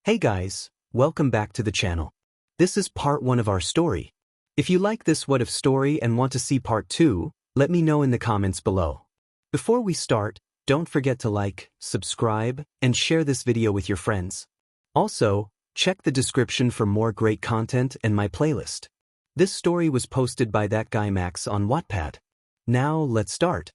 Hey guys, welcome back to the channel. This is part 1 of our story. If you like this what if story and want to see part 2, let me know in the comments below. Before we start, don't forget to like, subscribe, and share this video with your friends. Also, check the description for more great content and my playlist. This story was posted by ThatGuyMax on Wattpad. Now let's start.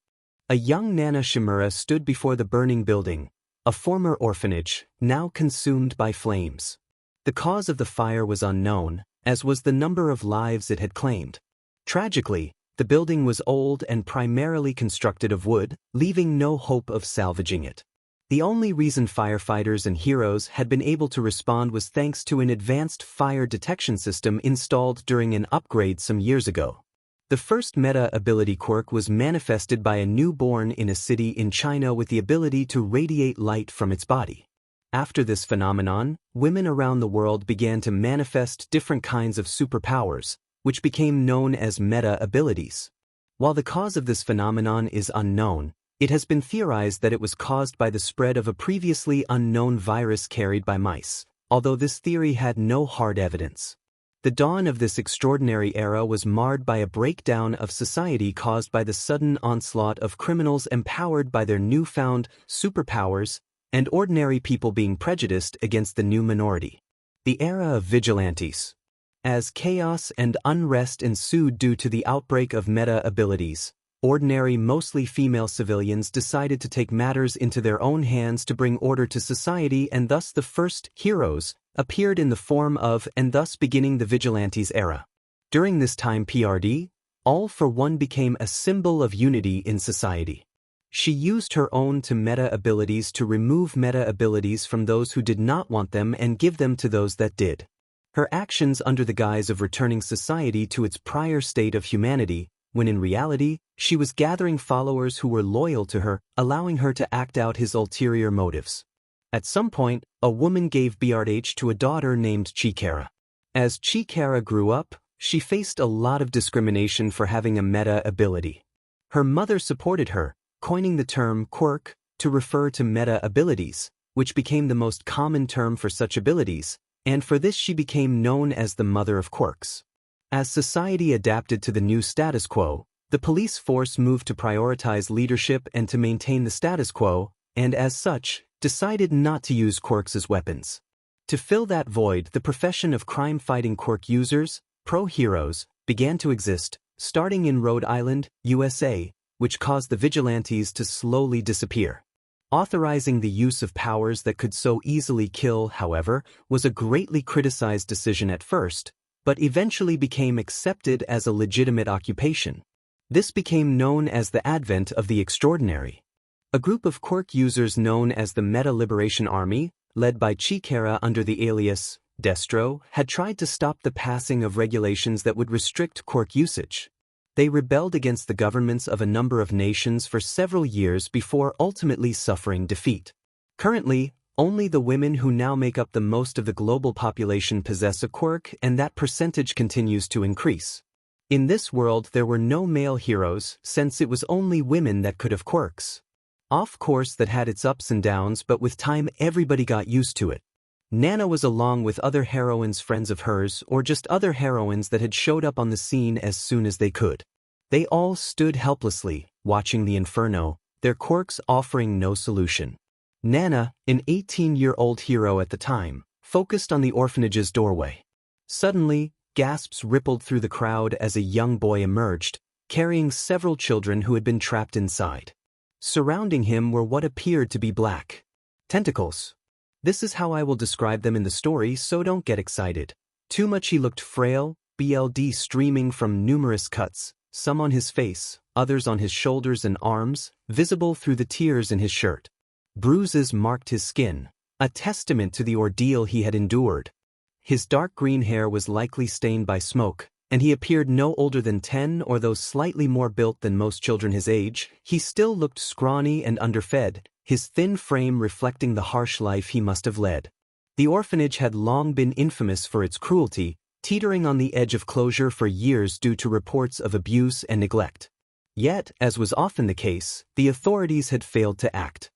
A young 𝗀𝗃 stood before the burning building, a former orphanage, now consumed by flames. The cause of the fire was unknown, as was the number of lives it had claimed. Tragically, the building was old and primarily constructed of wood, leaving no hope of salvaging it. The only reason firefighters and heroes had been able to respond was thanks to an advanced fire detection system installed during an upgrade some years ago. The first meta ability quirk was manifested by a newborn in a city in China with the ability to radiate light from its body. After this phenomenon, women around the world began to manifest different kinds of superpowers, which became known as meta abilities. While the cause of this phenomenon is unknown, it has been theorized that it was caused by the spread of a previously unknown virus carried by mice, although this theory had no hard evidence. The dawn of this extraordinary era was marred by a breakdown of society caused by the sudden onslaught of criminals empowered by their newfound superpowers and ordinary people being prejudiced against the new minority. The era of vigilantes. As chaos and unrest ensued due to the outbreak of meta abilities, ordinary, mostly female civilians decided to take matters into their own hands to bring order to society, and thus the first heroes appeared in the form of, and thus beginning the vigilantes era. During this time All for One became a symbol of unity in society. She used her own meta abilities to remove meta abilities from those who did not want them and give them to those that did. Her actions under the guise of returning society to its prior state of humanity, when in reality, she was gathering followers who were loyal to her, allowing her to act out his ulterior motives. At some point, a woman gave birth to a daughter named 𝐀𝐮𝐭𝐡𝐨𝐫. As 𝐀𝐮𝐭𝐡𝐨𝐫 grew up, she faced a lot of discrimination for having a meta ability. Her mother supported her, coining the term quirk to refer to meta abilities, which became the most common term for such abilities, and for this she became known as the mother of quirks. As society adapted to the new status quo, the police force moved to prioritize leadership and to maintain the status quo, and as such, decided not to use quirks as weapons. To fill that void, the profession of crime-fighting quirk users, pro-heroes, began to exist, starting in Rhode Island, USA, which caused the vigilantes to slowly disappear. Authorizing the use of powers that could so easily kill, however, was a greatly criticized decision at first, but eventually became accepted as a legitimate occupation. This became known as the advent of the extraordinary. A group of quirk users known as the Meta Liberation Army, led by 𝐀𝐮𝐭𝐡𝐨𝐫 under the alias 𝗧𝗏𝗧𝗟, had tried to stop the passing of regulations that would restrict quirk usage. They rebelled against the governments of a number of nations for several years before ultimately suffering defeat. Currently, only the women who now make up the most of the global population possess a quirk, and that percentage continues to increase. In this world there were no male heroes, since it was only women that could have quirks. Of course that had its ups and downs, but with time everybody got used to it. Nana was along with other heroines friends of hers, or just other heroines that had showed up on the scene as soon as they could. They all stood helplessly, watching the inferno, their quirks offering no solution. Nana, an 18-year-old hero at the time, focused on the orphanage's doorway. Suddenly, gasps rippled through the crowd as a young boy emerged, carrying several children who had been trapped inside. Surrounding him were what appeared to be black tentacles. This is how I will describe them in the story, so don't get excited. Too much. He looked frail, blood streaming from numerous cuts, some on his face, others on his shoulders and arms, visible through the tears in his shirt. Bruises marked his skin, a testament to the ordeal he had endured. His dark green hair was likely stained by smoke, and he appeared no older than 10, or though slightly more built than most children his age, he still looked scrawny and underfed, his thin frame reflecting the harsh life he must have led. The orphanage had long been infamous for its cruelty, teetering on the edge of closure for years due to reports of abuse and neglect. Yet, as was often the case, the authorities had failed to act.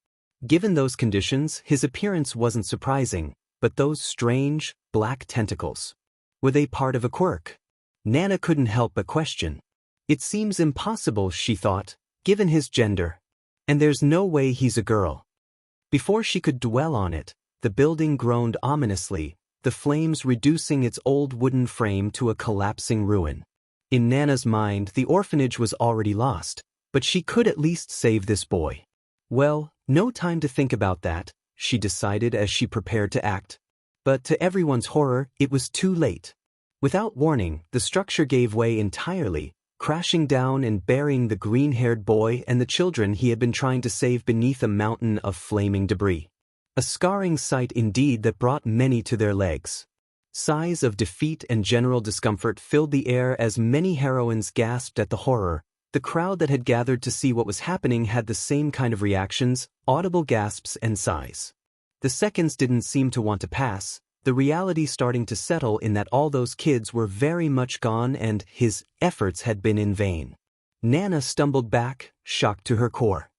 Given those conditions, his appearance wasn't surprising. But those strange, black tentacles. Were they part of a quirk? Nana couldn't help but question. It seems impossible, she thought, given his gender. And there's no way he's a girl. Before she could dwell on it, the building groaned ominously, the flames reducing its old wooden frame to a collapsing ruin. In Nana's mind, the orphanage was already lost, but she could at least save this boy. Well, no time to think about that, she decided as she prepared to act. But to everyone's horror, it was too late. Without warning, the structure gave way entirely, crashing down and burying the green-haired boy and the children he had been trying to save beneath a mountain of flaming debris. A scarring sight indeed that brought many to their legs. Sighs of defeat and general discomfort filled the air as many heroines gasped at the horror. The crowd that had gathered to see what was happening had the same kind of reactions, audible gasps and sighs. The seconds didn't seem to want to pass, the reality starting to settle in that all those kids were very much gone and his efforts had been in vain. Nana stumbled back, shocked to her core.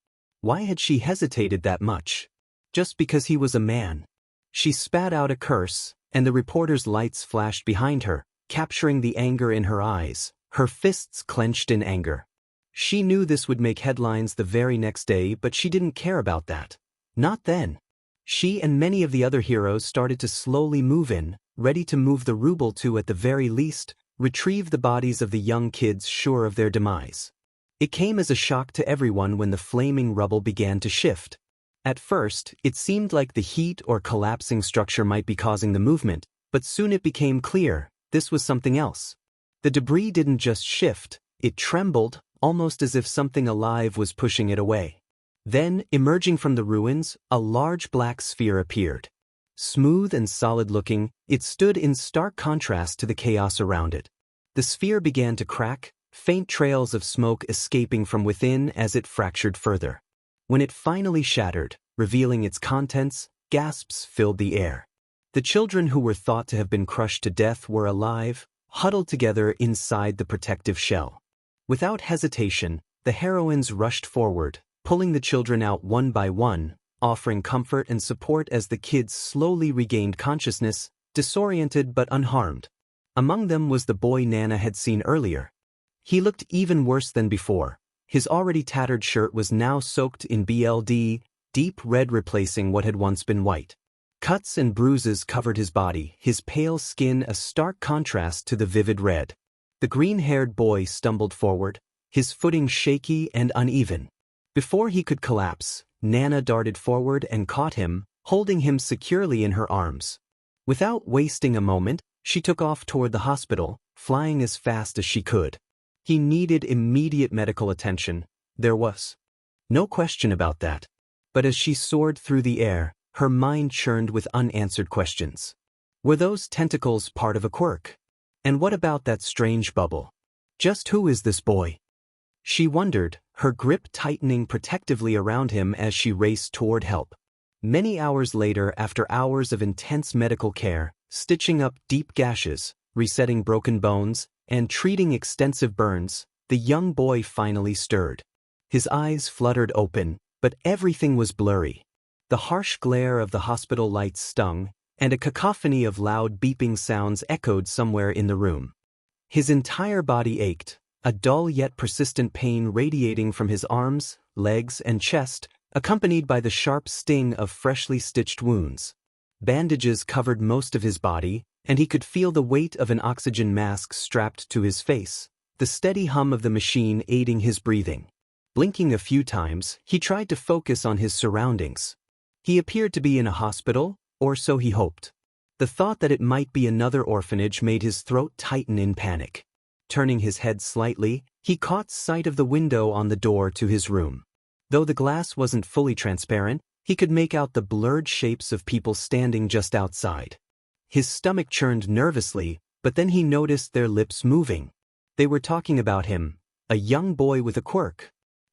Why had she hesitated that much? Just because he was a man. She spat out a curse, and the reporter's lights flashed behind her, capturing the anger in her eyes, her fists clenched in anger. She knew this would make headlines the very next day, but she didn't care about that. Not then. She and many of the other heroes started to slowly move in, ready to move the ruble to, at the very least, retrieve the bodies of the young kids sure of their demise. It came as a shock to everyone when the flaming rubble began to shift. At first, it seemed like the heat or collapsing structure might be causing the movement, but soon it became clear, this was something else. The debris didn't just shift, it trembled, almost as if something alive was pushing it away. Then, emerging from the ruins, a large black sphere appeared. Smooth and solid-looking, it stood in stark contrast to the chaos around it. The sphere began to crack, faint trails of smoke escaping from within as it fractured further. When it finally shattered, revealing its contents, gasps filled the air. The children who were thought to have been crushed to death were alive, huddled together inside the protective shell. Without hesitation, the heroines rushed forward, pulling the children out one by one, offering comfort and support as the kids slowly regained consciousness, disoriented but unharmed. Among them was the boy Nana had seen earlier. He looked even worse than before. His already tattered shirt was now soaked in blood, deep red replacing what had once been white. Cuts and bruises covered his body, his pale skin a stark contrast to the vivid red. The green-haired boy stumbled forward, his footing shaky and uneven. Before he could collapse, Nana darted forward and caught him, holding him securely in her arms. Without wasting a moment, she took off toward the hospital, flying as fast as she could. He needed immediate medical attention, there was no question about that. But as she soared through the air, her mind churned with unanswered questions. Were those tentacles part of a quirk? And what about that strange bubble? Just who is this boy? She wondered, her grip tightening protectively around him as she raced toward help. Many hours later, after hours of intense medical care, stitching up deep gashes, resetting broken bones, and treating extensive burns, the young boy finally stirred. His eyes fluttered open, but everything was blurry. The harsh glare of the hospital lights stung, and a cacophony of loud beeping sounds echoed somewhere in the room. His entire body ached, a dull yet persistent pain radiating from his arms, legs, and chest, accompanied by the sharp sting of freshly stitched wounds. Bandages covered most of his body, and he could feel the weight of an oxygen mask strapped to his face, the steady hum of the machine aiding his breathing. Blinking a few times, he tried to focus on his surroundings. He appeared to be in a hospital, or so he hoped. The thought that it might be another orphanage made his throat tighten in panic. Turning his head slightly, he caught sight of the window on the door to his room. Though the glass wasn't fully transparent, he could make out the blurred shapes of people standing just outside. His stomach churned nervously, but then he noticed their lips moving. They were talking about him, a young boy with a quirk.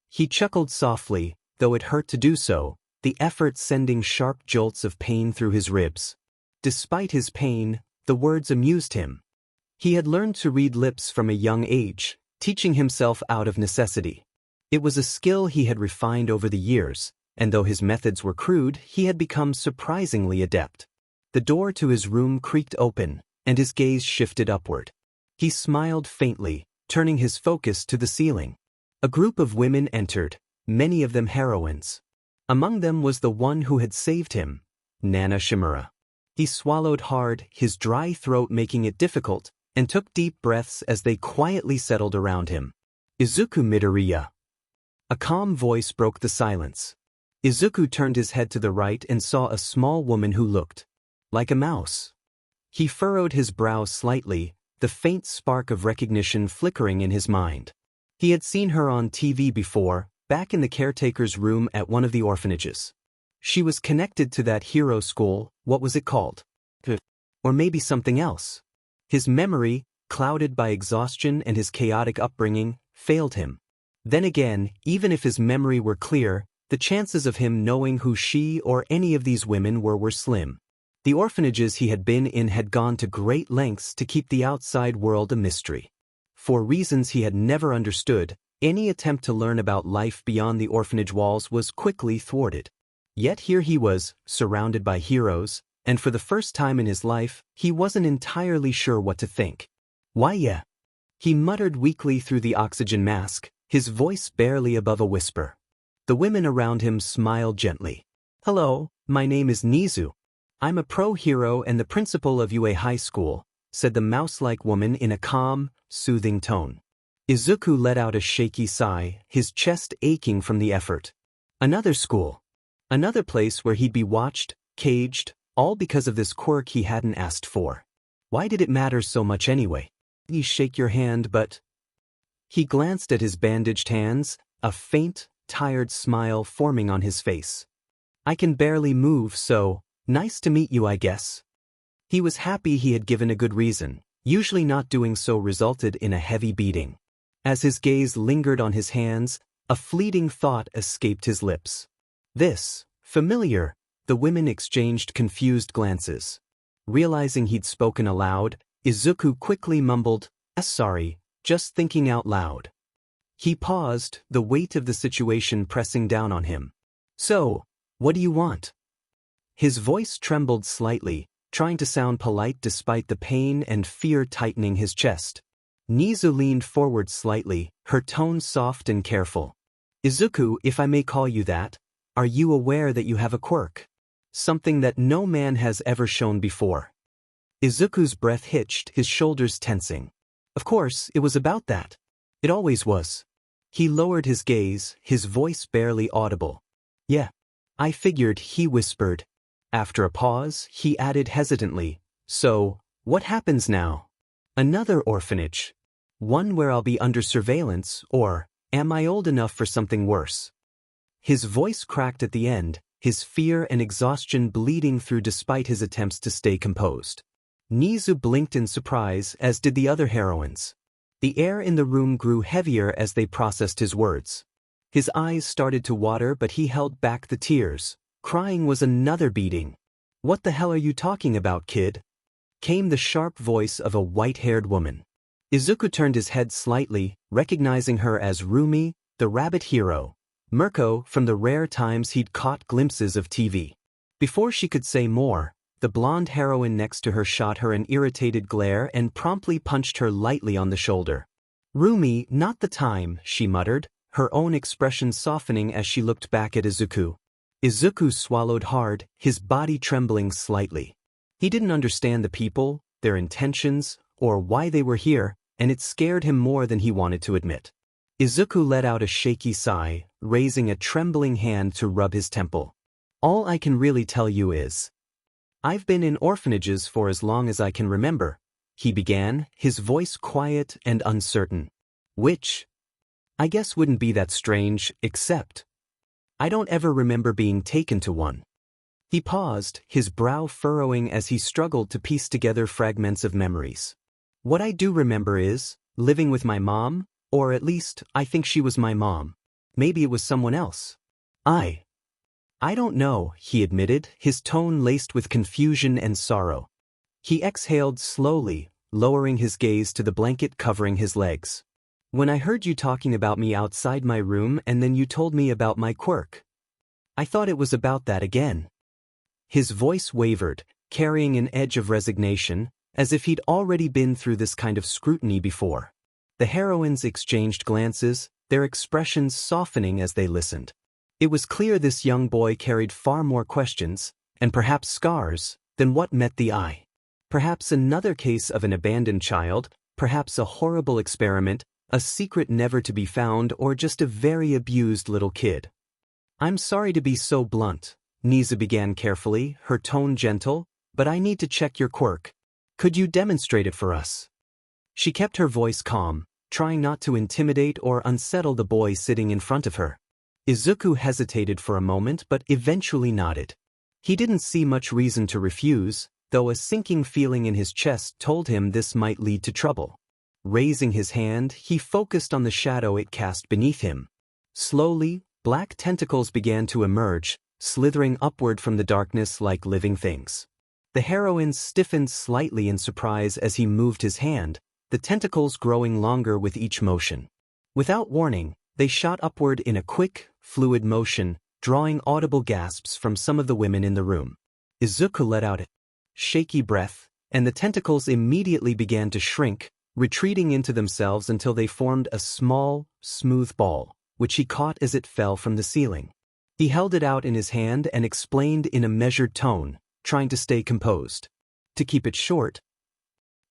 He chuckled softly, though it hurt to do so, the effort sending sharp jolts of pain through his ribs. Despite his pain, the words amused him. He had learned to read lips from a young age, teaching himself out of necessity. It was a skill he had refined over the years, and though his methods were crude, he had become surprisingly adept. The door to his room creaked open, and his gaze shifted upward. He smiled faintly, turning his focus to the ceiling. A group of women entered, many of them heroines. Among them was the one who had saved him, 𝗀𝗃. He swallowed hard, his dry throat making it difficult, and took deep breaths as they quietly settled around him. Izuku Midoriya. A calm voice broke the silence. Izuku turned his head to the right and saw a small woman who looked like a mouse. He furrowed his brow slightly, the faint spark of recognition flickering in his mind. He had seen her on TV before, back in the caretaker's room at one of the orphanages. She was connected to that hero school, what was it called? Or maybe something else. His memory, clouded by exhaustion and his chaotic upbringing, failed him. Then again, even if his memory were clear, the chances of him knowing who she or any of these women were slim. The orphanages he had been in had gone to great lengths to keep the outside world a mystery. For reasons he had never understood, any attempt to learn about life beyond the orphanage walls was quickly thwarted. Yet here he was, surrounded by heroes, and for the first time in his life, he wasn't entirely sure what to think. Why yeah? He muttered weakly through the oxygen mask, his voice barely above a whisper. The women around him smiled gently. Hello, my name is Nizu. I'm a pro-hero and the principal of UA High School, said the mouse-like woman in a calm, soothing tone. Izuku let out a shaky sigh, his chest aching from the effort. Another school. Another place where he'd be watched, caged, all because of this quirk he hadn't asked for. Why did it matter so much anyway? You shake your hand, but... He glanced at his bandaged hands, a faint, tired smile forming on his face. I can barely move, so... Nice to meet you, I guess. He was happy he had given a good reason. Usually not doing so resulted in a heavy beating. As his gaze lingered on his hands, a fleeting thought escaped his lips. This, familiar, the women exchanged confused glances. Realizing he'd spoken aloud, Izuku quickly mumbled, sorry, just thinking out loud. He paused, the weight of the situation pressing down on him. So, what do you want? His voice trembled slightly, trying to sound polite despite the pain and fear tightening his chest. Nizu leaned forward slightly, her tone soft and careful. Izuku, if I may call you that, are you aware that you have a quirk? Something that no man has ever shown before. Izuku's breath hitched, his shoulders tensing. Of course, it was about that. It always was. He lowered his gaze, his voice barely audible. Yeah. I figured, he whispered. After a pause, he added hesitantly, so, what happens now? Another orphanage. One where I'll be under surveillance, or, am I old enough for something worse? His voice cracked at the end, his fear and exhaustion bleeding through despite his attempts to stay composed. Nizu blinked in surprise, as did the other heroines. The air in the room grew heavier as they processed his words. His eyes started to water, but he held back the tears. Crying was another beating. What the hell are you talking about, kid? Came the sharp voice of a white-haired woman. Izuku turned his head slightly, recognizing her as Rumi, the rabbit hero, Mirko from the rare times he'd caught glimpses of TV. Before she could say more, the blonde heroine next to her shot her an irritated glare and promptly punched her lightly on the shoulder. Rumi, not the time, she muttered, her own expression softening as she looked back at Izuku. Izuku swallowed hard, his body trembling slightly. He didn't understand the people, their intentions, or why they were here, and it scared him more than he wanted to admit. Izuku let out a shaky sigh, raising a trembling hand to rub his temple. All I can really tell you is, I've been in orphanages for as long as I can remember, he began, his voice quiet and uncertain. Which, I guess wouldn't be that strange, except I don't ever remember being taken to one. He paused, his brow furrowing as he struggled to piece together fragments of memories. What I do remember is living with my mom, or at least, I think she was my mom. Maybe it was someone else. I don't know, he admitted, his tone laced with confusion and sorrow. He exhaled slowly, lowering his gaze to the blanket covering his legs. When I heard you talking about me outside my room and then you told me about my quirk, I thought it was about that again. His voice wavered, carrying an edge of resignation, as if he'd already been through this kind of scrutiny before. The heroines exchanged glances, their expressions softening as they listened. It was clear this young boy carried far more questions, and perhaps scars, than what met the eye. Perhaps another case of an abandoned child, perhaps a horrible experiment, a secret never to be found, or just a very abused little kid. "I'm sorry to be so blunt," 𝐀𝐮𝐬𝐴 began carefully, her tone gentle, "but I need to check your quirk. Could you demonstrate it for us?" She kept her voice calm, trying not to intimidate or unsettle the boy sitting in front of her. Izuku hesitated for a moment but eventually nodded. He didn't see much reason to refuse, though a sinking feeling in his chest told him this might lead to trouble. Raising his hand, he focused on the shadow it cast beneath him. Slowly, black tentacles began to emerge, slithering upward from the darkness like living things. The heroine stiffened slightly in surprise as he moved his hand, the tentacles growing longer with each motion. Without warning, they shot upward in a quick, fluid motion, drawing audible gasps from some of the women in the room. Izuku let out a shaky breath, and the tentacles immediately began to shrink, retreating into themselves until they formed a small, smooth ball, which he caught as it fell from the ceiling. He held it out in his hand and explained in a measured tone, trying to stay composed. To keep it short,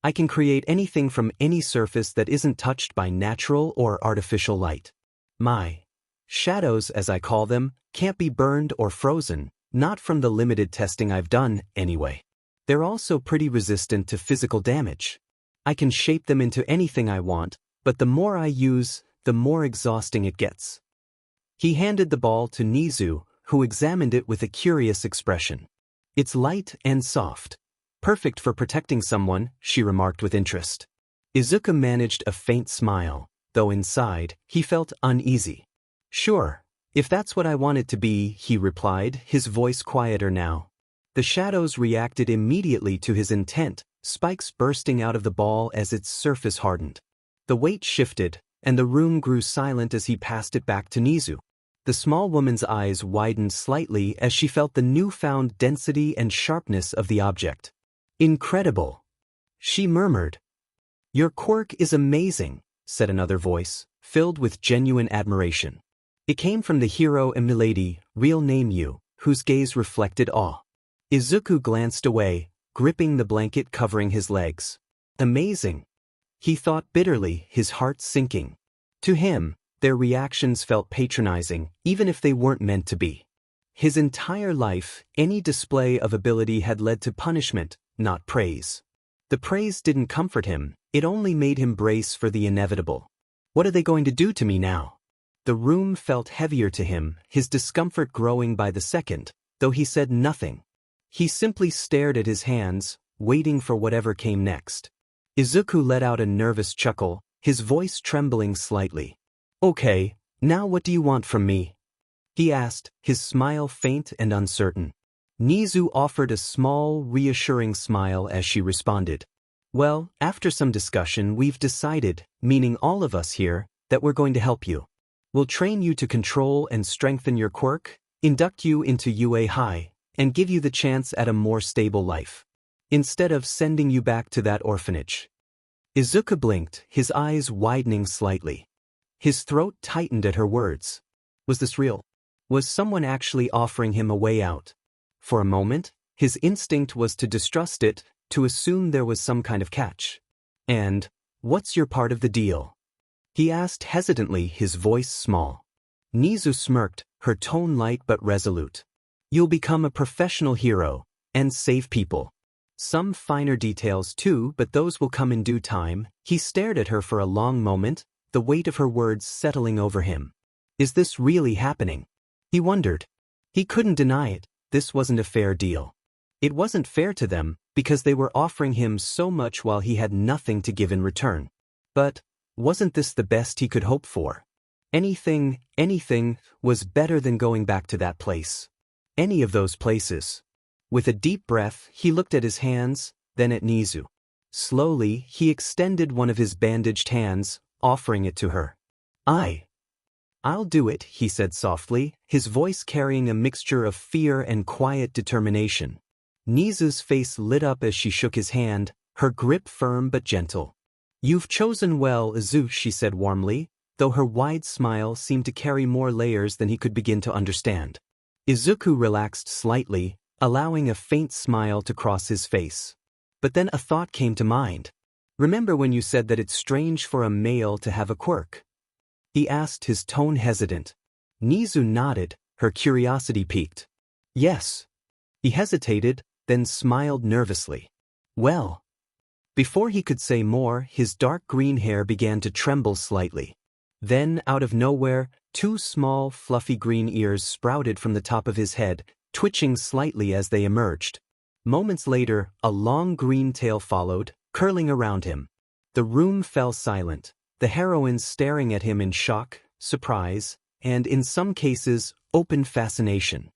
"I can create anything from any surface that isn't touched by natural or artificial light. My shadows, as I call them, can't be burned or frozen, not from the limited testing I've done, anyway. They're also pretty resistant to physical damage. I can shape them into anything I want, but the more I use, the more exhausting it gets." He handed the ball to 𝐀𝐮𝐴, who examined it with a curious expression. "It's light and soft. Perfect for protecting someone," she remarked with interest. Izuku managed a faint smile, though inside, he felt uneasy. "Sure, if that's what I want it to be," he replied, his voice quieter now. The shadows reacted immediately to his intent, spikes bursting out of the ball as its surface hardened. The weight shifted, and the room grew silent as he passed it back to 𝐀𝐮𝐴. The small woman's eyes widened slightly as she felt the newfound density and sharpness of the object. "Incredible," she murmured. "Your quirk is amazing," said another voice, filled with genuine admiration. It came from the hero and milady, real name Yu, whose gaze reflected awe. Izuku glanced away, gripping the blanket covering his legs. "Amazing," he thought bitterly, his heart sinking. To him, their reactions felt patronizing, even if they weren't meant to be. His entire life, any display of ability had led to punishment, not praise. The praise didn't comfort him, it only made him brace for the inevitable. "What are they going to do to me now?" The room felt heavier to him, his discomfort growing by the second, though he said nothing. He simply stared at his hands, waiting for whatever came next. Izuku let out a nervous chuckle, his voice trembling slightly. "Okay, now what do you want from me?" he asked, his smile faint and uncertain. 𝐀𝐮𝐴 offered a small, reassuring smile as she responded. "Well, after some discussion we've decided, meaning all of us here, that we're going to help you. We'll train you to control and strengthen your quirk, induct you into UA High, and give you the chance at a more stable life. Instead of sending you back to that orphanage." Izuku blinked, his eyes widening slightly. His throat tightened at her words. Was this real? Was someone actually offering him a way out? For a moment, his instinct was to distrust it, to assume there was some kind of catch. "And what's your part of the deal?" he asked hesitantly, his voice small. 𝐀𝐮𝐴 smirked, her tone light but resolute. "You'll become a professional hero, and save people. Some finer details too, but those will come in due time." He stared at her for a long moment, the weight of her words settling over him. Is this really happening? He wondered. He couldn't deny it, this wasn't a fair deal. It wasn't fair to them, because they were offering him so much while he had nothing to give in return. But wasn't this the best he could hope for? Anything was better than going back to that place. Any of those places. With a deep breath, he looked at his hands, then at 𝐀𝐮𝐴. Slowly, he extended one of his bandaged hands, offering it to her. "I'll do it," he said softly, his voice carrying a mixture of fear and quiet determination. 𝐻𝐮𝐭𝐡𝐨𝐫's face lit up as she shook his hand, her grip firm but gentle. "You've chosen well, Izuku," she said warmly, though her wide smile seemed to carry more layers than he could begin to understand. Izuku relaxed slightly, allowing a faint smile to cross his face. But then a thought came to mind. "Remember when you said that it's strange for a male to have a quirk?" he asked, his tone hesitant. 𝐻𝐮𝐴 nodded, her curiosity piqued. "Yes." He hesitated, then smiled nervously. "Well." Before he could say more, his dark green hair began to tremble slightly. Then, out of nowhere, 2 small, fluffy green ears sprouted from the top of his head, twitching slightly as they emerged. Moments later, a long green tail followed, curling around him. The room fell silent, the heroines staring at him in shock, surprise, and in some cases, open fascination.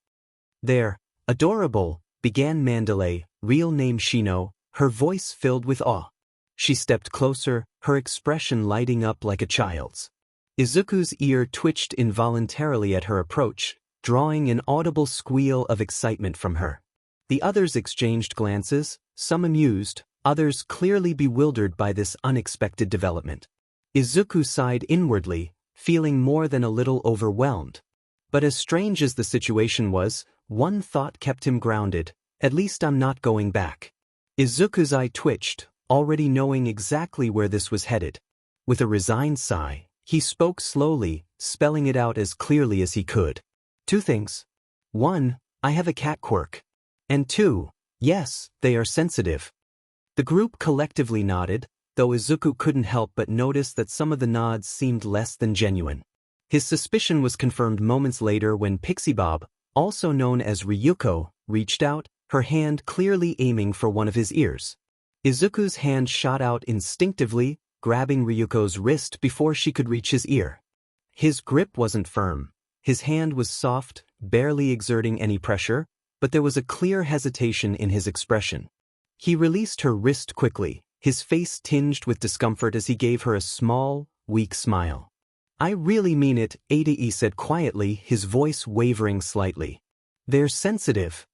"They're adorable," began 𝐴, real name Shino, her voice filled with awe. She stepped closer, her expression lighting up like a child's. Izuku's ear twitched involuntarily at her approach, drawing an audible squeal of excitement from her. The others exchanged glances, some amused, others clearly bewildered by this unexpected development. Izuku sighed inwardly, feeling more than a little overwhelmed. But as strange as the situation was, one thought kept him grounded: "At least I'm not going back." Izuku's eye twitched, already knowing exactly where this was headed. With a resigned sigh, he spoke slowly, spelling it out as clearly as he could. "2 things. 1, I have a cat quirk. And 2, yes, they are sensitive." The group collectively nodded, though Izuku couldn't help but notice that some of the nods seemed less than genuine. His suspicion was confirmed moments later when Pixie Bob, also known as Ryuko, reached out, her hand clearly aiming for one of his ears. Izuku's hand shot out instinctively, grabbing Ryuko's wrist before she could reach his ear. His grip wasn't firm. His hand was soft, barely exerting any pressure, but there was a clear hesitation in his expression. He released her wrist quickly, his face tinged with discomfort as he gave her a small, weak smile. "I really mean it," 𝐴 said quietly, his voice wavering slightly. "They're sensitive."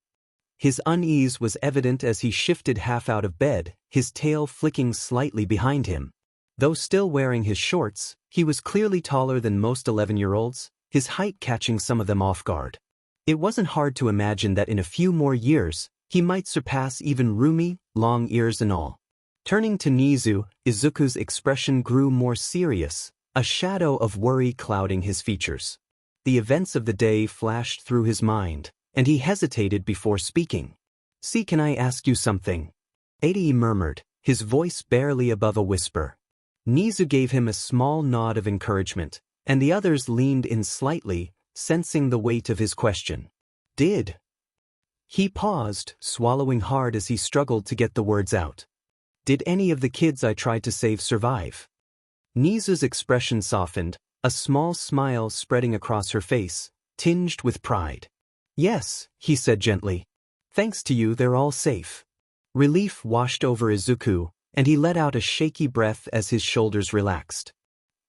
His unease was evident as he shifted half out of bed, his tail flicking slightly behind him. Though still wearing his shorts, he was clearly taller than most 11-year-olds, his height catching some of them off guard. It wasn't hard to imagine that in a few more years, he might surpass even Rumi, long ears and all. Turning to 𝐻𝐮𝐴, Izuku's expression grew more serious, a shadow of worry clouding his features. The events of the day flashed through his mind, and he hesitated before speaking. "See, can I ask you something?" 𝐴 murmured, his voice barely above a whisper. 𝐻𝐮𝐴 gave him a small nod of encouragement, and the others leaned in slightly, sensing the weight of his question. "Did?" He paused, swallowing hard as he struggled to get the words out. "Did any of the kids I tried to save survive?" 𝐻𝐮𝐴's expression softened, a small smile spreading across her face, tinged with pride. "Yes," he said gently. "Thanks to you, they're all safe." Relief washed over Izuku, and he let out a shaky breath as his shoulders relaxed.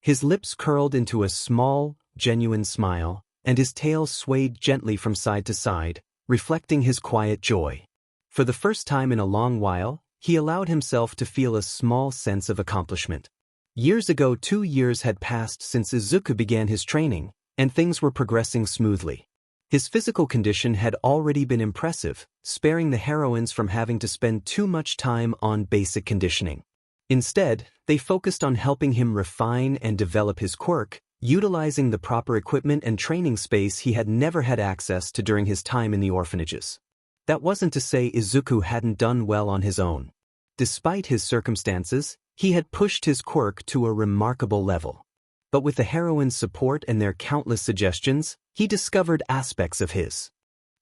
His lips curled into a small, genuine smile, and his tail swayed gently from side to side, reflecting his quiet joy. For the first time in a long while, he allowed himself to feel a small sense of accomplishment. Years ago, 2 years had passed since Izuku began his training, and things were progressing smoothly. His physical condition had already been impressive, sparing the heroines from having to spend too much time on basic conditioning. Instead, they focused on helping him refine and develop his quirk, utilizing the proper equipment and training space he had never had access to during his time in the orphanages. That wasn't to say Izuku hadn't done well on his own. Despite his circumstances, he had pushed his quirk to a remarkable level. But with the heroines' support and their countless suggestions, he discovered aspects of his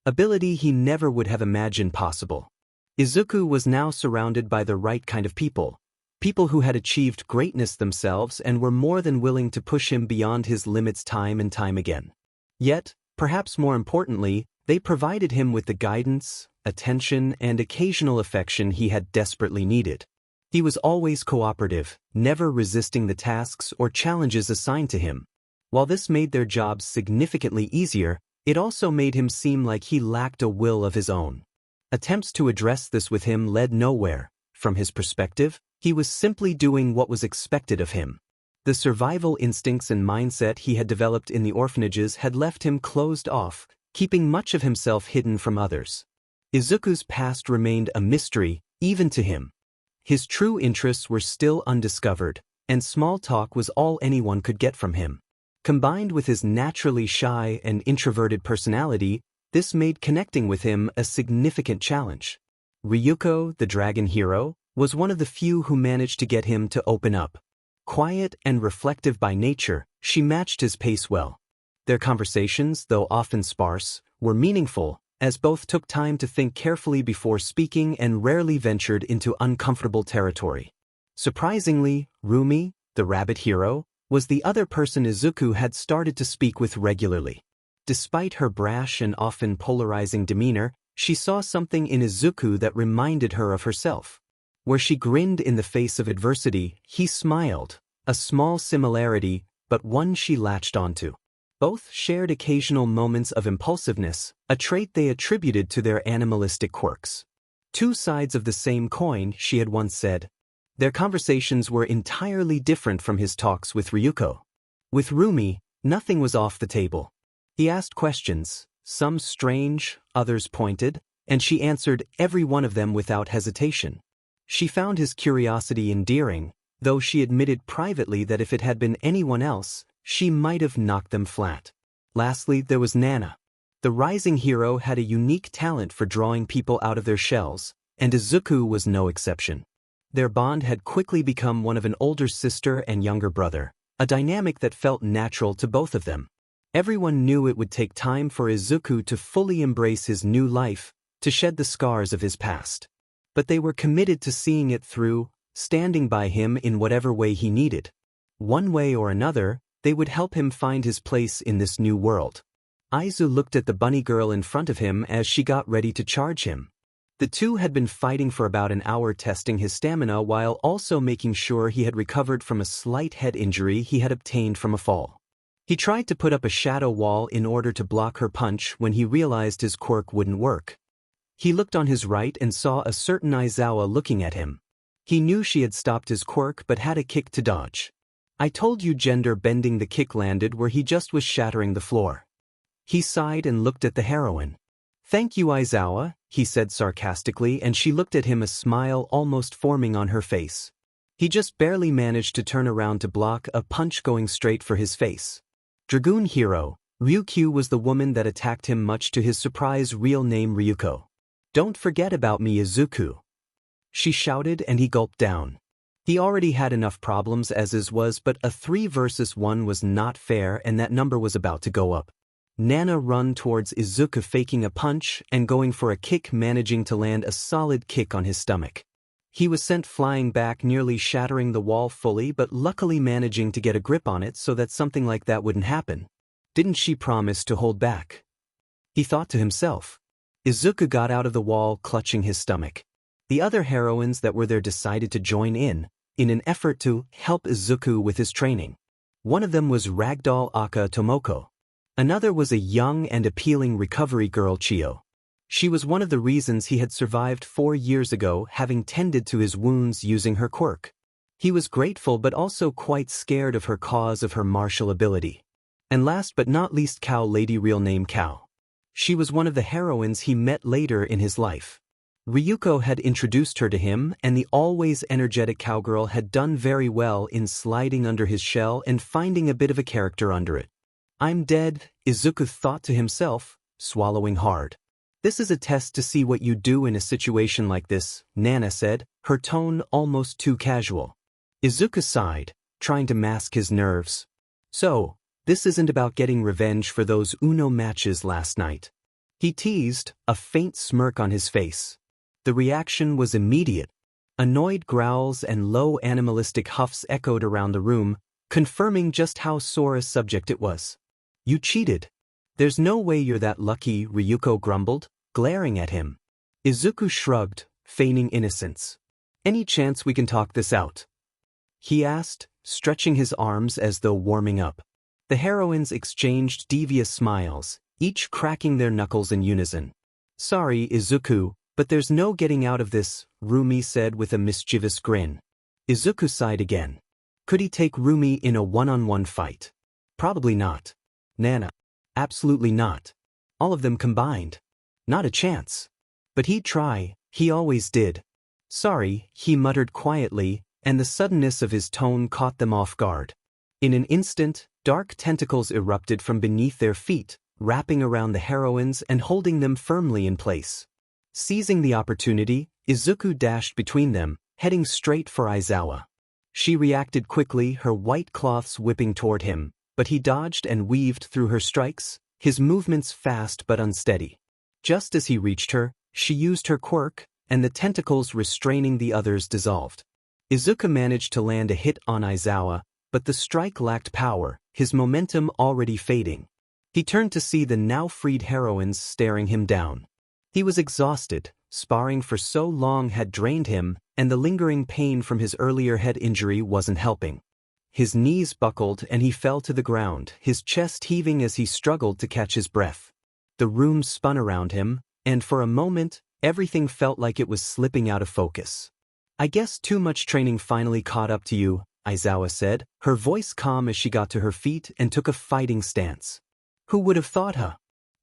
ability he never would have imagined possible. Izuku was now surrounded by the right kind of people who had achieved greatness themselves and were more than willing to push him beyond his limits time and time again. Yet, perhaps more importantly, they provided him with the guidance, attention, and occasional affection he had desperately needed. He was always cooperative, never resisting the tasks or challenges assigned to him. While this made their jobs significantly easier, it also made him seem like he lacked a will of his own. Attempts to address this with him led nowhere. From his perspective, he was simply doing what was expected of him. The survival instincts and mindset he had developed in the orphanages had left him closed off, keeping much of himself hidden from others. Izuku's past remained a mystery, even to him. His true interests were still undiscovered, and small talk was all anyone could get from him. Combined with his naturally shy and introverted personality, this made connecting with him a significant challenge. Ryuko, the dragon hero, was one of the few who managed to get him to open up. Quiet and reflective by nature, she matched his pace well. Their conversations, though often sparse, were meaningful, as both took time to think carefully before speaking and rarely ventured into uncomfortable territory. Surprisingly, Rumi, the rabbit hero, was the other person Izuku had started to speak with regularly. Despite her brash and often polarizing demeanor, she saw something in Izuku that reminded her of herself. Where she grinned in the face of adversity, he smiled, a small similarity, but one she latched onto. Both shared occasional moments of impulsiveness, a trait they attributed to their animalistic quirks. Two sides of the same coin, she had once said. Their conversations were entirely different from his talks with Ryuko. With Rumi, nothing was off the table. He asked questions, some strange, others pointed, and she answered every one of them without hesitation. She found his curiosity endearing, though she admitted privately that if it had been anyone else, she might have knocked them flat. Lastly, there was Nana. The rising hero had a unique talent for drawing people out of their shells, and Izuku was no exception. Their bond had quickly become one of an older sister and younger brother, a dynamic that felt natural to both of them. Everyone knew it would take time for Izuku to fully embrace his new life, to shed the scars of his past. But they were committed to seeing it through, standing by him in whatever way he needed. One way or another, they would help him find his place in this new world. Aizu looked at the bunny girl in front of him as she got ready to charge him. The two had been fighting for about an hour, testing his stamina while also making sure he had recovered from a slight head injury he had obtained from a fall. He tried to put up a shadow wall in order to block her punch when he realized his quirk wouldn't work. He looked on his right and saw 𝐶𝐮𝐴𝐵 looking at him. He knew she had stopped his quirk but had a kick to dodge. I told you, gender bending. The kick landed where he just was shattering the floor. He sighed and looked at the heroine. Thank you, Aizawa, he said sarcastically, and she looked at him, a smile almost forming on her face. He just barely managed to turn around to block a punch going straight for his face. Dragoon hero, Ryuko was the woman that attacked him, much to his surprise real name Ryuko. Don't forget about me, Izuku, she shouted, and he gulped down. He already had enough problems as is was, but a 3 versus 1 was not fair, and that number was about to go up. Nana ran towards Izuku, faking a punch and going for a kick, managing to land a solid kick on his stomach. He was sent flying back, nearly shattering the wall fully, but luckily managing to get a grip on it so that something like that wouldn't happen. Didn't she promise to hold back? He thought to himself. Izuku got out of the wall, clutching his stomach. The other heroines that were there decided to join in an effort to help Izuku with his training. One of them was Ragdoll Aka Tomoko. Another was a young and appealing recovery girl, Chio. She was one of the reasons he had survived 4 years ago, having tended to his wounds using her quirk. He was grateful but also quite scared of her cause of her martial ability. And last but not least, Cow Lady, real name Cow. She was one of the heroines he met later in his life. Ryuko had introduced her to him, and the always energetic cowgirl had done very well in sliding under his shell and finding a bit of a character under it. I'm dead, Izuku thought to himself, swallowing hard. This is a test to see what you do in a situation like this, Nana said, her tone almost too casual. Izuku sighed, trying to mask his nerves. So, this isn't about getting revenge for those Uno matches last night. He teased, a faint smirk on his face. The reaction was immediate. Annoyed growls and low animalistic huffs echoed around the room, confirming just how sore a subject it was. You cheated. There's no way you're that lucky, Ryuko grumbled, glaring at him. Izuku shrugged, feigning innocence. Any chance we can talk this out? He asked, stretching his arms as though warming up. The heroines exchanged devious smiles, each cracking their knuckles in unison. Sorry, Izuku, But there's no getting out of this, Rumi said with a mischievous grin. Izuku sighed again. Could he take Rumi in a one-on-one fight? Probably not. Nana. Absolutely not. All of them combined. Not a chance. But he'd try, he always did. Sorry, he muttered quietly, and the suddenness of his tone caught them off guard. In an instant, dark tentacles erupted from beneath their feet, wrapping around the heroines and holding them firmly in place. Seizing the opportunity, Izuku dashed between them, heading straight for Aizawa. She reacted quickly, her white cloths whipping toward him, but he dodged and weaved through her strikes, his movements fast but unsteady. Just as he reached her, she used her quirk, and the tentacles restraining the others dissolved. Izuku managed to land a hit on Aizawa, but the strike lacked power, his momentum already fading. He turned to see the now freed heroines staring him down. He was exhausted, sparring for so long had drained him, and the lingering pain from his earlier head injury wasn't helping. His knees buckled and he fell to the ground, his chest heaving as he struggled to catch his breath. The room spun around him, and for a moment, everything felt like it was slipping out of focus. I guess too much training finally caught up to you, Aizawa said, her voice calm as she got to her feet and took a fighting stance. Who would have thought, huh?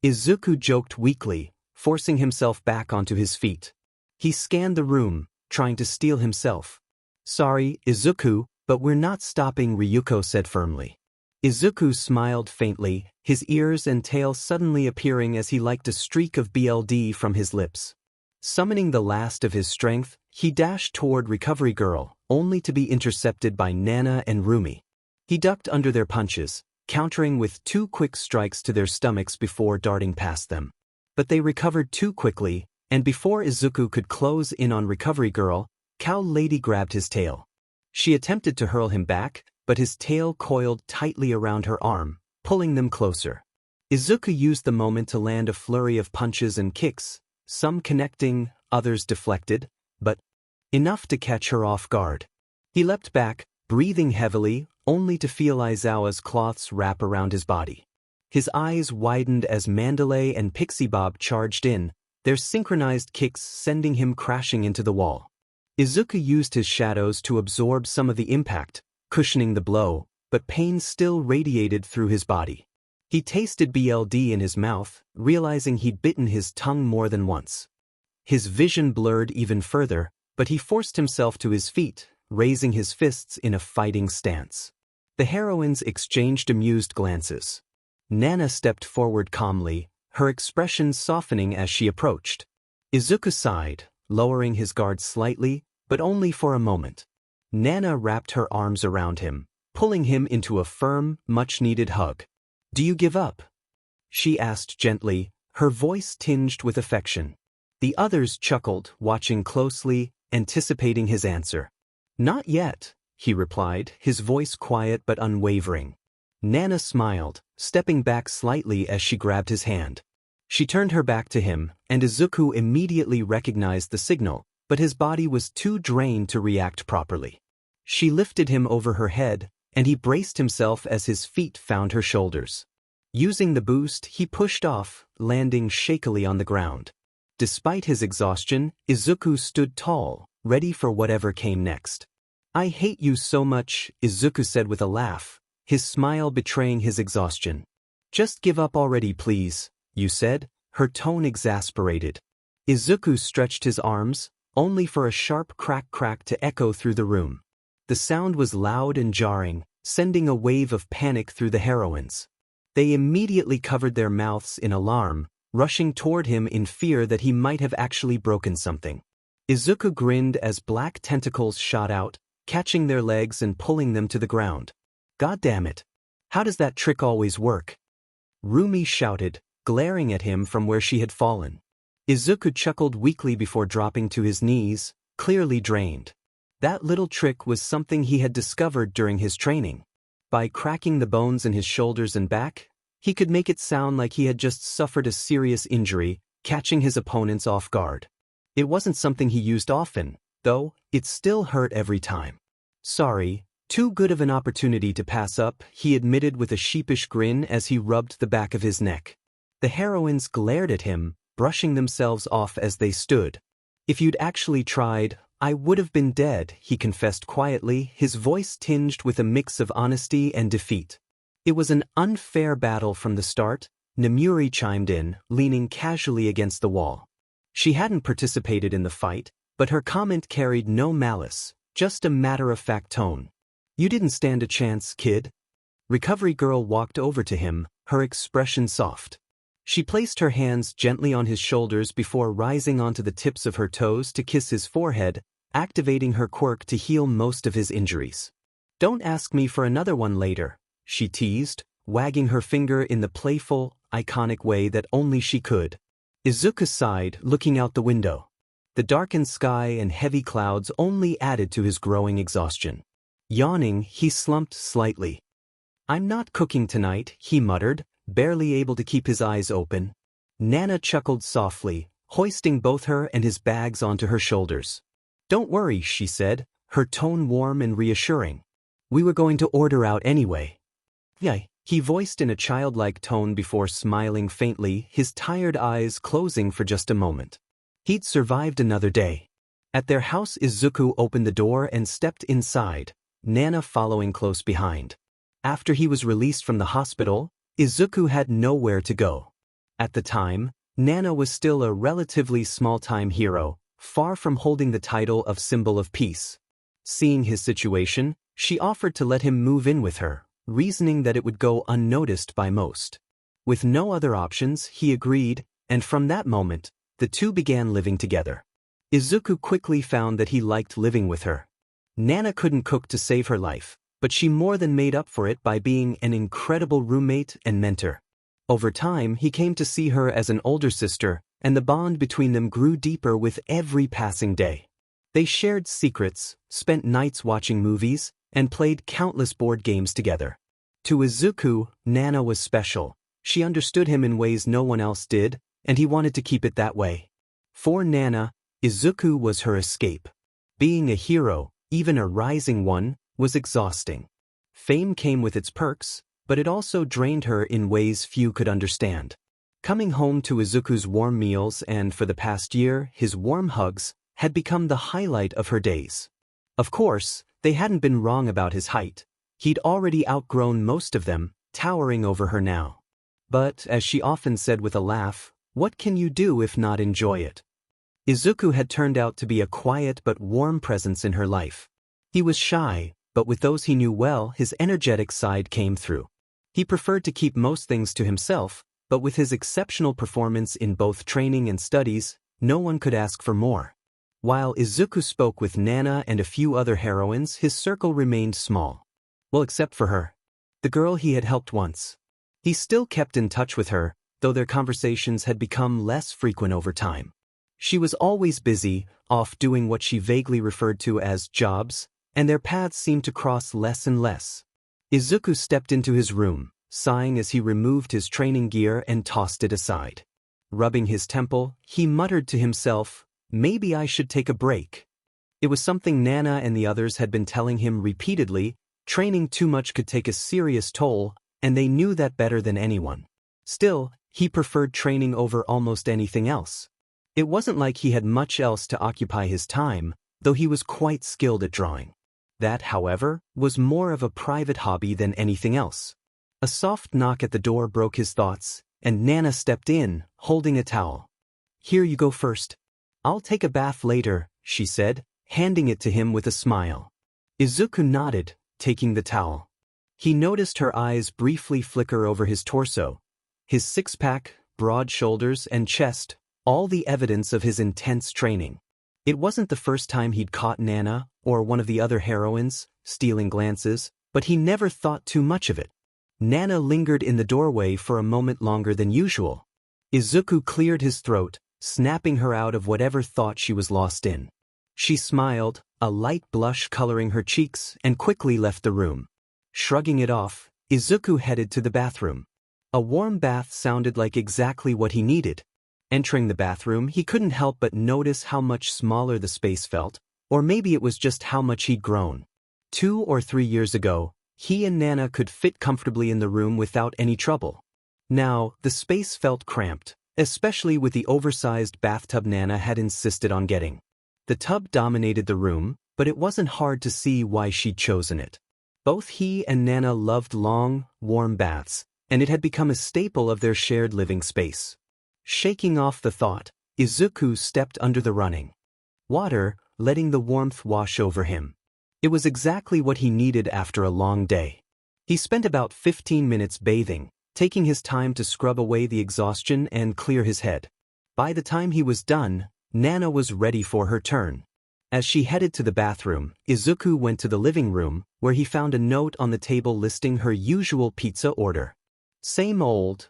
Izuku joked weakly, forcing himself back onto his feet. He scanned the room, trying to steel himself. Sorry, Izuku, but we're not stopping, Ryuko said firmly. Izuku smiled faintly, his ears and tail suddenly appearing as he liked a streak of BLD from his lips. Summoning the last of his strength, he dashed toward Recovery Girl, only to be intercepted by Nana and Rumi. He ducked under their punches, countering with 2 quick strikes to their stomachs before darting past them. But they recovered too quickly, and before Izuku could close in on Recovery Girl, 𝐀𝐮𝐿ady grabbed his tail. She attempted to hurl him back, but his tail coiled tightly around her arm, pulling them closer. Izuku used the moment to land a flurry of punches and kicks, some connecting, others deflected, but enough to catch her off guard. He leapt back, breathing heavily, only to feel Aizawa's cloths wrap around his body. His eyes widened as Mandalay and Pixie Bob charged in, their synchronized kicks sending him crashing into the wall. Izuku used his shadows to absorb some of the impact, cushioning the blow, but pain still radiated through his body. He tasted BLD in his mouth, realizing he'd bitten his tongue more than once. His vision blurred even further, but he forced himself to his feet, raising his fists in a fighting stance. The heroines exchanged amused glances. Nana stepped forward calmly, her expression softening as she approached. Izuku sighed, lowering his guard slightly, but only for a moment. Nana wrapped her arms around him, pulling him into a firm, much-needed hug. "Do you give up?" she asked gently, her voice tinged with affection. The others chuckled, watching closely, anticipating his answer. "Not yet," he replied, his voice quiet but unwavering. Nana smiled, stepping back slightly as she grabbed his hand. She turned her back to him, and Izuku immediately recognized the signal, but his body was too drained to react properly. She lifted him over her head, and he braced himself as his feet found her shoulders. Using the boost, he pushed off, landing shakily on the ground. Despite his exhaustion, Izuku stood tall, ready for whatever came next. "I hate you so much," Izuku said with a laugh, his smile betraying his exhaustion. "Just give up already, please," you said, her tone exasperated. Izuku stretched his arms, only for a sharp crack to echo through the room. The sound was loud and jarring, sending a wave of panic through the heroines. They immediately covered their mouths in alarm, rushing toward him in fear that he might have actually broken something. Izuku grinned as black tentacles shot out, catching their legs and pulling them to the ground. "God damn it! How does that trick always work?" Rumi shouted, glaring at him from where she had fallen. Izuku chuckled weakly before dropping to his knees, clearly drained. That little trick was something he had discovered during his training. By cracking the bones in his shoulders and back, he could make it sound like he had just suffered a serious injury, catching his opponents off guard. It wasn't something he used often, though, it still hurt every time. "Sorry, too good of an opportunity to pass up," he admitted with a sheepish grin as he rubbed the back of his neck. The heroines glared at him, brushing themselves off as they stood. "If you'd actually tried, I would have been dead," he confessed quietly, his voice tinged with a mix of honesty and defeat. "It was an unfair battle from the start," Nemuri chimed in, leaning casually against the wall. She hadn't participated in the fight, but her comment carried no malice, just a matter-of-fact tone. "You didn't stand a chance, kid." Recovery Girl walked over to him, her expression soft. She placed her hands gently on his shoulders before rising onto the tips of her toes to kiss his forehead, activating her quirk to heal most of his injuries. "Don't ask me for another one later," she teased, wagging her finger in the playful, iconic way that only she could. Izuku sighed, looking out the window. The darkened sky and heavy clouds only added to his growing exhaustion. Yawning, he slumped slightly. "I'm not cooking tonight," he muttered, barely able to keep his eyes open. Nana chuckled softly, hoisting both her and his bags onto her shoulders. "Don't worry," she said, her tone warm and reassuring. "We were going to order out anyway." "Yay," he voiced in a childlike tone before smiling faintly, his tired eyes closing for just a moment. He'd survived another day. At their house, Izuku opened the door and stepped inside, Nana following close behind. After he was released from the hospital, Izuku had nowhere to go. At the time, Nana was still a relatively small-time hero, far from holding the title of Symbol of Peace. Seeing his situation, she offered to let him move in with her, reasoning that it would go unnoticed by most. With no other options, he agreed, and from that moment, the two began living together. Izuku quickly found that he liked living with her. Nana couldn't cook to save her life, but she more than made up for it by being an incredible roommate and mentor. Over time, he came to see her as an older sister, and the bond between them grew deeper with every passing day. They shared secrets, spent nights watching movies, and played countless board games together. To Izuku, Nana was special. She understood him in ways no one else did, and he wanted to keep it that way. For Nana, Izuku was her escape. Being a hero, even a rising one, was exhausting. Fame came with its perks, but it also drained her in ways few could understand. Coming home to Izuku's warm meals and, for the past year, his warm hugs, had become the highlight of her days. Of course, they hadn't been wrong about his height. He'd already outgrown most of them, towering over her now. But, as she often said with a laugh, what can you do if not enjoy it? Izuku had turned out to be a quiet but warm presence in her life. He was shy, but with those he knew well, his energetic side came through. He preferred to keep most things to himself, but with his exceptional performance in both training and studies, no one could ask for more. While Izuku spoke with Nana and a few other heroines, his circle remained small. Well, except for her. The girl he had helped once. He still kept in touch with her, though their conversations had become less frequent over time. She was always busy, off doing what she vaguely referred to as jobs, and their paths seemed to cross less and less. Izuku stepped into his room, sighing as he removed his training gear and tossed it aside. Rubbing his temple, he muttered to himself, "Maybe I should take a break." It was something Nana and the others had been telling him repeatedly. Training too much could take a serious toll, and they knew that better than anyone. Still, he preferred training over almost anything else. It wasn't like he had much else to occupy his time, though he was quite skilled at drawing. That, however, was more of a private hobby than anything else. A soft knock at the door broke his thoughts, and Nana stepped in, holding a towel. "Here you go first. I'll take a bath later," she said, handing it to him with a smile. Izuku nodded, taking the towel. He noticed her eyes briefly flicker over his torso. His six-pack, broad shoulders, and chest, all the evidence of his intense training. It wasn't the first time he'd caught Nana, or one of the other heroines, stealing glances, but he never thought too much of it. Nana lingered in the doorway for a moment longer than usual. Izuku cleared his throat, snapping her out of whatever thought she was lost in. She smiled, a light blush coloring her cheeks, and quickly left the room. Shrugging it off, Izuku headed to the bathroom. A warm bath sounded like exactly what he needed. Entering the bathroom, he couldn't help but notice how much smaller the space felt, or maybe it was just how much he'd grown. 2 or 3 years ago, he and Nana could fit comfortably in the room without any trouble. Now, the space felt cramped, especially with the oversized bathtub Nana had insisted on getting. The tub dominated the room, but it wasn't hard to see why she'd chosen it. Both he and Nana loved long, warm baths, and it had become a staple of their shared living space. Shaking off the thought, Izuku stepped under the running water, letting the warmth wash over him. It was exactly what he needed after a long day. He spent about 15 minutes bathing, taking his time to scrub away the exhaustion and clear his head. By the time he was done, Nana was ready for her turn. As she headed to the bathroom, Izuku went to the living room, where he found a note on the table listing her usual pizza order. Same old,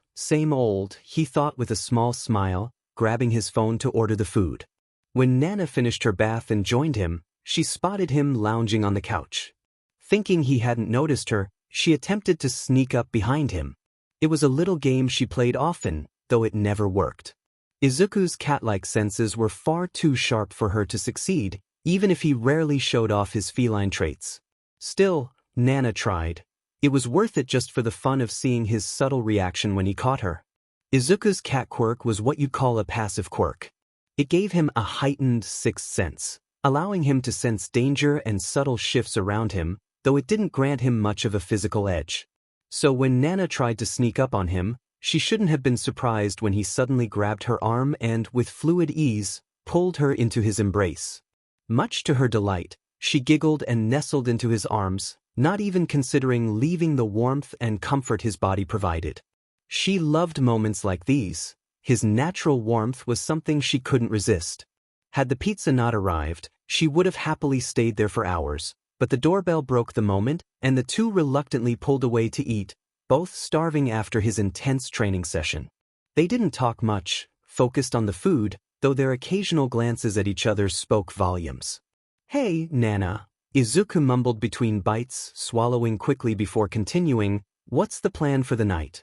he thought with a small smile, grabbing his phone to order the food. When Nana finished her bath and joined him, she spotted him lounging on the couch. Thinking he hadn't noticed her, she attempted to sneak up behind him. It was a little game she played often, though it never worked. Izuku's cat-like senses were far too sharp for her to succeed, even if he rarely showed off his feline traits. Still, Nana tried. It was worth it just for the fun of seeing his subtle reaction when he caught her. Izuku's cat quirk was what you'd call a passive quirk. It gave him a heightened sixth sense, allowing him to sense danger and subtle shifts around him, though it didn't grant him much of a physical edge. So when Nana tried to sneak up on him, she shouldn't have been surprised when he suddenly grabbed her arm and, with fluid ease, pulled her into his embrace. Much to her delight, she giggled and nestled into his arms, not even considering leaving the warmth and comfort his body provided. She loved moments like these. His natural warmth was something she couldn't resist. Had the pizza not arrived, she would have happily stayed there for hours, but the doorbell broke the moment, and the two reluctantly pulled away to eat, both starving after his intense training session. They didn't talk much, focused on the food, though their occasional glances at each other spoke volumes. "Hey, Nana," Izuku mumbled between bites, swallowing quickly before continuing, "what's the plan for the night?"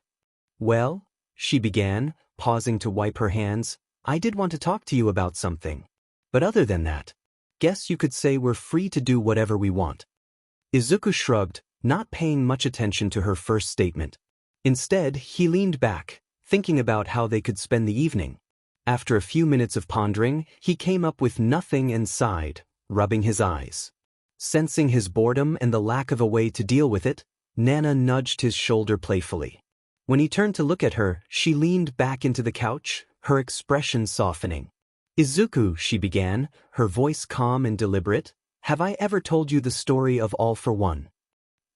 "Well," she began, pausing to wipe her hands, "I did want to talk to you about something. But other than that, guess you could say we're free to do whatever we want." Izuku shrugged, not paying much attention to her first statement. Instead, he leaned back, thinking about how they could spend the evening. After a few minutes of pondering, he came up with nothing and sighed, rubbing his eyes. Sensing his boredom and the lack of a way to deal with it, Nana nudged his shoulder playfully. When he turned to look at her, she leaned back into the couch, her expression softening. "Izuku," she began, her voice calm and deliberate, "have I ever told you the story of All for One?"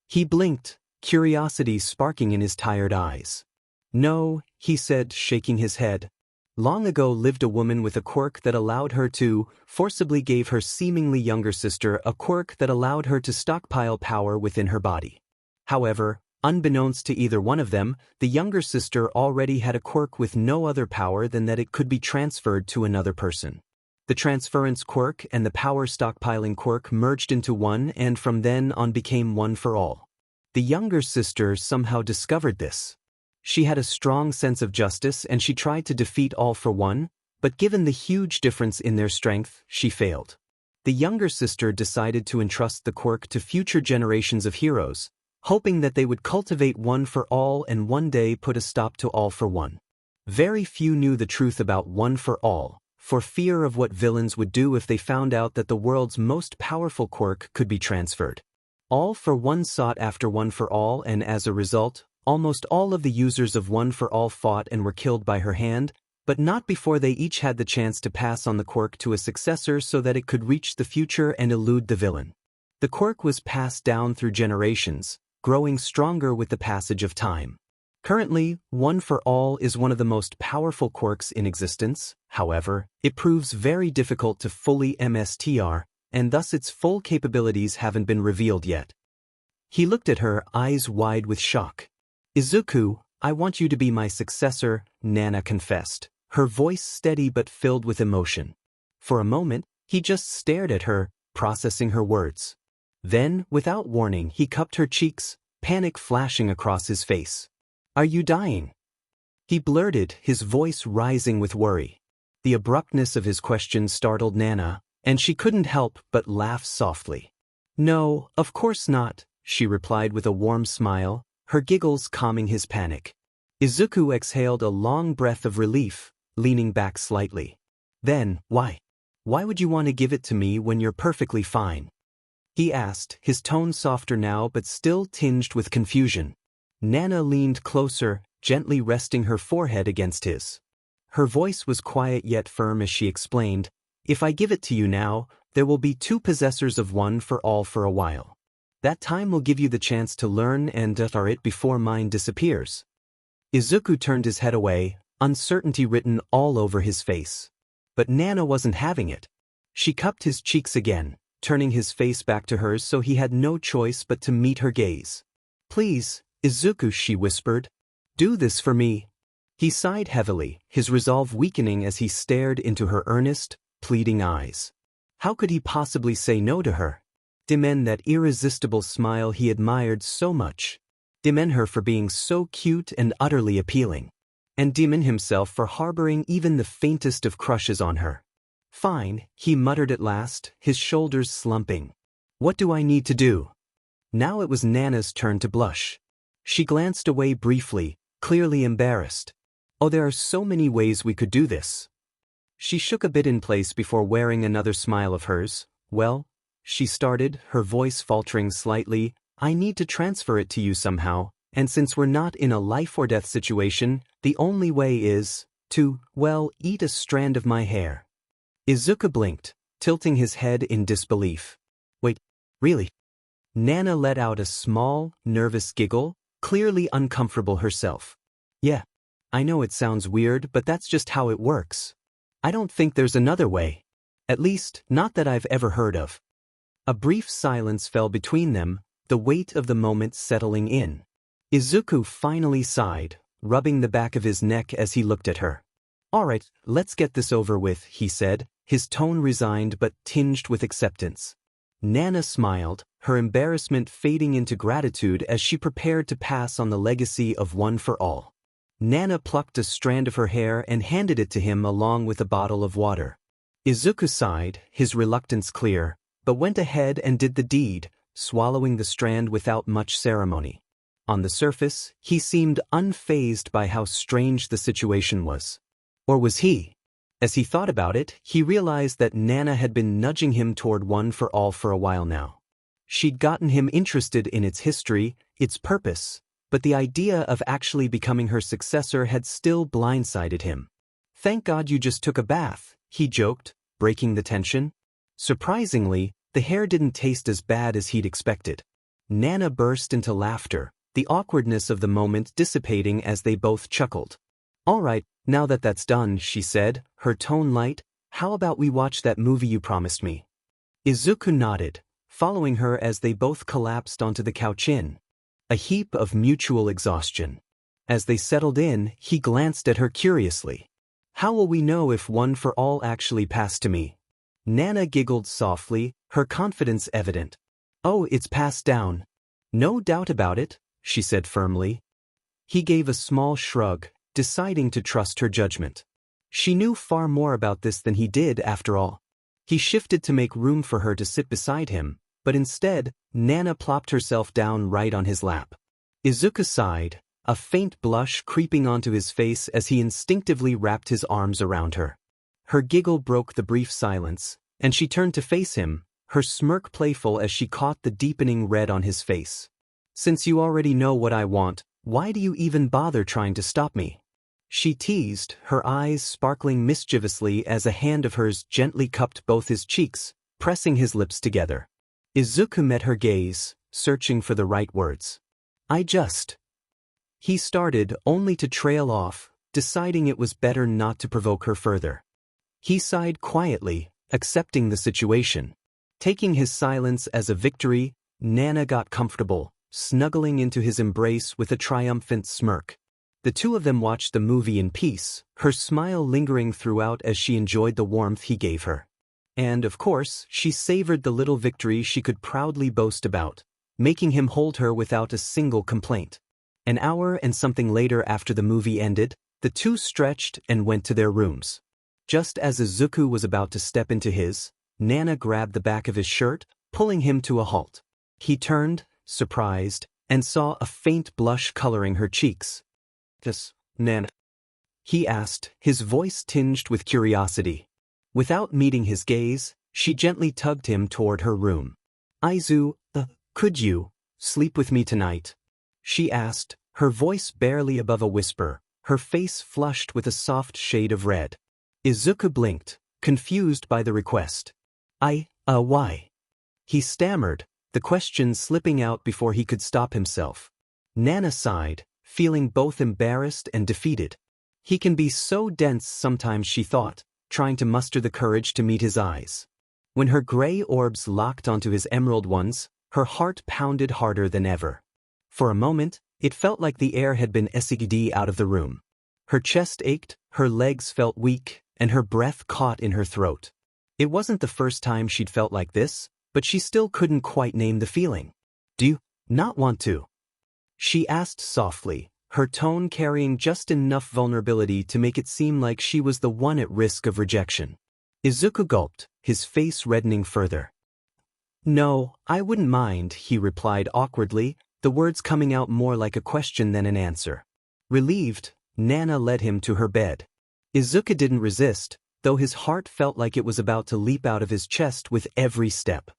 He blinked, curiosity sparking in his tired eyes. "No," he said, shaking his head. "Long ago lived a woman with a quirk that allowed her to, forcibly gave her seemingly younger sister a quirk that allowed her to stockpile power within her body. However, unbeknownst to either one of them, the younger sister already had a quirk with no other power than that it could be transferred to another person. The transference quirk and the power stockpiling quirk merged into one and from then on became one for all. The younger sister somehow discovered this. She had a strong sense of justice and she tried to defeat All for One, but given the huge difference in their strength, she failed. The younger sister decided to entrust the quirk to future generations of heroes, hoping that they would cultivate One for All and one day put a stop to All for One. Very few knew the truth about One for All, for fear of what villains would do if they found out that the world's most powerful quirk could be transferred. All for One sought after One for All, and as a result, almost all of the users of One for All fought and were killed by her hand, but not before they each had the chance to pass on the quirk to a successor so that it could reach the future and elude the villain. The quirk was passed down through generations, growing stronger with the passage of time. Currently, One for All is one of the most powerful quirks in existence. However, it proves very difficult to fully MSTR, and thus its full capabilities haven't been revealed yet. He looked at her, eyes wide with shock. "Izuku, I want you to be my successor," Nana confessed, her voice steady but filled with emotion. For a moment, he just stared at her, processing her words. Then, without warning, he cupped her cheeks, panic flashing across his face. "Are you dying?" He blurted, his voice rising with worry. The abruptness of his question startled Nana, and she couldn't help but laugh softly. "No, of course not," she replied with a warm smile, her giggles calming his panic. Izuku exhaled a long breath of relief, leaning back slightly. Then, why? Why would you want to give it to me when you're perfectly fine? He asked, his tone softer now but still tinged with confusion. Nana leaned closer, gently resting her forehead against his. Her voice was quiet yet firm as she explained, "If I give it to you now, there will be two possessors of one for all for a while. That time will give you the chance to learn and it before mine disappears." Izuku turned his head away, uncertainty written all over his face. But Nana wasn't having it. She cupped his cheeks again, turning his face back to hers so he had no choice but to meet her gaze. "Please, Izuku," she whispered. "Do this for me." He sighed heavily, his resolve weakening as he stared into her earnest, pleading eyes. How could he possibly say no to her? Demon that irresistible smile he admired so much. Demon her for being so cute and utterly appealing. And demon himself for harboring even the faintest of crushes on her. "Fine," he muttered at last, his shoulders slumping. "What do I need to do?" Now it was Nana's turn to blush. She glanced away briefly, clearly embarrassed. "Oh, there are so many ways we could do this." She shook a bit in place before wearing another smile of hers. "Well," she started, her voice faltering slightly, "I need to transfer it to you somehow, and since we're not in a life-or-death situation, the only way is to, well, eat a strand of my hair." Izuku blinked, tilting his head in disbelief. "Wait, really?" Nana let out a small, nervous giggle, clearly uncomfortable herself. "Yeah, I know it sounds weird, but that's just how it works. I don't think there's another way. At least, not that I've ever heard of." A brief silence fell between them, the weight of the moment settling in. Izuku finally sighed, rubbing the back of his neck as he looked at her. "All right, let's get this over with," he said, his tone resigned but tinged with acceptance. Nana smiled, her embarrassment fading into gratitude as she prepared to pass on the legacy of One for All. Nana plucked a strand of her hair and handed it to him along with a bottle of water. Izuku sighed, his reluctance clear, but went ahead and did the deed, swallowing the strand without much ceremony. On the surface, he seemed unfazed by how strange the situation was. Or was he? As he thought about it, he realized that Nana had been nudging him toward One for All for a while now. She'd gotten him interested in its history, its purpose, but the idea of actually becoming her successor had still blindsided him. "Thank God you just took a bath," he joked, breaking the tension. Surprisingly, the hair didn't taste as bad as he'd expected. Nana burst into laughter, the awkwardness of the moment dissipating as they both chuckled. "All right, now that that's done," she said, her tone light, "how about we watch that movie you promised me?" Izuku nodded, following her as they both collapsed onto the couch a heap of mutual exhaustion. As they settled in, he glanced at her curiously. "How will we know if One for All actually passed to me?" Nana giggled softly, her confidence evident. "Oh, it's passed down." "No doubt about it," she said firmly. He gave a small shrug, deciding to trust her judgment. She knew far more about this than he did after all. He shifted to make room for her to sit beside him, but instead, Nana plopped herself down right on his lap. Izuku sighed, a faint blush creeping onto his face as he instinctively wrapped his arms around her. Her giggle broke the brief silence, and she turned to face him, her smirk playful as she caught the deepening red on his face. "Since you already know what I want, why do you even bother trying to stop me?" She teased, her eyes sparkling mischievously as a hand of hers gently cupped both his cheeks, pressing his lips together. Izuku met her gaze, searching for the right words. "I just..." He started, only to trail off, deciding it was better not to provoke her further. He sighed quietly, accepting the situation. Taking his silence as a victory, Nana got comfortable, snuggling into his embrace with a triumphant smirk. The two of them watched the movie in peace, her smile lingering throughout as she enjoyed the warmth he gave her. And, of course, she savored the little victory she could proudly boast about, making him hold her without a single complaint. An hour and something later after the movie ended, the two stretched and went to their rooms. Just as Izuku was about to step into his, Nana grabbed the back of his shirt, pulling him to a halt. He turned, surprised, and saw a faint blush coloring her cheeks. "Just, Nana." he asked, his voice tinged with curiosity. Without meeting his gaze, she gently tugged him toward her room. "Izu, could you sleep with me tonight?" she asked, her voice barely above a whisper, her face flushed with a soft shade of red. Izuku blinked, confused by the request. Why?" he stammered, the question slipping out before he could stop himself. Nana sighed, feeling both embarrassed and defeated. He can be so dense sometimes, she thought, trying to muster the courage to meet his eyes. When her gray orbs locked onto his emerald ones, her heart pounded harder than ever. For a moment, it felt like the air had been 𝐬𝐮𝐬𝐷 out of the room. Her chest ached, her legs felt weak, and her breath caught in her throat. It wasn't the first time she'd felt like this, but she still couldn't quite name the feeling. "Do you not want to?" she asked softly, her tone carrying just enough vulnerability to make it seem like she was the one at risk of rejection. Izuku gulped, his face reddening further. "No, I wouldn't mind," he replied awkwardly, the words coming out more like a question than an answer. Relieved, Nana led him to her bed. Izuku didn't resist, though his heart felt like it was about to leap out of his chest with every step.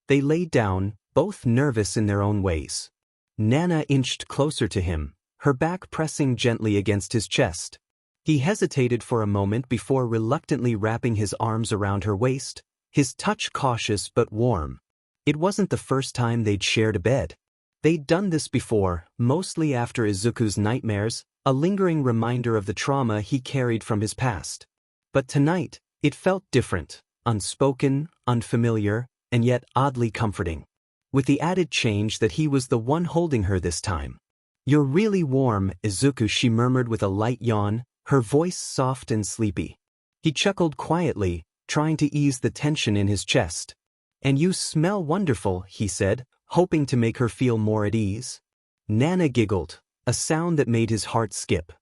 They lay down, both nervous in their own ways. Nana inched closer to him, her back pressing gently against his chest. He hesitated for a moment before reluctantly wrapping his arms around her waist, his touch cautious but warm. It wasn't the first time they'd shared a bed. They'd done this before, mostly after Izuku's nightmares, a lingering reminder of the trauma he carried from his past. But tonight, it felt different, unspoken, unfamiliar, and yet oddly comforting. With the added change that he was the one holding her this time. "You're really warm, Izuku," she murmured with a light yawn, her voice soft and sleepy. He chuckled quietly, trying to ease the tension in his chest. "And you smell wonderful," he said, hoping to make her feel more at ease. Nana giggled, a sound that made his heart skip.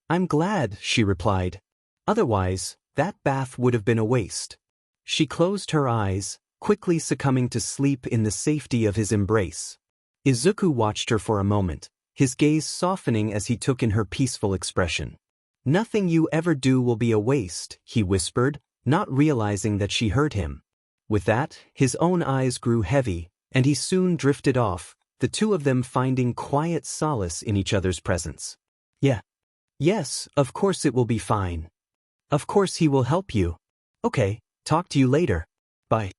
"I'm glad," she replied. "Otherwise, that bath would have been a waste." She closed her eyes, quickly succumbing to sleep in the safety of his embrace. Izuku watched her for a moment, his gaze softening as he took in her peaceful expression. "Nothing you ever do will be a waste," he whispered, not realizing that she heard him. With that, his own eyes grew heavy, and he soon drifted off, the two of them finding quiet solace in each other's presence. Yes, of course it will be fine. Of course he will help you. Okay, talk to you later. Bye."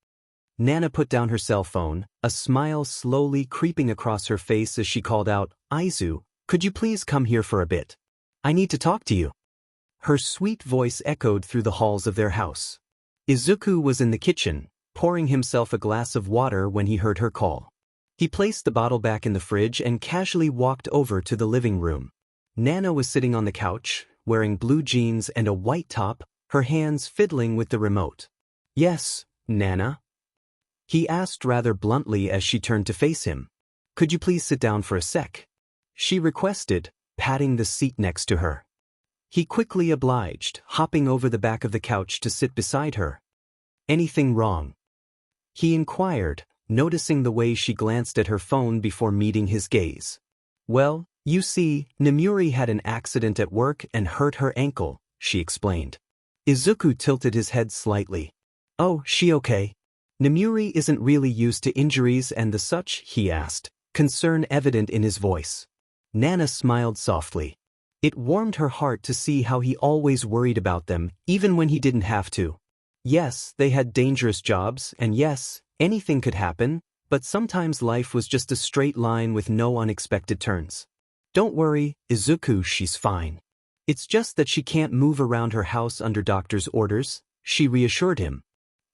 Nana put down her cell phone, a smile slowly creeping across her face as she called out, "Izu, could you please come here for a bit? I need to talk to you." Her sweet voice echoed through the halls of their house. Izuku was in the kitchen, pouring himself a glass of water when he heard her call. He placed the bottle back in the fridge and casually walked over to the living room. Nana was sitting on the couch, wearing blue jeans and a white top, her hands fiddling with the remote. "Yes, Nana?" he asked rather bluntly as she turned to face him. "Could you please sit down for a sec?" she requested, patting the seat next to her. He quickly obliged, hopping over the back of the couch to sit beside her. "Anything wrong?" he inquired, noticing the way she glanced at her phone before meeting his gaze. "Well, you see, Nomiuri had an accident at work and hurt her ankle," she explained. Izuku tilted his head slightly. "Oh, she okay? Nomiuri isn't really used to injuries and the such," he asked, concern evident in his voice. Nana smiled softly. It warmed her heart to see how he always worried about them, even when he didn't have to. Yes, they had dangerous jobs, and yes, anything could happen, but sometimes life was just a straight line with no unexpected turns. "Don't worry, Izuku, she's fine. It's just that she can't move around her house under doctor's orders," she reassured him.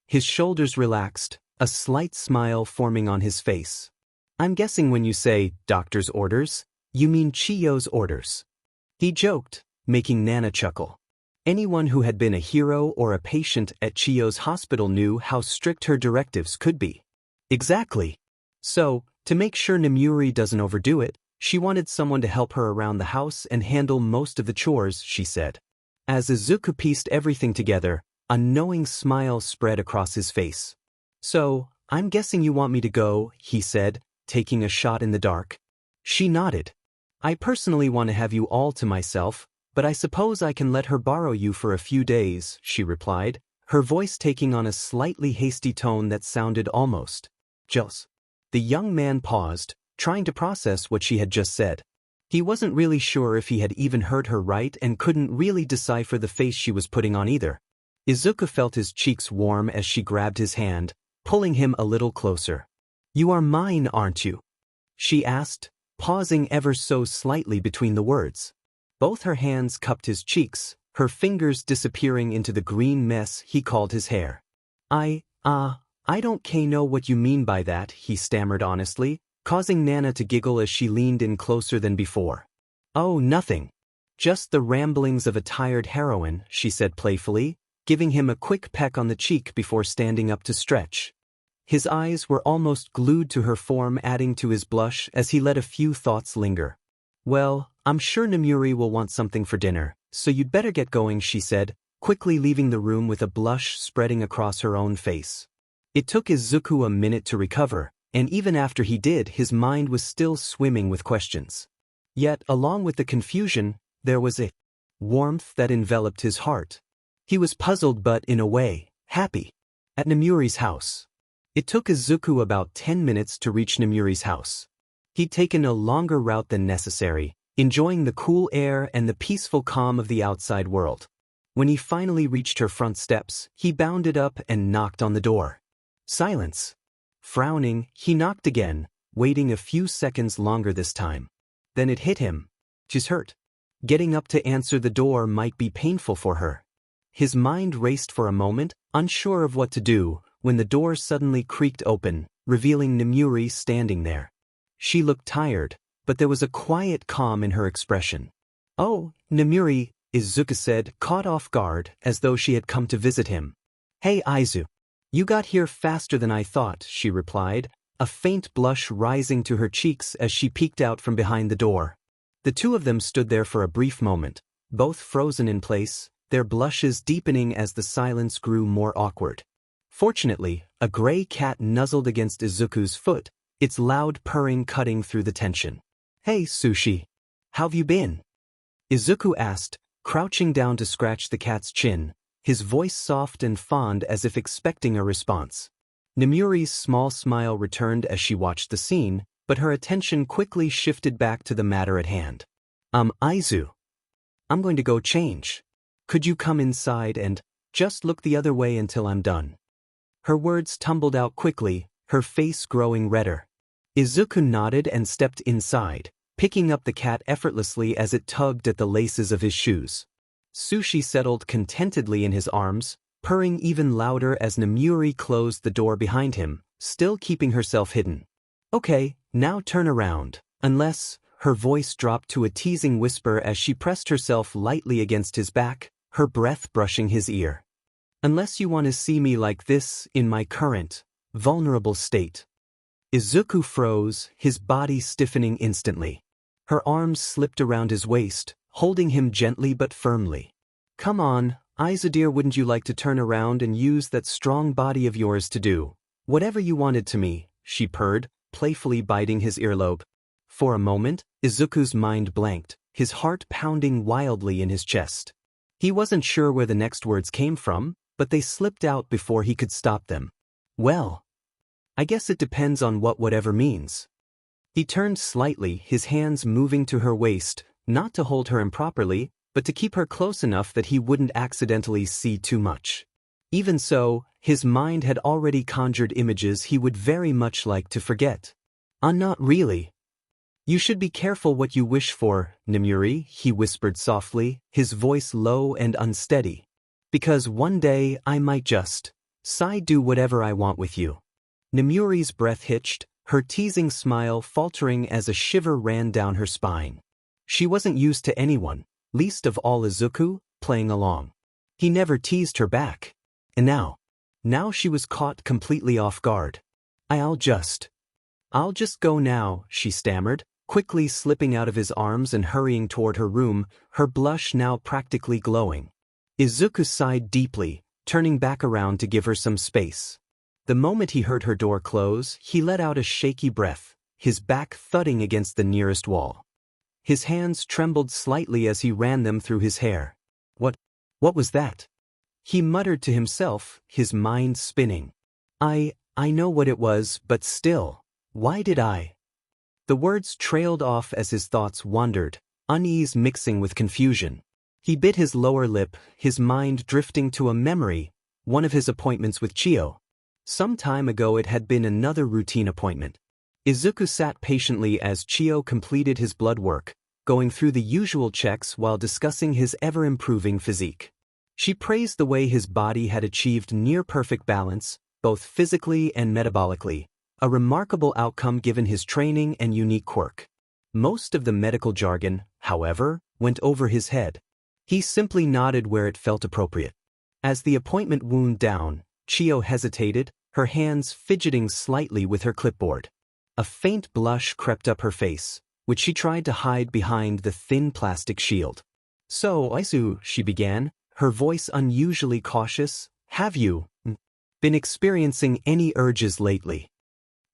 His shoulders relaxed, a slight smile forming on his face. "I'm guessing when you say doctor's orders, you mean 𝐀𝐮𝐭𝐡𝐨𝐫's orders." He joked, making Nana chuckle. Anyone who had been a hero or a patient at 𝐀𝐮𝐭𝐡𝐨𝐫's hospital knew how strict her directives could be. Exactly. So, to make sure Nomiuri doesn't overdo it, she wanted someone to help her around the house and handle most of the chores, she said. As Izuku pieced everything together, a knowing smile spread across his face. "So, I'm guessing you want me to go," he said, taking a shot in the dark. She nodded. "I personally want to have you all to myself, But I suppose I can let her borrow you for a few days, she replied, her voice taking on a slightly hasty tone that sounded almost jealous. The young man paused, trying to process what she had just said. He wasn't really sure if he had even heard her right and couldn't really decipher the face she was putting on either. Izuku felt his cheeks warm as she grabbed his hand, pulling him a little closer. "You are mine, aren't you?" she asked, pausing ever so slightly between the words. Both her hands cupped his cheeks, her fingers disappearing into the green mess he called his hair. I don't know what you mean by that, he stammered honestly, causing Nana to giggle as she leaned in closer than before. "Oh, nothing. Just the ramblings of a tired heroine," she said playfully, giving him a quick peck on the cheek before standing up to stretch. His eyes were almost glued to her form, adding to his blush as he let a few thoughts linger. "Well, I'm sure Namuri will want something for dinner, so you'd better get going," she said, quickly leaving the room with a blush spreading across her own face. It took Izuku a minute to recover, and even after he did, his mind was still swimming with questions. Yet, along with the confusion, there was a warmth that enveloped his heart. He was puzzled but, in a way, happy. At Namuri's house. It took Izuku about 10 minutes to reach Namuri's house. He'd taken a longer route than necessary, enjoying the cool air and the peaceful calm of the outside world. When he finally reached her front steps, he bounded up and knocked on the door. Silence. Frowning, he knocked again, waiting a few seconds longer this time. Then it hit him. She's hurt. Getting up to answer the door might be painful for her. His mind raced for a moment, unsure of what to do, when the door suddenly creaked open, revealing Namuri standing there. She looked tired, but there was a quiet calm in her expression. "Oh, Namuri," Izuku said, caught off guard, as though she had come to visit him. "Hey Izu. You got here faster than I thought," she replied, a faint blush rising to her cheeks as she peeked out from behind the door. The two of them stood there for a brief moment, both frozen in place, their blushes deepening as the silence grew more awkward. Fortunately, a gray cat nuzzled against Izuku's foot, its loud purring cutting through the tension. "Hey, Sushi. How've you been?" Izuku asked, crouching down to scratch the cat's chin, his voice soft and fond as if expecting a response. Namuri's small smile returned as she watched the scene, but her attention quickly shifted back to the matter at hand. Izu. I'm going to go change. Could you come inside and just look the other way until I'm done?" Her words tumbled out quickly, her face growing redder. Izuku nodded and stepped inside, picking up the cat effortlessly as it tugged at the laces of his shoes. Sushi settled contentedly in his arms, purring even louder as Namuri closed the door behind him, still keeping herself hidden. "Okay, now turn around, unless," her voice dropped to a teasing whisper as she pressed herself lightly against his back, her breath brushing his ear. "Unless you want to see me like this, in my current, vulnerable state." Izuku froze, his body stiffening instantly. Her arms slipped around his waist, holding him gently but firmly. "Come on, Izu dear, wouldn't you like to turn around and use that strong body of yours to do whatever you wanted to me?" she purred, playfully biting his earlobe. For a moment, Izuku's mind blanked, his heart pounding wildly in his chest. He wasn't sure where the next words came from, but they slipped out before he could stop them. "Well, I guess it depends on what whatever means." He turned slightly, his hands moving to her waist, not to hold her improperly, but to keep her close enough that he wouldn't accidentally see too much. Even so, his mind had already conjured images he would very much like to forget. Not really." "You should be careful what you wish for, Namuri," he whispered softly, his voice low and unsteady. "Because one day I might just do whatever I want with you." Namuri's breath hitched, her teasing smile faltering as a shiver ran down her spine. She wasn't used to anyone, least of all Izuku, playing along. He never teased her back. And now she was caught completely off guard. I'll just go now," she stammered, quickly slipping out of his arms and hurrying toward her room, her blush now practically glowing. Izuku sighed deeply, turning back around to give her some space. The moment he heard her door close, he let out a shaky breath, his back thudding against the nearest wall. His hands trembled slightly as he ran them through his hair. What was that? He muttered to himself, his mind spinning. I know what it was, but still, why did I? The words trailed off as his thoughts wandered, unease mixing with confusion. He bit his lower lip, his mind drifting to a memory, one of his appointments with Chiyo. Some time ago it had been another routine appointment. Izuku sat patiently as Chiyo completed his blood work, going through the usual checks while discussing his ever-improving physique. She praised the way his body had achieved near-perfect balance, both physically and metabolically, a remarkable outcome given his training and unique quirk. Most of the medical jargon, however, went over his head. He simply nodded where it felt appropriate. As the appointment wound down, Chiyo hesitated, her hands fidgeting slightly with her clipboard. A faint blush crept up her face, which she tried to hide behind the thin plastic shield. So, Izu, she began, her voice unusually cautious, have you been experiencing any urges lately?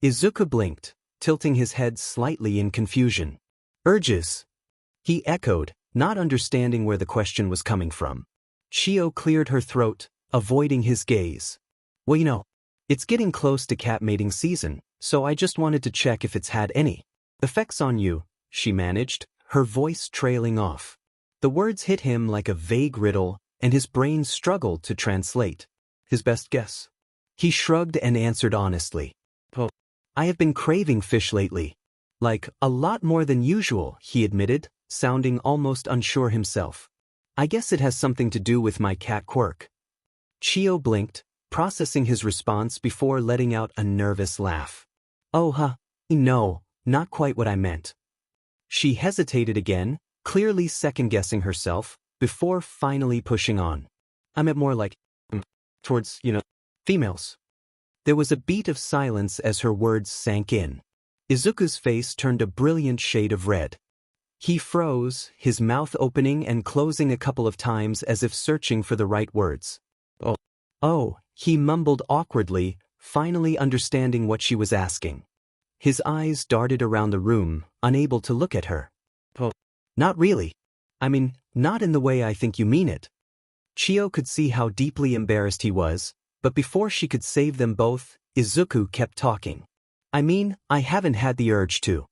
Izuku blinked, tilting his head slightly in confusion. Urges? He echoed, not understanding where the question was coming from. Chiyo cleared her throat, avoiding his gaze. Well, it's getting close to cat mating season, so I just wanted to check if it's had any effects on you, she managed, her voice trailing off. The words hit him like a vague riddle, and his brain struggled to translate. His best guess. He shrugged and answered honestly. Well, I have been craving fish lately. Like, a lot more than usual, he admitted, sounding almost unsure himself. I guess it has something to do with my cat quirk. Chiyo blinked, processing his response before letting out a nervous laugh. Oh, no, not quite what I meant. She hesitated again, clearly second-guessing herself, before finally pushing on. I meant more like, towards, females. There was a beat of silence as her words sank in. Izuku's face turned a brilliant shade of red. He froze, his mouth opening and closing a couple of times as if searching for the right words. Oh, he mumbled awkwardly, finally understanding what she was asking. His eyes darted around the room, unable to look at her. Not really. I mean, not in the way I think you mean it. Chiyo could see how deeply embarrassed he was, but before she could save them both, Izuku kept talking. I mean, I haven't had the urge to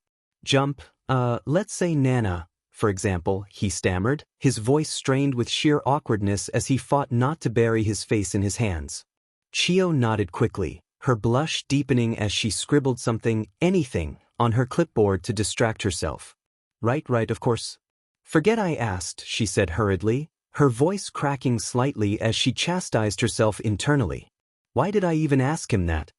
jump, let's say Nana, for example, he stammered, his voice strained with sheer awkwardness as he fought not to bury his face in his hands. Chiyo nodded quickly, her blush deepening as she scribbled anything, on her clipboard to distract herself. Right, of course. Forget I asked, she said hurriedly, her voice cracking slightly as she chastised herself internally. Why did I even ask him that?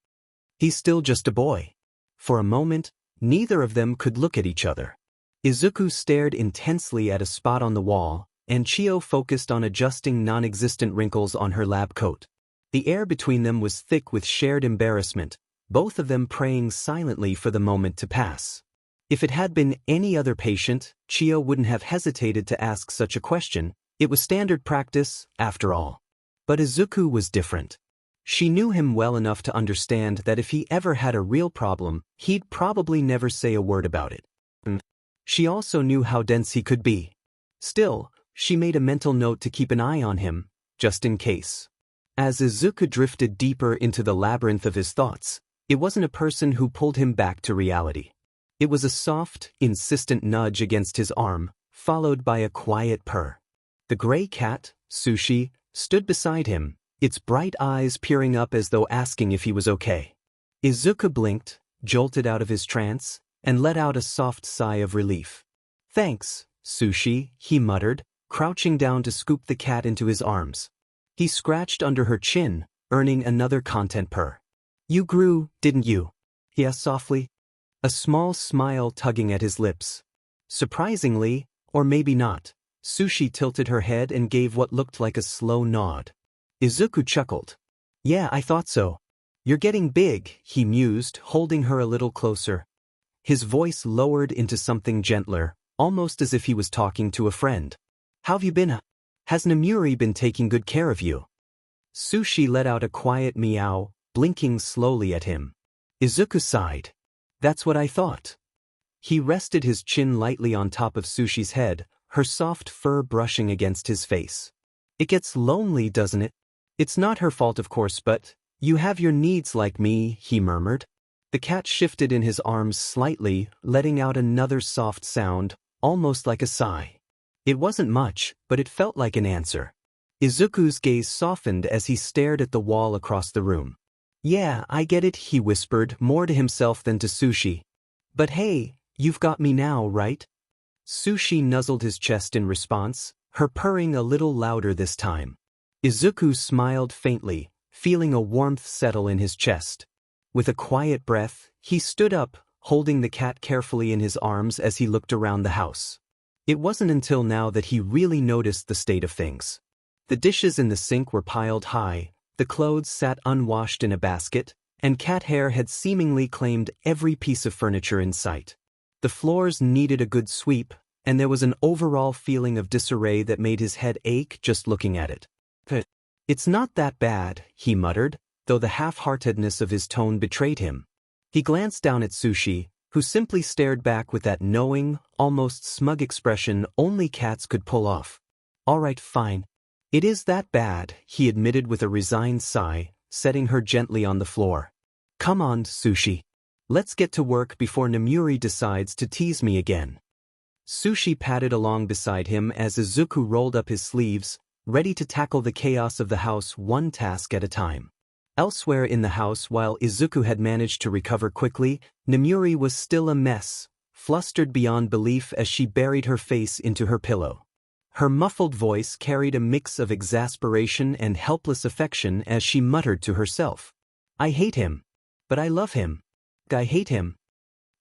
He's still just a boy. For a moment, neither of them could look at each other. Izuku stared intensely at a spot on the wall, and Chiyo focused on adjusting non-existent wrinkles on her lab coat. The air between them was thick with shared embarrassment, both of them praying silently for the moment to pass. If it had been any other patient, Chiyo wouldn't have hesitated to ask such a question. It was standard practice, after all. But Izuku was different. She knew him well enough to understand that if he ever had a real problem, he'd probably never say a word about it. She also knew how dense he could be. Still, she made a mental note to keep an eye on him, just in case. As Izuku drifted deeper into the labyrinth of his thoughts, it wasn't a person who pulled him back to reality. It was a soft, insistent nudge against his arm, followed by a quiet purr. The gray cat, Sushi, stood beside him, its bright eyes peering up as though asking if he was okay. Izuku blinked, jolted out of his trance, and let out a soft sigh of relief. Thanks, Sushi, he muttered, crouching down to scoop the cat into his arms. He scratched under her chin, earning another content purr. You grew, didn't you? He asked softly, a small smile tugging at his lips. Surprisingly, or maybe not, Sushi tilted her head and gave what looked like a slow nod. Izuku chuckled. Yeah, I thought so. You're getting big, he mused, holding her a little closer. His voice lowered into something gentler, almost as if he was talking to a friend. How have you been? Has Namuri been taking good care of you? Sushi let out a quiet meow, blinking slowly at him. Izuku sighed. That's what I thought. He rested his chin lightly on top of Sushi's head, her soft fur brushing against his face. It gets lonely, doesn't it? It's not her fault, of course, but you have your needs like me, he murmured. The cat shifted in his arms slightly, letting out another soft sound, almost like a sigh. It wasn't much, but it felt like an answer. Izuku's gaze softened as he stared at the wall across the room. Yeah, I get it, he whispered, more to himself than to Sushi. But hey, you've got me now, right? Sushi nuzzled his chest in response, her purring a little louder this time. Izuku smiled faintly, feeling a warmth settle in his chest. With a quiet breath, he stood up, holding the cat carefully in his arms as he looked around the house. It wasn't until now that he really noticed the state of things. The dishes in the sink were piled high, the clothes sat unwashed in a basket, and cat hair had seemingly claimed every piece of furniture in sight. The floors needed a good sweep, and there was an overall feeling of disarray that made his head ache just looking at it. It's not that bad, he muttered, though the half-heartedness of his tone betrayed him. He glanced down at Sushi, who simply stared back with that knowing, almost smug expression only cats could pull off. All right, fine. It is that bad, he admitted with a resigned sigh, setting her gently on the floor. Come on, Sushi. Let's get to work before Namuri decides to tease me again. Sushi padded along beside him as Izuku rolled up his sleeves, ready to tackle the chaos of the house one task at a time. Elsewhere in the house, while Izuku had managed to recover quickly, Namuri was still a mess, flustered beyond belief as she buried her face into her pillow. Her muffled voice carried a mix of exasperation and helpless affection as she muttered to herself. I hate him. But I love him. I hate him.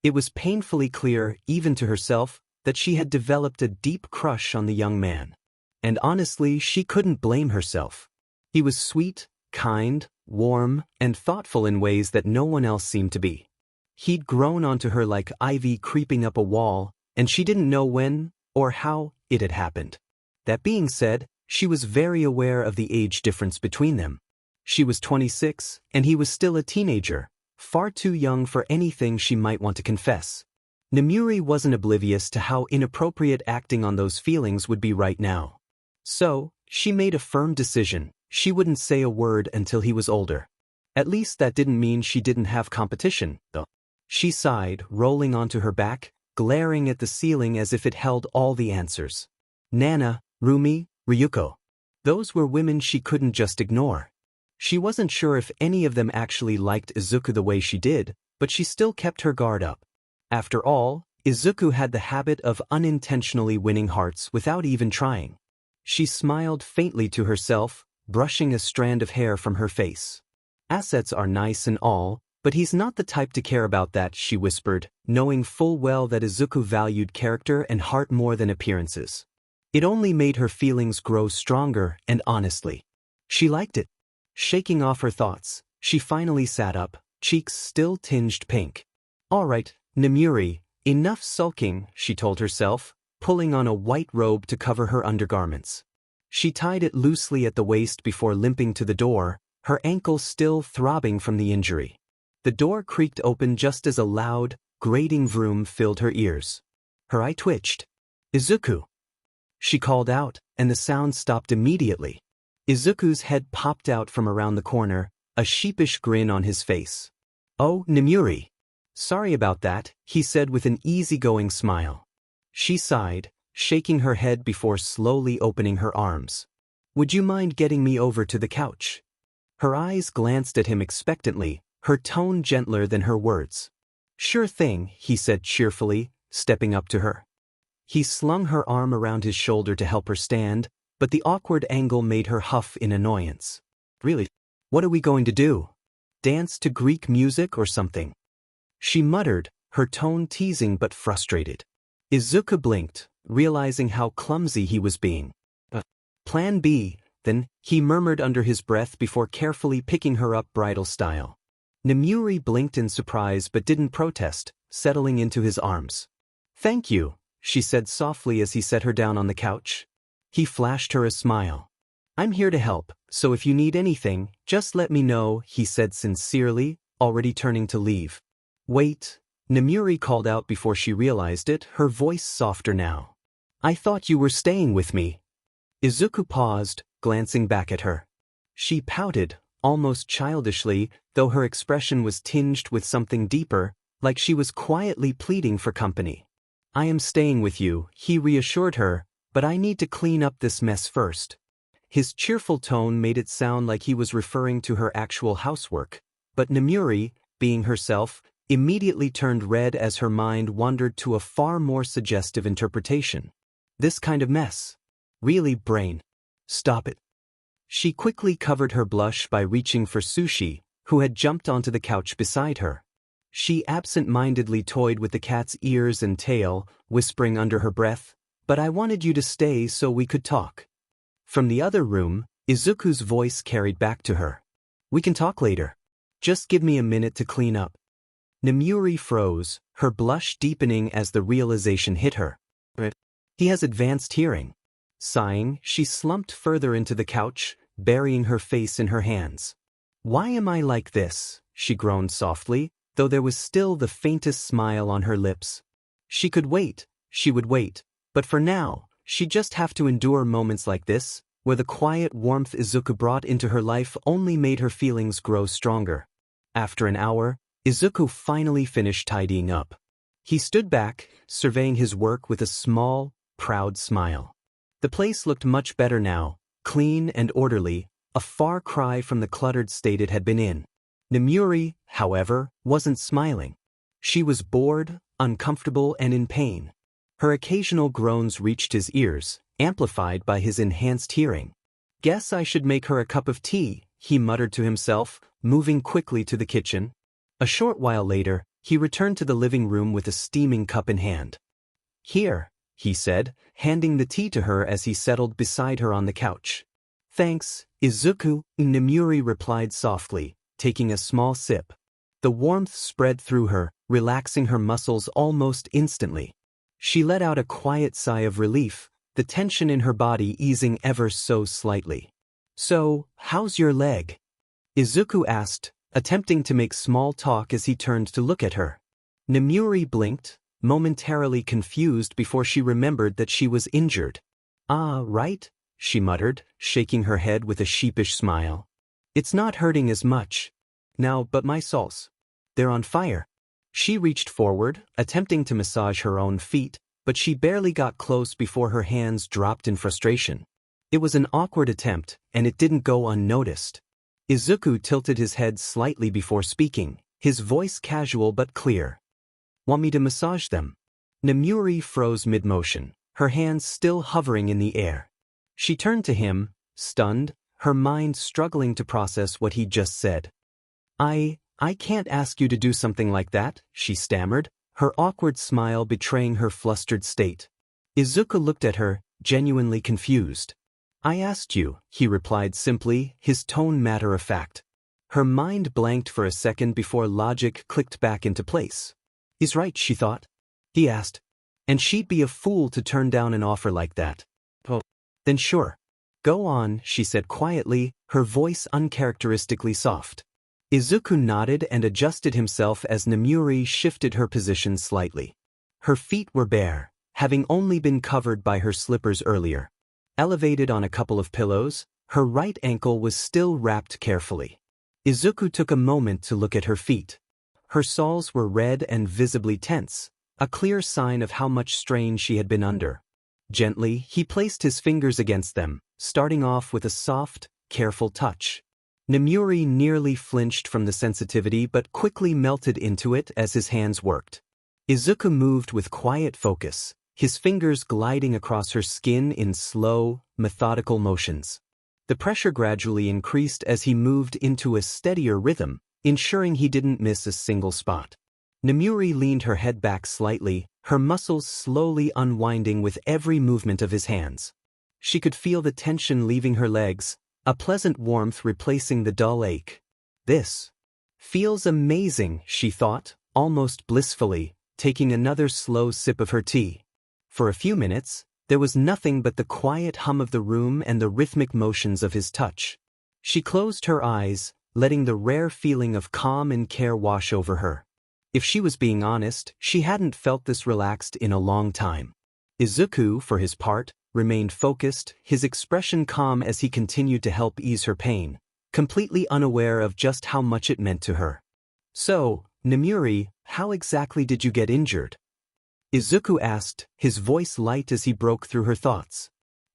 It was painfully clear, even to herself, that she had developed a deep crush on the young man. And honestly, she couldn't blame herself. He was sweet, kind, warm, and thoughtful in ways that no one else seemed to be. He'd grown onto her like ivy creeping up a wall, and she didn't know when or how it had happened. That being said, she was very aware of the age difference between them. She was 26, and he was still a teenager, far too young for anything she might want to confess. Namuri wasn't oblivious to how inappropriate acting on those feelings would be right now. So, she made a firm decision. She wouldn't say a word until he was older. At least that didn't mean she didn't have competition, though. She sighed, rolling onto her back, glaring at the ceiling as if it held all the answers. Nana, Rumi, Ryuko. Those were women she couldn't just ignore. She wasn't sure if any of them actually liked Izuku the way she did, but she still kept her guard up. After all, Izuku had the habit of unintentionally winning hearts without even trying. She smiled faintly to herself, brushing a strand of hair from her face. Assets are nice and all, but he's not the type to care about that, she whispered, knowing full well that Izuku valued character and heart more than appearances. It only made her feelings grow stronger, and honestly, she liked it. Shaking off her thoughts, she finally sat up, cheeks still tinged pink. All right, Namuri, enough sulking, she told herself, pulling on a white robe to cover her undergarments. She tied it loosely at the waist before limping to the door, her ankle still throbbing from the injury. The door creaked open just as a loud, grating vroom filled her ears. Her eye twitched. Izuku! She called out, and the sound stopped immediately. Izuku's head popped out from around the corner, a sheepish grin on his face. Oh, Namuri. Sorry about that, he said with an easygoing smile. She sighed, shaking her head before slowly opening her arms. Would you mind getting me over to the couch? Her eyes glanced at him expectantly, her tone gentler than her words. Sure thing, he said cheerfully, stepping up to her. He slung her arm around his shoulder to help her stand, but the awkward angle made her huff in annoyance. Really? What are we going to do? Dance to Greek music or something? She muttered, her tone teasing but frustrated. Izuku blinked, realizing how clumsy he was being. Plan B, then, he murmured under his breath before carefully picking her up bridal style. Namuri blinked in surprise but didn't protest, settling into his arms. Thank you, she said softly as he set her down on the couch. He flashed her a smile. I'm here to help, so if you need anything, just let me know, he said sincerely, already turning to leave. Wait, Nomiuri called out before she realized it, her voice softer now. I thought you were staying with me. Izuku paused, glancing back at her. She pouted, almost childishly, though her expression was tinged with something deeper, like she was quietly pleading for company. I am staying with you, he reassured her, but I need to clean up this mess first. His cheerful tone made it sound like he was referring to her actual housework, but Nomiuri, being herself, immediately turned red as her mind wandered to a far more suggestive interpretation. This kind of mess. Really, brain. Stop it. She quickly covered her blush by reaching for Sushi, who had jumped onto the couch beside her. She absent-mindedly toyed with the cat's ears and tail, whispering under her breath, "But I wanted you to stay so we could talk." From the other room, Izuku's voice carried back to her. "We can talk later. Just give me a minute to clean up." Nomiuri froze, her blush deepening as the realization hit her. He has advanced hearing. Sighing, she slumped further into the couch, burying her face in her hands. "Why am I like this?" she groaned softly, though there was still the faintest smile on her lips. She could wait, she would wait, but for now, she'd just have to endure moments like this, where the quiet warmth Izuku brought into her life only made her feelings grow stronger. After an hour, Izuku finally finished tidying up. He stood back, surveying his work with a small, proud smile. The place looked much better now, clean and orderly, a far cry from the cluttered state it had been in. Nomiuri, however, wasn't smiling. She was bored, uncomfortable, and in pain. Her occasional groans reached his ears, amplified by his enhanced hearing. "Guess I should make her a cup of tea," he muttered to himself, moving quickly to the kitchen. A short while later, he returned to the living room with a steaming cup in hand. "Here," he said, handing the tea to her as he settled beside her on the couch. "Thanks, Izuku," Nomiuri replied softly, taking a small sip. The warmth spread through her, relaxing her muscles almost instantly. She let out a quiet sigh of relief, the tension in her body easing ever so slightly. "So, how's your leg?" Izuku asked, attempting to make small talk as he turned to look at her. Nomiuri blinked, momentarily confused before she remembered that she was injured. "Ah, right," she muttered, shaking her head with a sheepish smile. "It's not hurting as much. Now, but my soles. They're on fire." She reached forward, attempting to massage her own feet, but she barely got close before her hands dropped in frustration. It was an awkward attempt, and it didn't go unnoticed. Izuku tilted his head slightly before speaking, his voice casual but clear. "Want me to massage them?" Nomiuri froze mid-motion, her hands still hovering in the air. She turned to him, stunned, her mind struggling to process what he'd just said. I can't ask you to do something like that," she stammered, her awkward smile betraying her flustered state. Izuku looked at her, genuinely confused. "I asked you," he replied simply, his tone matter-of-fact. Her mind blanked for a second before logic clicked back into place. "He's right," she thought. He asked. And she'd be a fool to turn down an offer like that. "Oh, then sure. Go on," she said quietly, her voice uncharacteristically soft. Izuku nodded and adjusted himself as Nomiuri shifted her position slightly. Her feet were bare, having only been covered by her slippers earlier. Elevated on a couple of pillows, her right ankle was still wrapped carefully. Izuku took a moment to look at her feet. Her soles were red and visibly tense, a clear sign of how much strain she had been under. Gently, he placed his fingers against them, starting off with a soft, careful touch. Nomiuri nearly flinched from the sensitivity but quickly melted into it as his hands worked. Izuku moved with quiet focus, his fingers gliding across her skin in slow, methodical motions. The pressure gradually increased as he moved into a steadier rhythm, ensuring he didn't miss a single spot. Nomiuri leaned her head back slightly, her muscles slowly unwinding with every movement of his hands. She could feel the tension leaving her legs, a pleasant warmth replacing the dull ache. "This feels amazing," she thought, almost blissfully, taking another slow sip of her tea. For a few minutes, there was nothing but the quiet hum of the room and the rhythmic motions of his touch. She closed her eyes, letting the rare feeling of calm and care wash over her. If she was being honest, she hadn't felt this relaxed in a long time. Izuku, for his part, remained focused, his expression calm as he continued to help ease her pain, completely unaware of just how much it meant to her. "So, Nemuri, how exactly did you get injured?" Izuku asked, his voice light as he broke through her thoughts.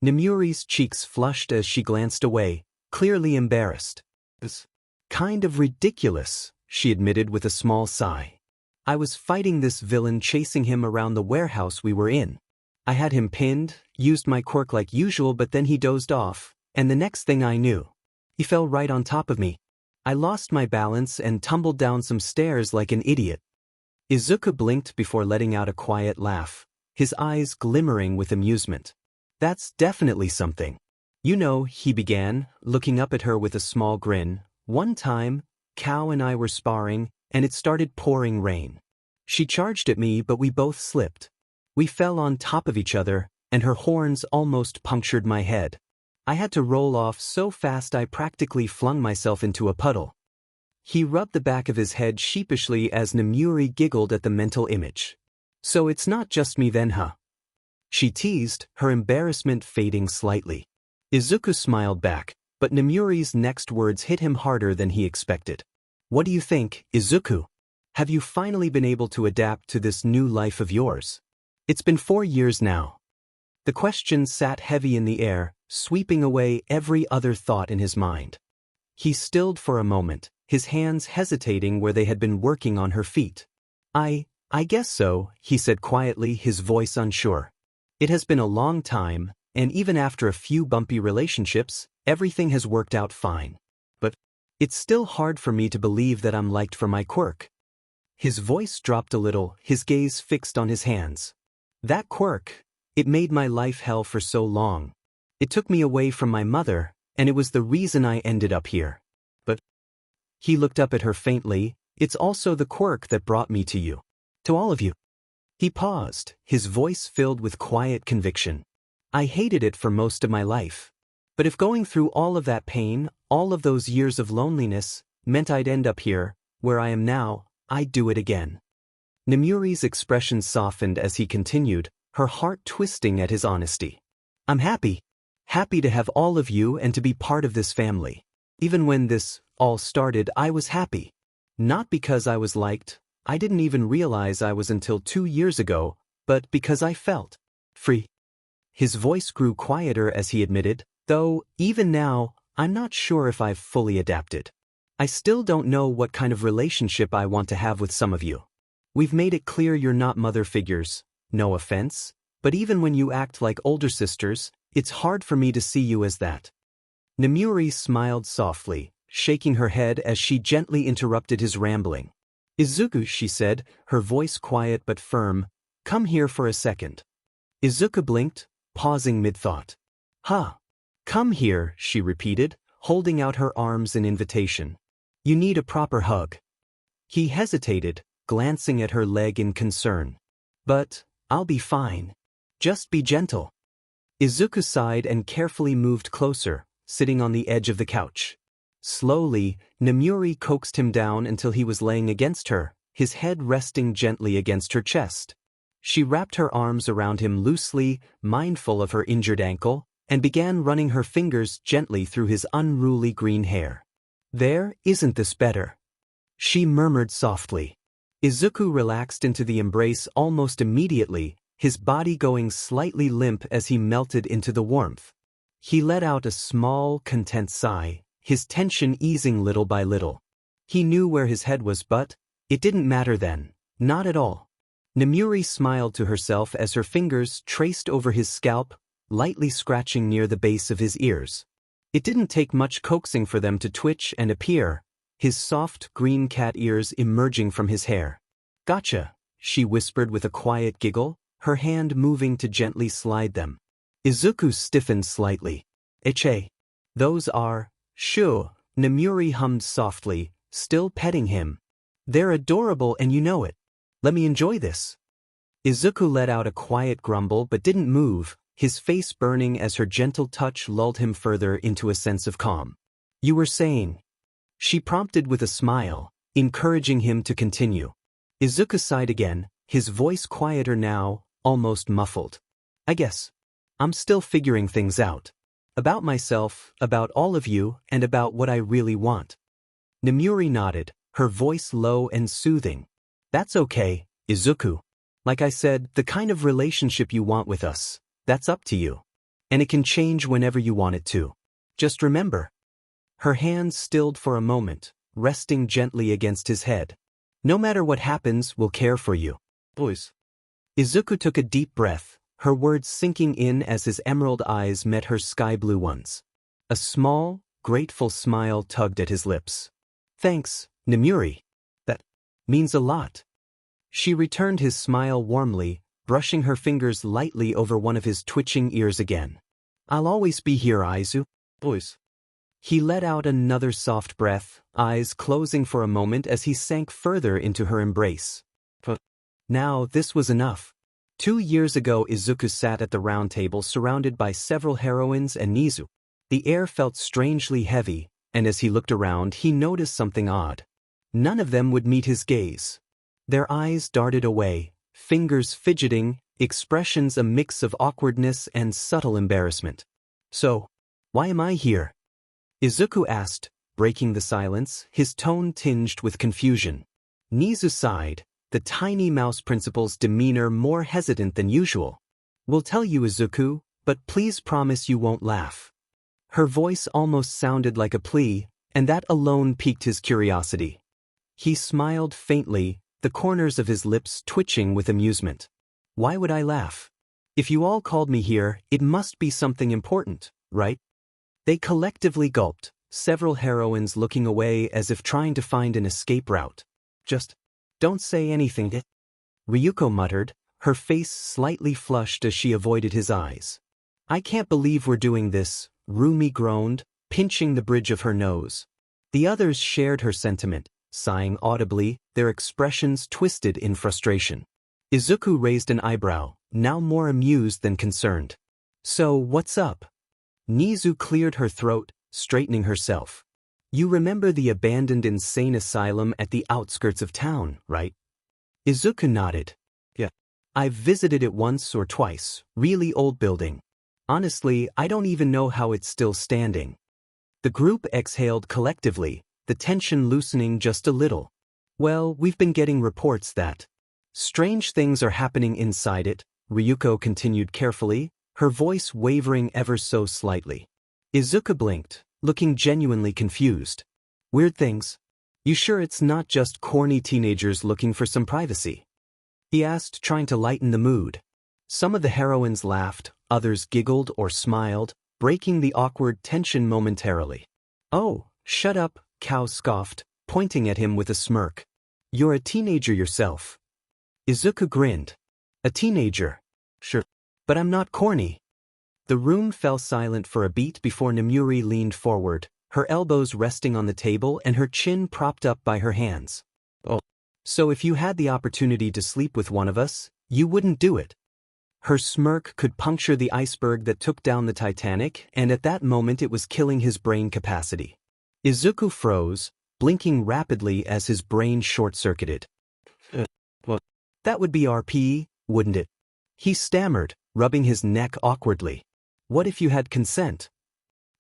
Nemuri's cheeks flushed as she glanced away, clearly embarrassed. "It's kind of ridiculous," she admitted with a small sigh. "I was fighting this villain, chasing him around the warehouse we were in. I had him pinned, used my quirk like usual, but then he dozed off, and the next thing I knew, he fell right on top of me. I lost my balance and tumbled down some stairs like an idiot." Izuku blinked before letting out a quiet laugh, his eyes glimmering with amusement. "That's definitely something. You know," he began, looking up at her with a small grin, "one time, Cow and I were sparring, and it started pouring rain. She charged at me, but we both slipped. We fell on top of each other, and her horns almost punctured my head. I had to roll off so fast I practically flung myself into a puddle." He rubbed the back of his head sheepishly as Nemuri giggled at the mental image. "So it's not just me then, huh?" she teased, her embarrassment fading slightly. Izuku smiled back, but Nemuri's next words hit him harder than he expected. "What do you think, Izuku? Have you finally been able to adapt to this new life of yours? It's been 4 years now." The question sat heavy in the air, sweeping away every other thought in his mind. He stilled for a moment, his hands hesitating where they had been working on her feet. I guess so," he said quietly, his voice unsure. "It has been a long time, and even after a few bumpy relationships, everything has worked out fine. But it's still hard for me to believe that I'm liked for my quirk." His voice dropped a little, his gaze fixed on his hands. "That quirk, it made my life hell for so long. It took me away from my mother, and it was the reason I ended up here. But," he looked up at her faintly, "it's also the quirk that brought me to you. To all of you." He paused, his voice filled with quiet conviction. "I hated it for most of my life. But if going through all of that pain, all of those years of loneliness, meant I'd end up here, where I am now, I'd do it again." Nemuri's expression softened as he continued, her heart twisting at his honesty. "I'm happy to have all of you and to be part of this family. Even when this all started, I was happy. Not because I was liked, I didn't even realize I was until 2 years ago, but because I felt free." His voice grew quieter as he admitted, "Though, even now, I'm not sure if I've fully adapted. I still don't know what kind of relationship I want to have with some of you. We've made it clear you're not mother figures, no offense, but even when you act like older sisters, it's hard for me to see you as that." Nemuri smiled softly, shaking her head as she gently interrupted his rambling. "Izuku," she said, her voice quiet but firm, "come here for a second." Izuku blinked, pausing mid-thought. "Huh. Come here," she repeated, holding out her arms in invitation. "You need a proper hug." He hesitated, glancing at her leg in concern. "But I'll be fine. Just be gentle." Izuku sighed and carefully moved closer, sitting on the edge of the couch. Slowly, Nemuri coaxed him down until he was laying against her, his head resting gently against her chest. She wrapped her arms around him loosely, mindful of her injured ankle, and began running her fingers gently through his unruly green hair. "There, isn't this better?" she murmured softly. Izuku relaxed into the embrace almost immediately, his body going slightly limp as he melted into the warmth. He let out a small, content sigh, his tension easing little by little. He knew where his head was, but it didn't matter then, not at all. Nemuri smiled to herself as her fingers traced over his scalp, lightly scratching near the base of his ears. It didn't take much coaxing for them to twitch and appear, his soft green cat ears emerging from his hair. "Gotcha," she whispered with a quiet giggle, her hand moving to gently slide them. Izuku stiffened slightly. "Eche. Those are, shoo," Nemuri hummed softly, still petting him. "They're adorable and you know it. Let me enjoy this." Izuku let out a quiet grumble but didn't move, his face burning as her gentle touch lulled him further into a sense of calm. "You were saying," she prompted with a smile, encouraging him to continue. Izuku sighed again, his voice quieter now, almost muffled. I guess. I'm still figuring things out. About myself, about all of you, and about what I really want. Nomiuri nodded, her voice low and soothing. That's okay, Izuku. Like I said, the kind of relationship you want with us, that's up to you. And it can change whenever you want it to. Just remember. Her hands stilled for a moment, resting gently against his head. No matter what happens, we'll care for you. Boys. Izuku took a deep breath, her words sinking in as his emerald eyes met her sky-blue ones. A small, grateful smile tugged at his lips. Thanks, Nomiuri. That means a lot. She returned his smile warmly, brushing her fingers lightly over one of his twitching ears again. I'll always be here, Izu. Boys. He let out another soft breath, eyes closing for a moment as he sank further into her embrace. But now this was enough. 2 years ago Izuku sat at the round table surrounded by several heroines and Nizu. The air felt strangely heavy, and as he looked around he noticed something odd. None of them would meet his gaze. Their eyes darted away, fingers fidgeting, expressions a mix of awkwardness and subtle embarrassment. So, why am I here? Izuku asked, breaking the silence, his tone tinged with confusion. Nizu sighed, the tiny mouse principal's demeanor more hesitant than usual. We'll tell you, Izuku, but please promise you won't laugh. Her voice almost sounded like a plea, and that alone piqued his curiosity. He smiled faintly, the corners of his lips twitching with amusement. Why would I laugh? If you all called me here, it must be something important, right? They collectively gulped, several heroines looking away as if trying to find an escape route. Just don't say anything. Ryuko muttered, her face slightly flushed as she avoided his eyes. I can't believe we're doing this, Rumi groaned, pinching the bridge of her nose. The others shared her sentiment, sighing audibly, their expressions twisted in frustration. Izuku raised an eyebrow, now more amused than concerned. So, what's up? Nizu cleared her throat, straightening herself. You remember the abandoned insane asylum at the outskirts of town, right? Izuku nodded. Yeah. I've visited it once or twice, really old building. Honestly, I don't even know how it's still standing. The group exhaled collectively, the tension loosening just a little. Well, we've been getting reports that strange things are happening inside it, Ryuko continued carefully, her voice wavering ever so slightly. Izuku blinked, looking genuinely confused. Weird things? You sure it's not just corny teenagers looking for some privacy? He asked, trying to lighten the mood. Some of the heroines laughed, others giggled or smiled, breaking the awkward tension momentarily. Oh, shut up, 𝐀𝐮𝐭𝐡𝐨𝐫 scoffed, pointing at him with a smirk. You're a teenager yourself. Izuku grinned. A teenager? Sure. But I'm not corny. The room fell silent for a beat before Nomiuri leaned forward, her elbows resting on the table and her chin propped up by her hands. Oh. So if you had the opportunity to sleep with one of us, you wouldn't do it. Her smirk could puncture the iceberg that took down the Titanic, and at that moment it was killing his brain capacity. Izuku froze, blinking rapidly as his brain short-circuited. What? That would be RP, wouldn't it? He stammered, rubbing his neck awkwardly. What if you had consent?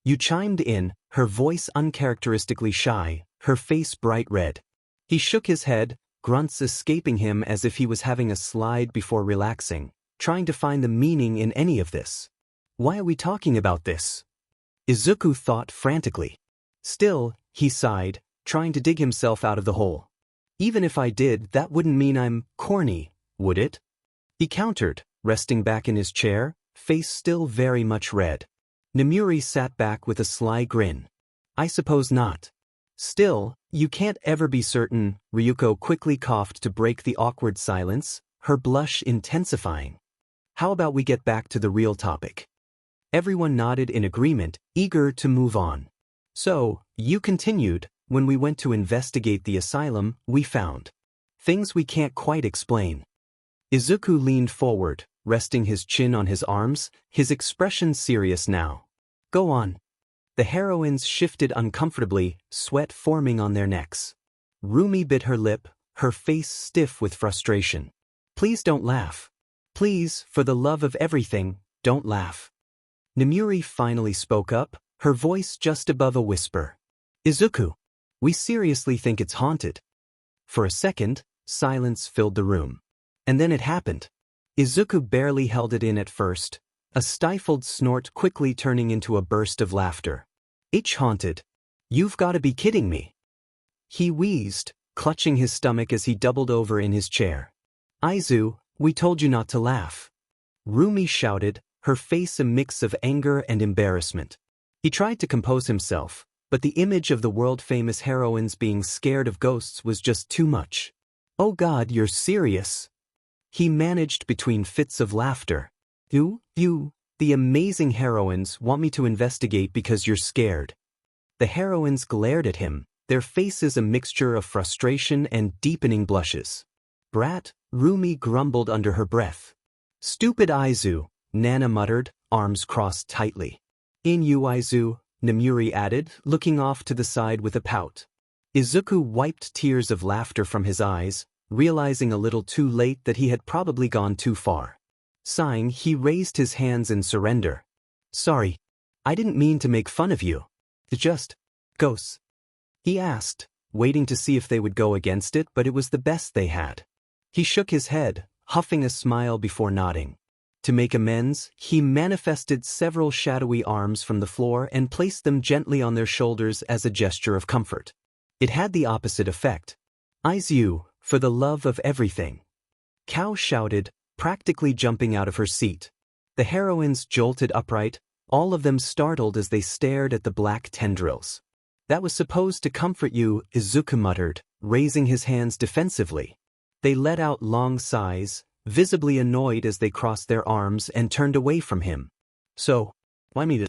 You chimed in, her voice uncharacteristically shy, her face bright red. He shook his head, grunts escaping him as if he was having a slide before relaxing, trying to find the meaning in any of this. Why are we talking about this? Izuku thought frantically. Still, he sighed, trying to dig himself out of the hole. Even if I did, that wouldn't mean I'm corny, would it? He countered, resting back in his chair, face still very much red. Nomiuri sat back with a sly grin. I suppose not. Still, you can't ever be certain, Ryuko quickly coughed to break the awkward silence, her blush intensifying. How about we get back to the real topic? Everyone nodded in agreement, eager to move on. So, you continued, when we went to investigate the asylum, we found things we can't quite explain. Izuku leaned forward, resting his chin on his arms, his expression serious now. Go on. The heroines shifted uncomfortably, sweat forming on their necks. Rumi bit her lip, her face stiff with frustration. Please don't laugh. Please, for the love of everything, don't laugh. Nemuri finally spoke up, her voice just above a whisper. Izuku, we seriously think it's haunted. For a second, silence filled the room. And then it happened. Izuku barely held it in at first, a stifled snort quickly turning into a burst of laughter. It's haunted. You've got to be kidding me. He wheezed, clutching his stomach as he doubled over in his chair. Aizu, we told you not to laugh. Rumi shouted, her face a mix of anger and embarrassment. He tried to compose himself, but the image of the world-famous heroines being scared of ghosts was just too much. Oh God, you're serious? He managed between fits of laughter. You, the amazing heroines want me to investigate because you're scared. The heroines glared at him, their faces a mixture of frustration and deepening blushes. Brat, Rumi grumbled under her breath. Stupid Aizu, Nana muttered, arms crossed tightly. In you Aizu, Nemuri added, looking off to the side with a pout. Izuku wiped tears of laughter from his eyes, realizing a little too late that he had probably gone too far. Sighing, he raised his hands in surrender. Sorry, I didn't mean to make fun of you. Just ghosts? He asked, waiting to see if they would go against it, but it was the best they had. He shook his head, huffing a smile before nodding. To make amends, he manifested several shadowy arms from the floor and placed them gently on their shoulders as a gesture of comfort. It had the opposite effect. Aizu, for the love of everything. Cow shouted, practically jumping out of her seat. The heroines jolted upright, all of them startled as they stared at the black tendrils. That was supposed to comfort you, Izuku muttered, raising his hands defensively. They let out long sighs, visibly annoyed as they crossed their arms and turned away from him. So, why me?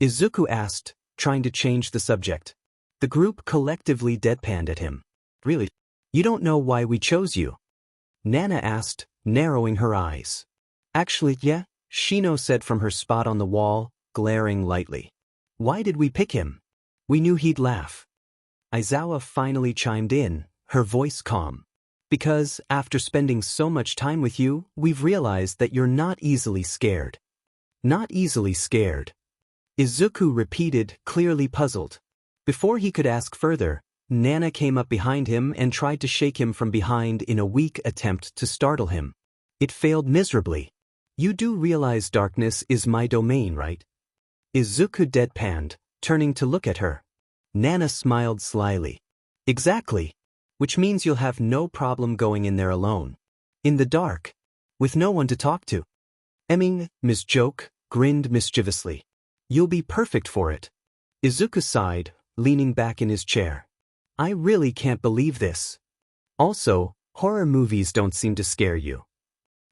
Izuku asked, trying to change the subject. The group collectively deadpanned at him. Really? You don't know why we chose you? Nana asked, narrowing her eyes. Actually, yeah, Shino said from her spot on the wall, glaring lightly. Why did we pick him? We knew he'd laugh. Aizawa finally chimed in, her voice calm. Because, after spending so much time with you, we've realized that you're not easily scared. Not easily scared. Izuku repeated, clearly puzzled. Before he could ask further, Nana came up behind him and tried to shake him from behind in a weak attempt to startle him. It failed miserably. You do realize darkness is my domain, right? Izuku deadpanned, turning to look at her. Nana smiled slyly. Exactly. Which means you'll have no problem going in there alone. In the dark. With no one to talk to. Ms. Joke grinned mischievously. You'll be perfect for it. Izuku sighed, leaning back in his chair. I really can't believe this. Also, horror movies don't seem to scare you.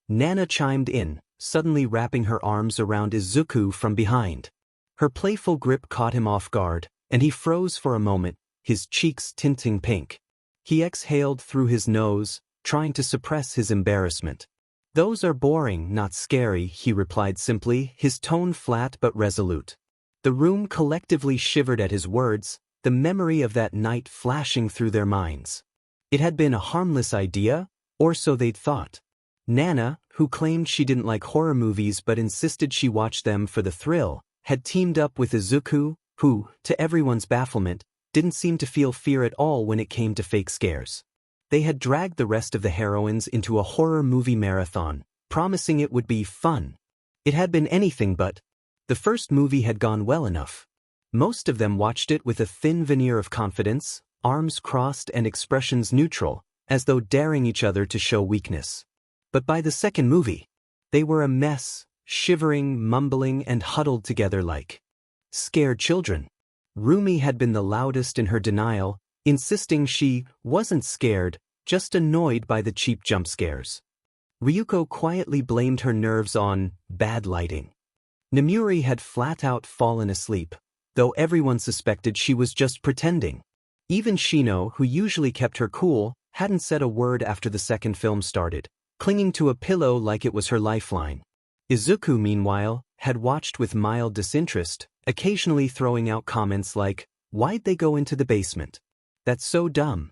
Nana chimed in, suddenly wrapping her arms around Izuku from behind. Her playful grip caught him off guard, and he froze for a moment, his cheeks tinting pink. He exhaled through his nose, trying to suppress his embarrassment. Those are boring, not scary, he replied simply, his tone flat but resolute. The room collectively shivered at his words, the memory of that night flashing through their minds. It had been a harmless idea, or so they'd thought. Nana, who claimed she didn't like horror movies but insisted she watched them for the thrill, had teamed up with Izuku, who, to everyone's bafflement, didn't seem to feel fear at all when it came to fake scares. They had dragged the rest of the heroines into a horror movie marathon, promising it would be fun. It had been anything but. The first movie had gone well enough. Most of them watched it with a thin veneer of confidence, arms crossed and expressions neutral, as though daring each other to show weakness. But by the second movie, they were a mess, shivering, mumbling, and huddled together like scared children. Rumi had been the loudest in her denial, insisting she wasn't scared, just annoyed by the cheap jump scares. Ryuko quietly blamed her nerves on bad lighting. Nemuri had flat out fallen asleep, though everyone suspected she was just pretending. Even Shino, who usually kept her cool, hadn't said a word after the second film started, clinging to a pillow like it was her lifeline. Izuku, meanwhile, had watched with mild disinterest, occasionally throwing out comments like, "Why'd they go into the basement? That's so dumb."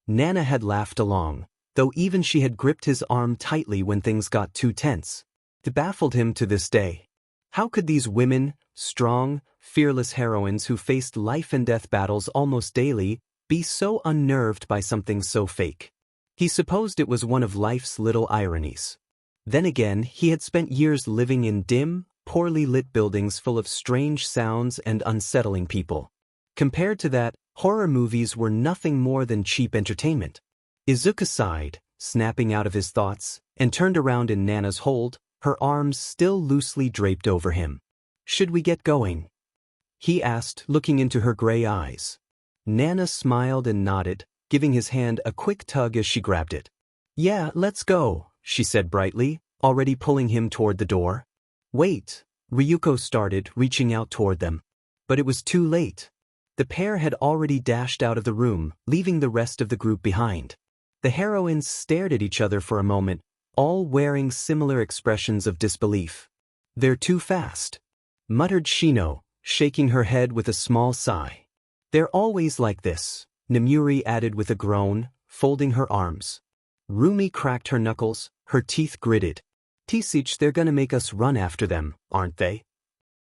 Nana had laughed along, though even she had gripped his arm tightly when things got too tense. It baffled him to this day. How could these women, strong, fearless heroines who faced life-and-death battles almost daily, be so unnerved by something so fake? He supposed it was one of life's little ironies. Then again, he had spent years living in dim, poorly lit buildings full of strange sounds and unsettling people. Compared to that, horror movies were nothing more than cheap entertainment. Izuku sighed, snapping out of his thoughts, and turned around in Nana's hold, her arms still loosely draped over him. "Should we get going?" he asked, looking into her gray eyes. Nana smiled and nodded, giving his hand a quick tug as she grabbed it. "Yeah, let's go," she said brightly, already pulling him toward the door. "Wait," Ryuko started, reaching out toward them. But it was too late. The pair had already dashed out of the room, leaving the rest of the group behind. The heroines stared at each other for a moment, all wearing similar expressions of disbelief. "They're too fast," muttered Shino, shaking her head with a small sigh. "They're always like this," Nemuri added with a groan, folding her arms. Rumi cracked her knuckles, her teeth gritted. "𝐶𝐮𝐬𝐴, they're gonna make us run after them, aren't they?"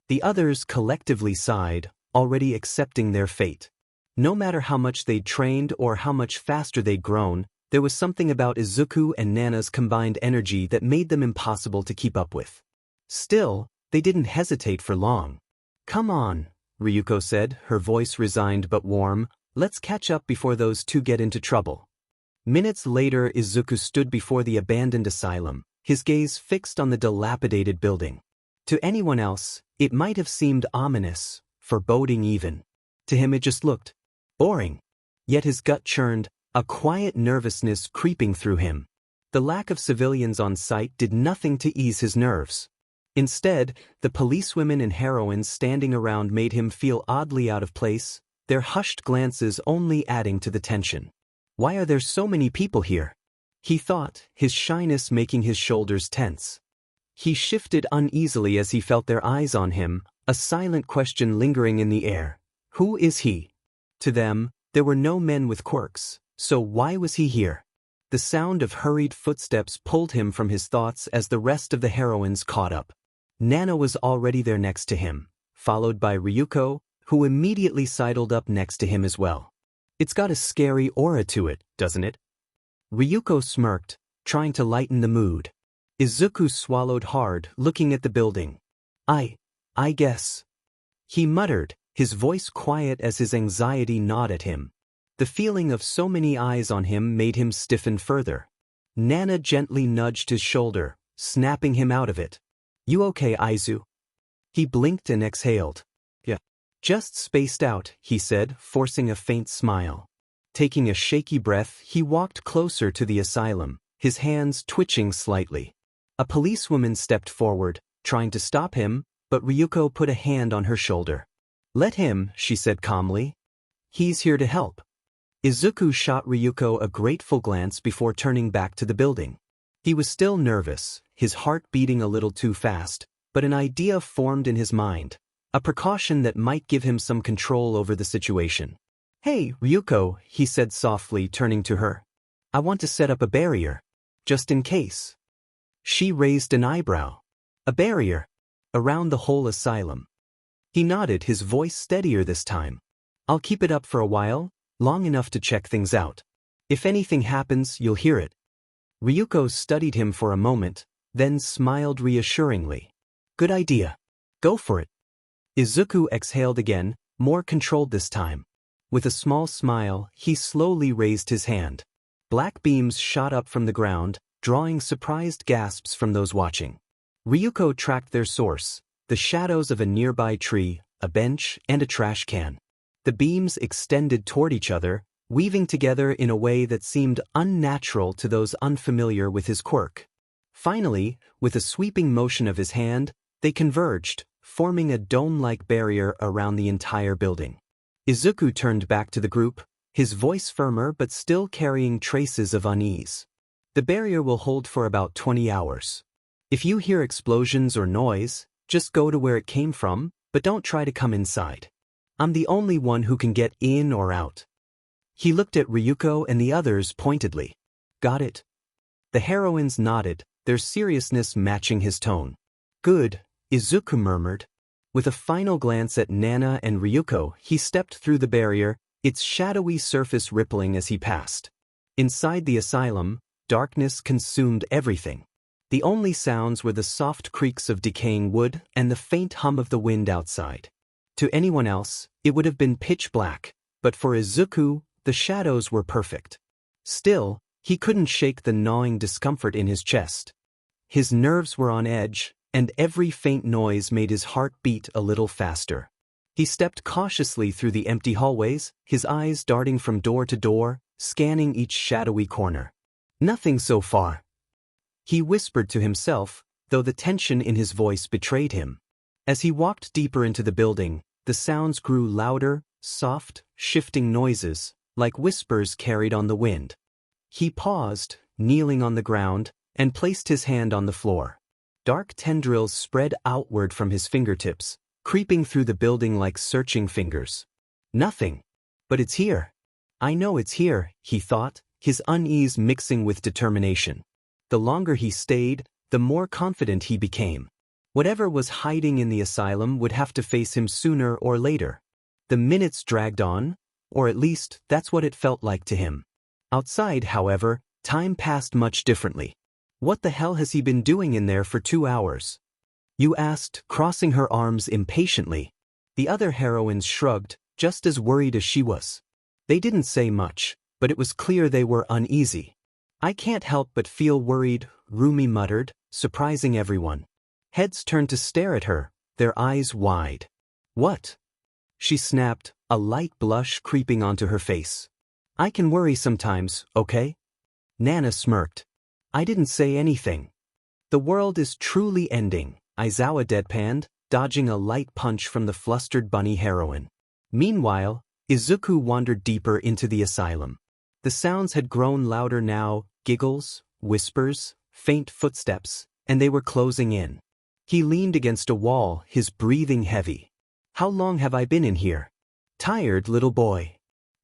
The others collectively sighed, already accepting their fate. No matter how much they'd trained or how much faster they'd grown, there was something about Izuku and Nana's combined energy that made them impossible to keep up with. Still, they didn't hesitate for long. "Come on," Ryuko said, her voice resigned but warm. "Let's catch up before those two get into trouble." Minutes later, Izuku stood before the abandoned asylum, his gaze fixed on the dilapidated building. To anyone else, it might have seemed ominous, foreboding even. To him it just looked boring. Yet his gut churned, a quiet nervousness creeping through him. The lack of civilians on site did nothing to ease his nerves. Instead, the policewomen and heroines standing around made him feel oddly out of place, their hushed glances only adding to the tension. Why are there so many people here? He thought, his shyness making his shoulders tense. He shifted uneasily as he felt their eyes on him, a silent question lingering in the air. Who is he? To them, there were no men with quirks, so why was he here? The sound of hurried footsteps pulled him from his thoughts as the rest of the heroines caught up. Nana was already there next to him, followed by Ryuko, who immediately sidled up next to him as well. "It's got a scary aura to it, doesn't it?" Ryuko smirked, trying to lighten the mood. Izuku swallowed hard, looking at the building. I guess," he muttered, his voice quiet as his anxiety gnawed at him. The feeling of so many eyes on him made him stiffen further. Nana gently nudged his shoulder, snapping him out of it. "You okay, Izu?" He blinked and exhaled. "Yeah. Just spaced out," he said, forcing a faint smile. Taking a shaky breath, he walked closer to the asylum, his hands twitching slightly. A policewoman stepped forward, trying to stop him, but Ryuko put a hand on her shoulder. "Let him," she said calmly. "He's here to help." Izuku shot Ryuko a grateful glance before turning back to the building. He was still nervous, his heart beating a little too fast, but an idea formed in his mind, a precaution that might give him some control over the situation. "Hey, Ryuko," he said softly, turning to her. "I want to set up a barrier, just in case." She raised an eyebrow. "A barrier? Around the whole asylum?" He nodded, his voice steadier this time. "I'll keep it up for a while, long enough to check things out. If anything happens, you'll hear it." Ryuko studied him for a moment, then smiled reassuringly. "Good idea. Go for it." Izuku exhaled again, more controlled this time. With a small smile, he slowly raised his hand. Black beams shot up from the ground, drawing surprised gasps from those watching. Ryuko tracked their source, the shadows of a nearby tree, a bench, and a trash can. The beams extended toward each other, weaving together in a way that seemed unnatural to those unfamiliar with his quirk. Finally, with a sweeping motion of his hand, they converged, forming a dome-like barrier around the entire building. Izuku turned back to the group, his voice firmer but still carrying traces of unease. "The barrier will hold for about 20 hours. If you hear explosions or noise, just go to where it came from, but don't try to come inside. I'm the only one who can get in or out." He looked at Ryuko and the others pointedly. Got it? The heroines nodded, their seriousness matching his tone. Good, Izuku murmured. With a final glance at Nana and Ryuko, he stepped through the barrier, its shadowy surface rippling as he passed. Inside the asylum, darkness consumed everything. The only sounds were the soft creaks of decaying wood and the faint hum of the wind outside. To anyone else, it would have been pitch black, but for Izuku, the shadows were perfect. Still, he couldn't shake the gnawing discomfort in his chest. His nerves were on edge, and every faint noise made his heart beat a little faster. He stepped cautiously through the empty hallways, his eyes darting from door to door, scanning each shadowy corner. Nothing so far. He whispered to himself, though the tension in his voice betrayed him. As he walked deeper into the building, the sounds grew louder, soft, shifting noises, like whispers carried on the wind. He paused, kneeling on the ground, and placed his hand on the floor. Dark tendrils spread outward from his fingertips, creeping through the building like searching fingers. Nothing. But it's here. I know it's here, he thought, his unease mixing with determination. The longer he stayed, the more confident he became. Whatever was hiding in the asylum would have to face him sooner or later. The minutes dragged on, or at least that's what it felt like to him. Outside, however, time passed much differently. What the hell has he been doing in there for 2 hours? You asked, crossing her arms impatiently. The other heroines shrugged, just as worried as she was. They didn't say much, but it was clear they were uneasy. I can't help but feel worried, Rumi muttered, surprising everyone. Heads turned to stare at her, their eyes wide. What? She snapped, a light blush creeping onto her face. I can worry sometimes, okay? Nana smirked. I didn't say anything. The world is truly ending, Aizawa deadpanned, dodging a light punch from the flustered bunny heroine. Meanwhile, Izuku wandered deeper into the asylum. The sounds had grown louder now, giggles, whispers, faint footsteps, and they were closing in. He leaned against a wall, his breathing heavy. How long have I been in here? Tired, little boy.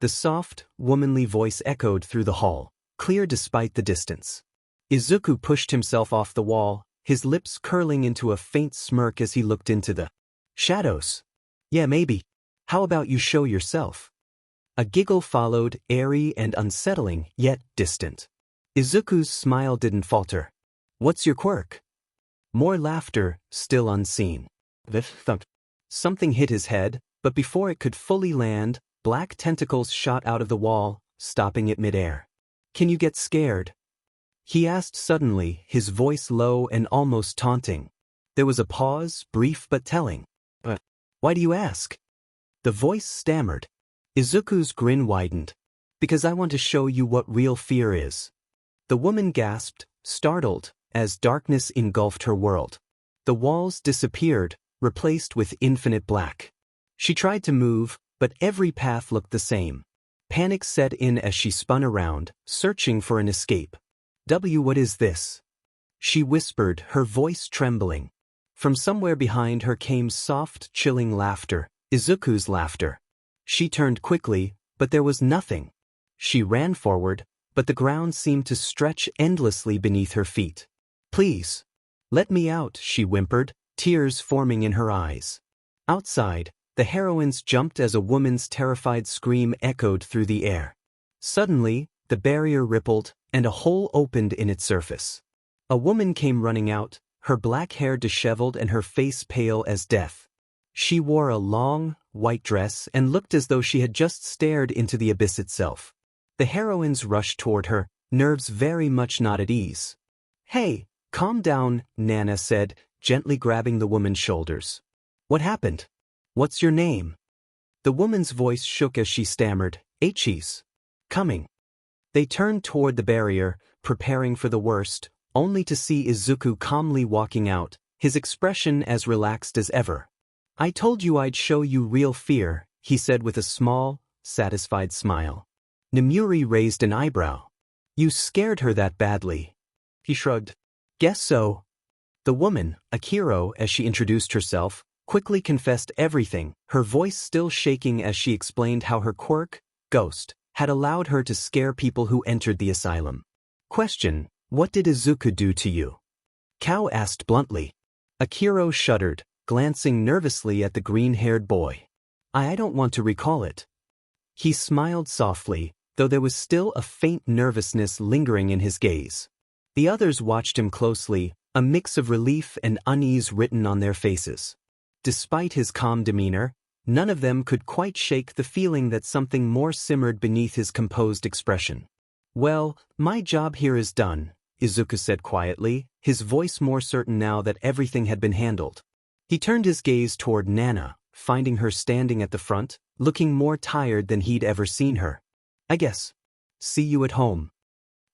The soft, womanly voice echoed through the hall, clear despite the distance. Izuku pushed himself off the wall, his lips curling into a faint smirk as he looked into the shadows. Yeah, maybe. How about you show yourself? A giggle followed, airy and unsettling, yet distant. Izuku's smile didn't falter. What's your quirk? More laughter, still unseen. Thump. Something hit his head, but before it could fully land, black tentacles shot out of the wall, stopping it midair. Can you get scared? He asked suddenly, his voice low and almost taunting. There was a pause, brief but telling. Why do you ask? The voice stammered. Izuku's grin widened. Because I want to show you what real fear is. The woman gasped, startled, as darkness engulfed her world. The walls disappeared, replaced with infinite black. She tried to move, but every path looked the same. Panic set in as she spun around, searching for an escape. What is this? She whispered, her voice trembling. From somewhere behind her came soft, chilling laughter, Izuku's laughter. She turned quickly, but there was nothing. She ran forward, but the ground seemed to stretch endlessly beneath her feet. Please. Let me out, she whimpered, tears forming in her eyes. Outside, the heroines jumped as a woman's terrified scream echoed through the air. Suddenly, the barrier rippled, and a hole opened in its surface. A woman came running out, her black hair disheveled and her face pale as death. She wore a long, white dress and looked as though she had just stared into the abyss itself. The heroines rushed toward her, nerves very much not at ease. Hey, calm down, Nana said, gently grabbing the woman's shoulders. What happened? What's your name? The woman's voice shook as she stammered, 𝐀𝐮𝐬𝐴. Coming. They turned toward the barrier, preparing for the worst, only to see Izuku calmly walking out, his expression as relaxed as ever. I told you I'd show you real fear, he said with a small, satisfied smile. Nemuri raised an eyebrow. You scared her that badly. He shrugged. Guess so. The woman, Akiro, as she introduced herself, quickly confessed everything, her voice still shaking as she explained how her quirk, Ghost, had allowed her to scare people who entered the asylum. Question: What did Izuku do to you? Kou asked bluntly. Akiro shuddered, glancing nervously at the green-haired boy. I don't want to recall it. He smiled softly, though there was still a faint nervousness lingering in his gaze. The others watched him closely, a mix of relief and unease written on their faces. Despite his calm demeanor, none of them could quite shake the feeling that something more simmered beneath his composed expression. Well, my job here is done, Izuku said quietly, his voice more certain now that everything had been handled. He turned his gaze toward Nana, finding her standing at the front, looking more tired than he'd ever seen her. I guess. See you at home.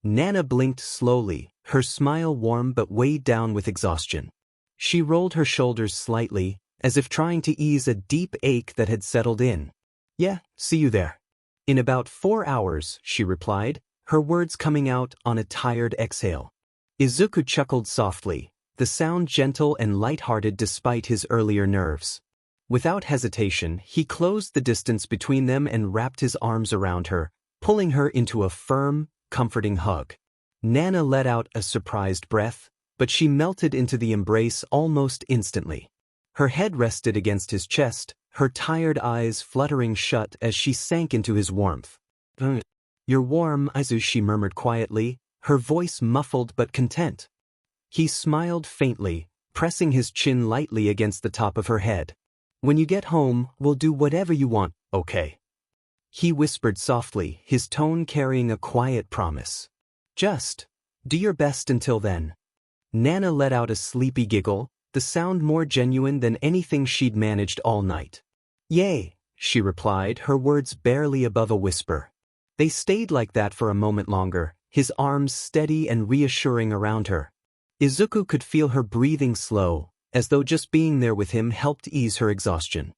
Nana blinked slowly, her smile warm but weighed down with exhaustion. She rolled her shoulders slightly, as if trying to ease a deep ache that had settled in. Yeah, see you there. In about 4 hours, she replied, her words coming out on a tired exhale. Izuku chuckled softly, the sound gentle and light-hearted despite his earlier nerves. Without hesitation, he closed the distance between them and wrapped his arms around her, pulling her into a firm, comforting hug. Nana let out a surprised breath, but she melted into the embrace almost instantly. Her head rested against his chest, her tired eyes fluttering shut as she sank into his warmth. You're warm, Izu, she murmured quietly, her voice muffled but content. He smiled faintly, pressing his chin lightly against the top of her head. When you get home, we'll do whatever you want, okay? He whispered softly, his tone carrying a quiet promise. Just do your best until then. Nana let out a sleepy giggle, the sound more genuine than anything she'd managed all night. Yay, she replied, her words barely above a whisper. They stayed like that for a moment longer, his arms steady and reassuring around her. Izuku could feel her breathing slow, as though just being there with him helped ease her exhaustion.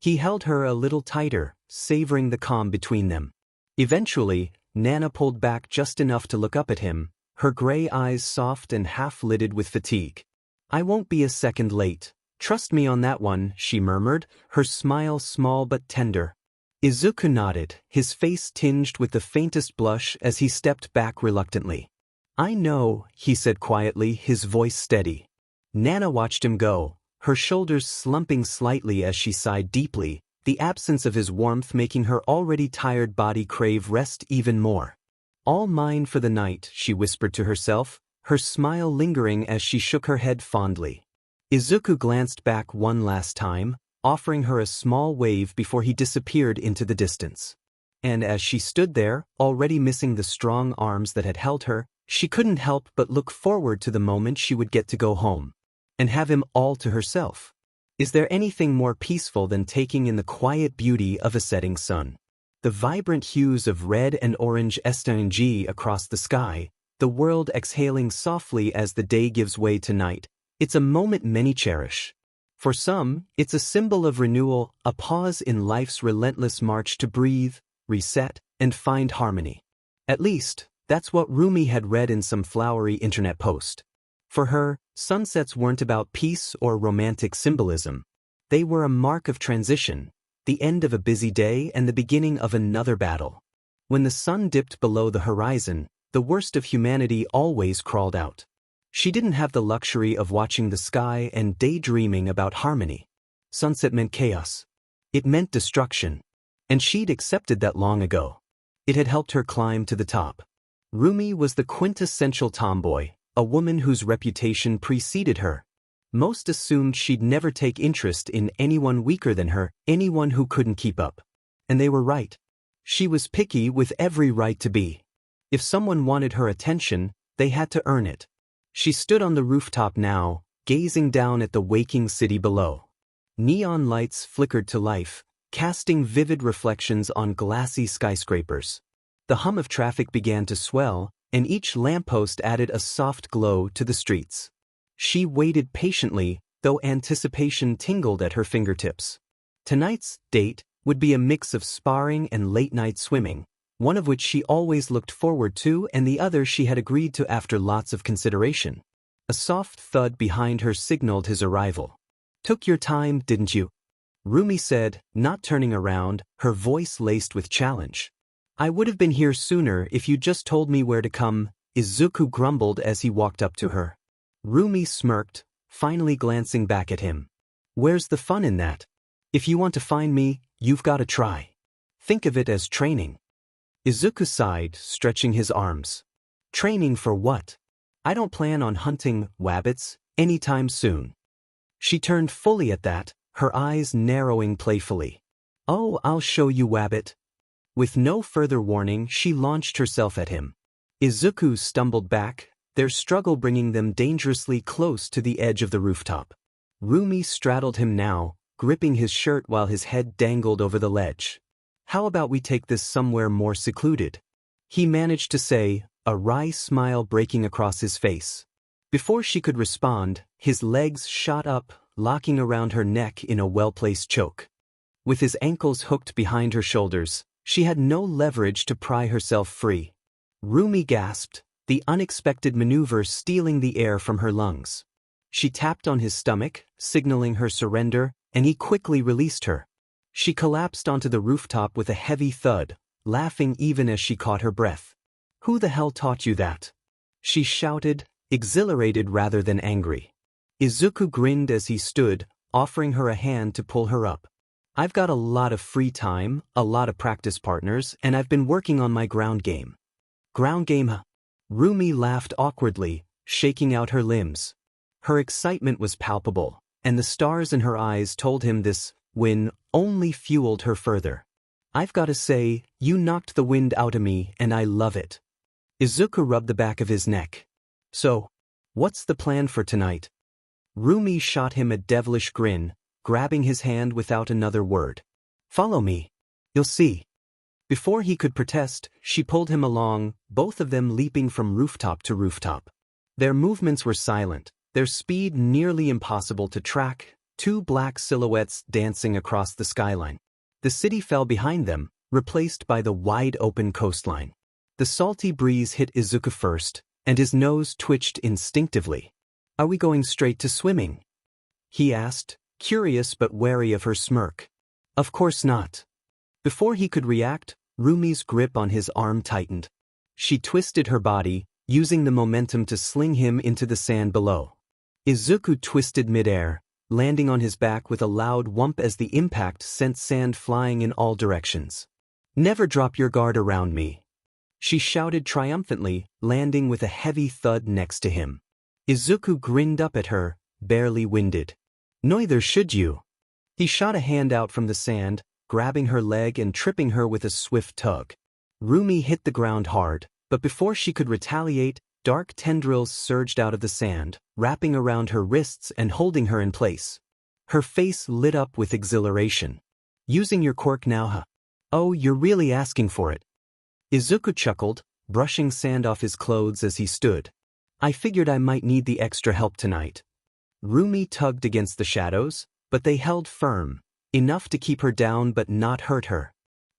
He held her a little tighter, savoring the calm between them. Eventually, Nana pulled back just enough to look up at him, her gray eyes soft and half-lidded with fatigue. I won't be a second late. Trust me on that one, she murmured, her smile small but tender. Izuku nodded, his face tinged with the faintest blush as he stepped back reluctantly. I know, he said quietly, his voice steady. Nana watched him go, her shoulders slumping slightly as she sighed deeply, the absence of his warmth making her already tired body crave rest even more. All mine for the night, she whispered to herself, her smile lingering as she shook her head fondly. Izuku glanced back one last time, offering her a small wave before he disappeared into the distance. And as she stood there, already missing the strong arms that had held her, she couldn't help but look forward to the moment she would get to go home. And have him all to herself. Is there anything more peaceful than taking in the quiet beauty of a setting sun? The vibrant hues of red and orange 𝐒𝐮𝐬𝐺 across the sky, the world exhaling softly as the day gives way to night. It's a moment many cherish. For some, it's a symbol of renewal, a pause in life's relentless march to breathe, reset, and find harmony. At least, that's what Rumi had read in some flowery internet post. For her, sunsets weren't about peace or romantic symbolism. They were a mark of transition, the end of a busy day and the beginning of another battle. When the sun dipped below the horizon, the worst of humanity always crawled out. She didn't have the luxury of watching the sky and daydreaming about harmony. Sunset meant chaos. It meant destruction. And she'd accepted that long ago. It had helped her climb to the top. Rumi was the quintessential tomboy, a woman whose reputation preceded her. Most assumed she'd never take interest in anyone weaker than her, anyone who couldn't keep up. And they were right. She was picky with every right to be. If someone wanted her attention, they had to earn it. She stood on the rooftop now, gazing down at the waking city below. Neon lights flickered to life, casting vivid reflections on glassy skyscrapers. The hum of traffic began to swell, and each lamppost added a soft glow to the streets. She waited patiently, though anticipation tingled at her fingertips. Tonight's date would be a mix of sparring and late-night swimming, one of which she always looked forward to and the other she had agreed to after lots of consideration. A soft thud behind her signaled his arrival. Took your time, didn't you? Rumi said, not turning around, her voice laced with challenge. I would have been here sooner if you just told me where to come, Izuku grumbled as he walked up to her. Rumi smirked, finally glancing back at him. Where's the fun in that? If you want to find me, you've got to try. Think of it as training. Izuku sighed, stretching his arms. Training for what? I don't plan on hunting wabbits anytime soon. She turned fully at that, her eyes narrowing playfully. Oh, I'll show you, wabbit. With no further warning, she launched herself at him. Izuku stumbled back, their struggle bringing them dangerously close to the edge of the rooftop. Rumi straddled him now, gripping his shirt while his head dangled over the ledge. How about we take this somewhere more secluded? He managed to say, a wry smile breaking across his face. Before she could respond, his legs shot up, locking around her neck in a well-placed choke. With his ankles hooked behind her shoulders, she had no leverage to pry herself free. Rumi gasped, the unexpected maneuver stealing the air from her lungs. She tapped on his stomach, signaling her surrender, and he quickly released her. She collapsed onto the rooftop with a heavy thud, laughing even as she caught her breath. Who the hell taught you that? She shouted, exhilarated rather than angry. Izuku grinned as he stood, offering her a hand to pull her up. I've got a lot of free time, a lot of practice partners, and I've been working on my ground game. Ground game, huh? Rumi laughed awkwardly, shaking out her limbs. Her excitement was palpable, and the stars in her eyes told him this win only fueled her further. I've got to say, you knocked the wind out of me, and I love it. Izuku rubbed the back of his neck. So, what's the plan for tonight? Rumi shot him a devilish grin, grabbing his hand without another word. Follow me. You'll see. Before he could protest, she pulled him along, both of them leaping from rooftop to rooftop. Their movements were silent, their speed nearly impossible to track, two black silhouettes dancing across the skyline. The city fell behind them, replaced by the wide-open coastline. The salty breeze hit Izuku first, and his nose twitched instinctively. Are we going straight to swimming? He asked, curious but wary of her smirk. Of course not. Before he could react, Rumi's grip on his arm tightened. She twisted her body, using the momentum to sling him into the sand below. Izuku twisted midair, landing on his back with a loud whump as the impact sent sand flying in all directions. Never drop your guard around me. She shouted triumphantly, landing with a heavy thud next to him. Izuku grinned up at her, barely winded. Neither should you. He shot a hand out from the sand, grabbing her leg and tripping her with a swift tug. Rumi hit the ground hard, but before she could retaliate, dark tendrils surged out of the sand, wrapping around her wrists and holding her in place. Her face lit up with exhilaration. Using your quirk now, huh? Oh, you're really asking for it. Izuku chuckled, brushing sand off his clothes as he stood. I figured I might need the extra help tonight. Rumi tugged against the shadows, but they held firm, enough to keep her down but not hurt her.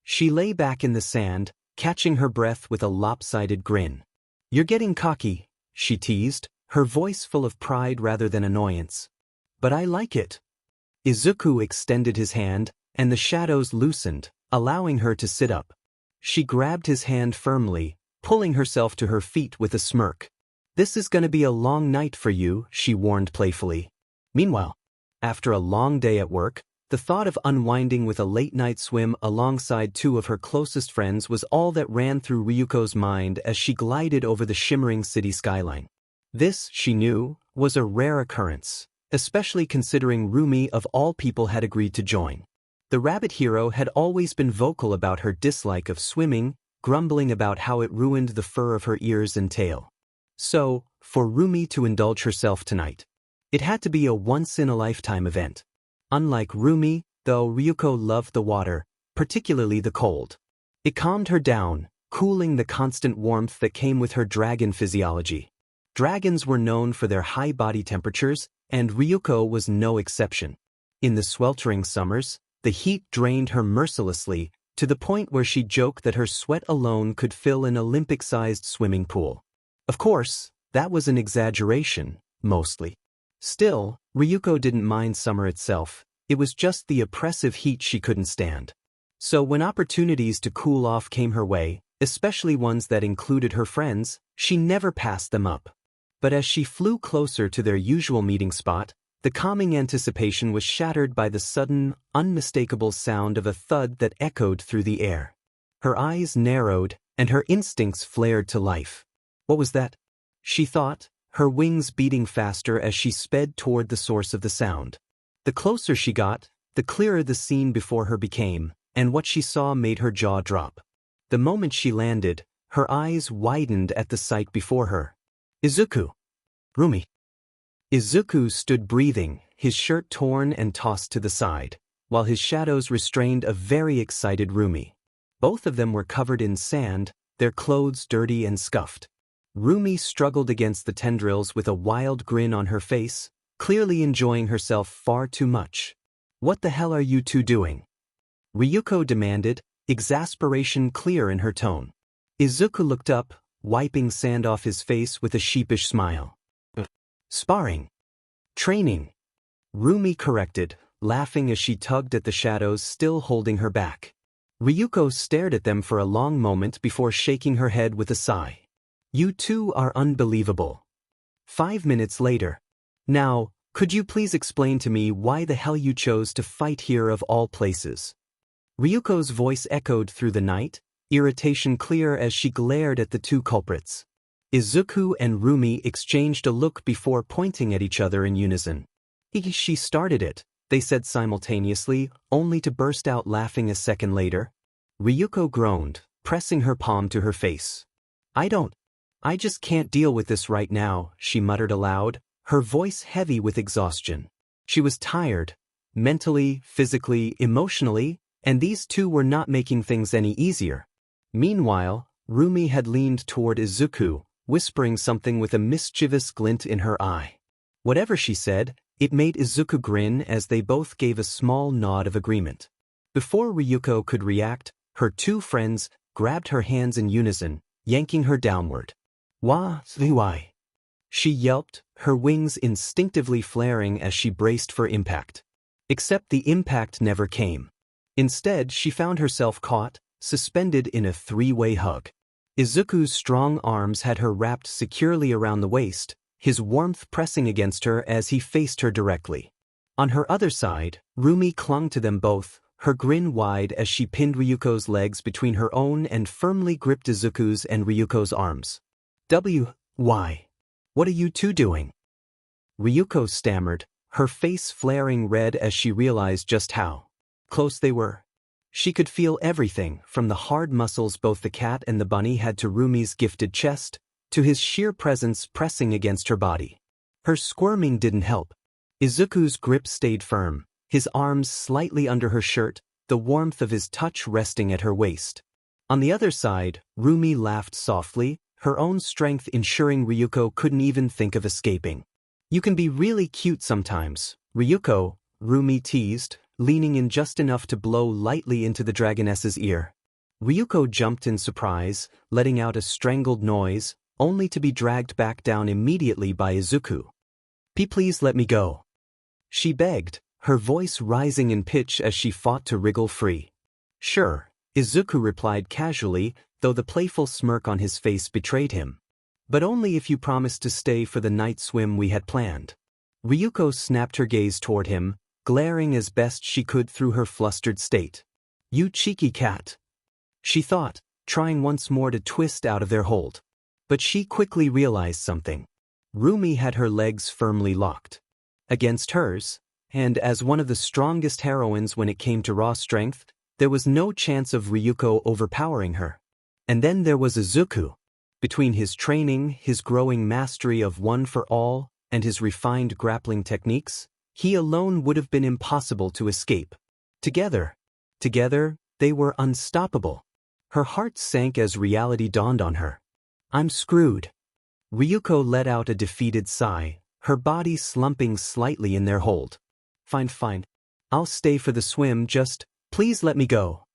She lay back in the sand, catching her breath with a lopsided grin. You're getting cocky, she teased, her voice full of pride rather than annoyance. But I like it. Izuku extended his hand, and the shadows loosened, allowing her to sit up. She grabbed his hand firmly, pulling herself to her feet with a smirk. This is gonna be a long night for you, she warned playfully. Meanwhile, after a long day at work, the thought of unwinding with a late-night swim alongside two of her closest friends was all that ran through Ryuko's mind as she glided over the shimmering city skyline. This, she knew, was a rare occurrence, especially considering Rumi of all people had agreed to join. The rabbit hero had always been vocal about her dislike of swimming, grumbling about how it ruined the fur of her ears and tail. So, for Rumi to indulge herself tonight, it had to be a once-in-a-lifetime event. Unlike Rumi, though, Ryuko loved the water, particularly the cold. It calmed her down, cooling the constant warmth that came with her dragon physiology. Dragons were known for their high body temperatures, and Ryuko was no exception. In the sweltering summers, the heat drained her mercilessly, to the point where she joked that her sweat alone could fill an Olympic-sized swimming pool. Of course, that was an exaggeration, mostly. Still, Ryuko didn't mind summer itself, it was just the oppressive heat she couldn't stand. So when opportunities to cool off came her way, especially ones that included her friends, she never passed them up. But as she flew closer to their usual meeting spot, the calming anticipation was shattered by the sudden, unmistakable sound of a thud that echoed through the air. Her eyes narrowed, and her instincts flared to life. What was that? She thought, her wings beating faster as she sped toward the source of the sound. The closer she got, the clearer the scene before her became, and what she saw made her jaw drop. The moment she landed, her eyes widened at the sight before her. Izuku. Rumi. Izuku stood breathing, his shirt torn and tossed to the side, while his shadows restrained a very excited Rumi. Both of them were covered in sand, their clothes dirty and scuffed. Rumi struggled against the tendrils with a wild grin on her face, clearly enjoying herself far too much. What the hell are you two doing? Ryuko demanded, exasperation clear in her tone. Izuku looked up, wiping sand off his face with a sheepish smile. Sparring. Training. Rumi corrected, laughing as she tugged at the shadows still holding her back. Ryuko stared at them for a long moment before shaking her head with a sigh. You two are unbelievable. 5 minutes later. Now, could you please explain to me why the hell you chose to fight here of all places? Ryuko's voice echoed through the night, irritation clear as she glared at the two culprits. Izuku and Rumi exchanged a look before pointing at each other in unison. She started it, they said simultaneously, only to burst out laughing a second later. Ryuko groaned, pressing her palm to her face. I just can't deal with this right now, she muttered aloud, her voice heavy with exhaustion. She was tired, mentally, physically, emotionally, and these two were not making things any easier. Meanwhile, Rumi had leaned toward Izuku, whispering something with a mischievous glint in her eye. Whatever she said, it made Izuku grin as they both gave a small nod of agreement. Before Ryuko could react, her two friends grabbed her hands in unison, yanking her downward. Why? She yelped, her wings instinctively flaring as she braced for impact. Except the impact never came. Instead, she found herself caught, suspended in a three-way hug. Izuku's strong arms had her wrapped securely around the waist, his warmth pressing against her as he faced her directly. On her other side, Rumi clung to them both, her grin wide as she pinned Ryuko's legs between her own and firmly gripped Izuku's and Ryuko's arms. Why? What are you two doing? Ryuko stammered, her face flaring red as she realized just how close they were. She could feel everything, from the hard muscles both the cat and the bunny had to Rumi's gifted chest, to his sheer presence pressing against her body. Her squirming didn't help. Izuku's grip stayed firm, his arms slightly under her shirt, the warmth of his touch resting at her waist. On the other side, Rumi laughed softly, her own strength ensuring Ryuko couldn't even think of escaping. You can be really cute sometimes, Ryuko, Rumi teased, leaning in just enough to blow lightly into the dragoness's ear. Ryuko jumped in surprise, letting out a strangled noise, only to be dragged back down immediately by Izuku. Please let me go. She begged, her voice rising in pitch as she fought to wriggle free. Sure, Izuku replied casually, though the playful smirk on his face betrayed him. But only if you promise to stay for the night swim we had planned. Ryuko snapped her gaze toward him, glaring as best she could through her flustered state. You cheeky cat. She thought, trying once more to twist out of their hold. But she quickly realized something. Rumi had her legs firmly locked against hers, and as one of the strongest heroines when it came to raw strength, there was no chance of Ryuko overpowering her. And then there was Izuku. Between his training, his growing mastery of one for all, and his refined grappling techniques, he alone would have been impossible to escape. Together, they were unstoppable. Her heart sank as reality dawned on her. I'm screwed. Ryuko let out a defeated sigh, her body slumping slightly in their hold. Fine. I'll stay for the swim, just, please let me go.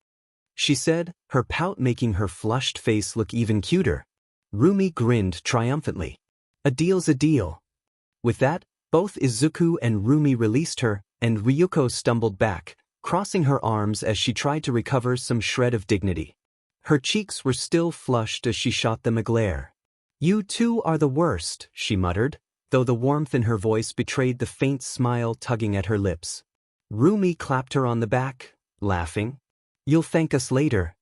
She said, her pout making her flushed face look even cuter. Rumi grinned triumphantly. A deal's a deal. With that, both Izuku and Rumi released her, and Ryuko stumbled back, crossing her arms as she tried to recover some shred of dignity. Her cheeks were still flushed as she shot them a glare. "You two are the worst," she muttered, though the warmth in her voice betrayed the faint smile tugging at her lips. Rumi clapped her on the back, laughing. "You'll thank us later."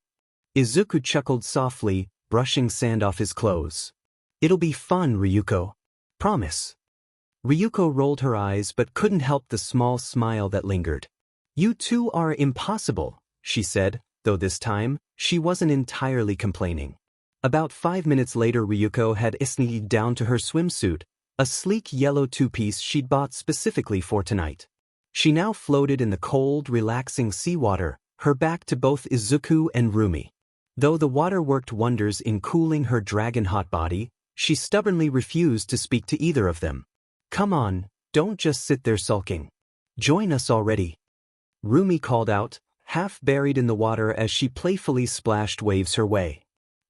Izuku chuckled softly, brushing sand off his clothes. "It'll be fun, Ryuko. Promise." Ryuko rolled her eyes but couldn't help the small smile that lingered. "You two are impossible," she said, though this time, she wasn't entirely complaining. About 5 minutes later, Ryuko had 𝐒𝐮𝐬𝐸 down to her swimsuit, a sleek yellow two-piece she'd bought specifically for tonight. She now floated in the cold, relaxing seawater, her back to both Izuku and Rumi. Though the water worked wonders in cooling her dragon-hot body, she stubbornly refused to speak to either of them. "Come on, don't just sit there sulking. Join us already," Rumi called out, half buried in the water as she playfully splashed waves her way.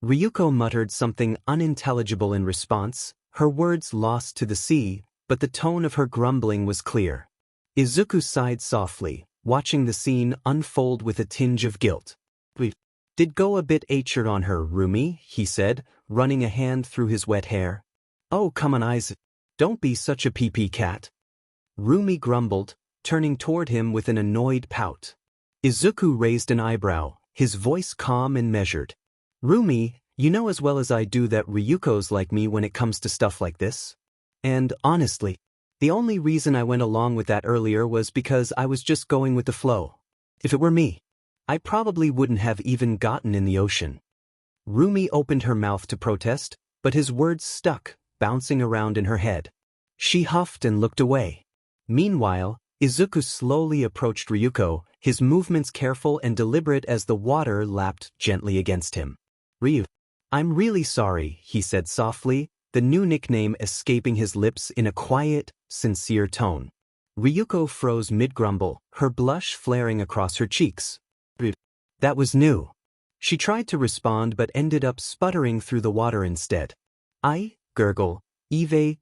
Ryuko muttered something unintelligible in response, her words lost to the sea, but the tone of her grumbling was clear. Izuku sighed softly, watching the scene unfold with a tinge of guilt. "We did go a bit ℏ on her, Rumi," he said, running a hand through his wet hair. "Oh, come on, Izuku. Don't be such a pee-pee cat." Rumi grumbled, turning toward him with an annoyed pout. Izuku raised an eyebrow, his voice calm and measured. "Rumi, you know as well as I do that Ryuko's like me when it comes to stuff like this. And, honestly, the only reason I went along with that earlier was because I was just going with the flow. If it were me, I probably wouldn't have even gotten in the ocean." Rumi opened her mouth to protest, but his words stuck, bouncing around in her head. She huffed and looked away. Meanwhile, Izuku slowly approached Ryuko, his movements careful and deliberate as the water lapped gently against him. "Ryu, I'm really sorry," he said softly, the new nickname escaping his lips in a quiet, sincere tone. Ryuko froze mid-grumble, her blush flaring across her cheeks. That was new. She tried to respond but ended up sputtering through the water instead. 𝐻𝐿𝐿𝐸.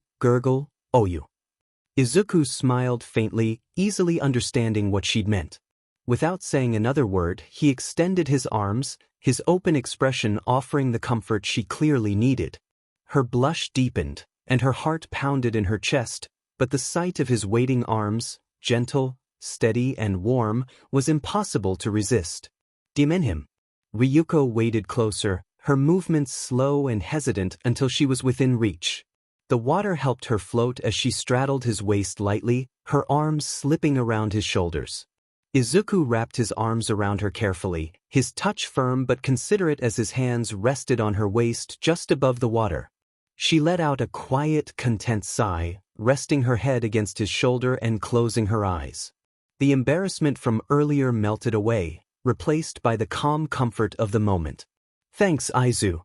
Izuku smiled faintly, easily understanding what she'd meant. Without saying another word, he extended his arms, his open expression offering the comfort she clearly needed. Her blush deepened, and her heart pounded in her chest, but the sight of his waiting arms, gentle, steady, and warm, was impossible to resist. "𝐀𝐮𝐭𝐡𝐨𝐫." Ryuko waded closer, her movements slow and hesitant until she was within reach. The water helped her float as she straddled his waist lightly, her arms slipping around his shoulders. Izuku wrapped his arms around her carefully, his touch firm but considerate as his hands rested on her waist just above the water. She let out a quiet, content sigh, resting her head against his shoulder and closing her eyes. The embarrassment from earlier melted away, replaced by the calm comfort of the moment. "Thanks, Izu,"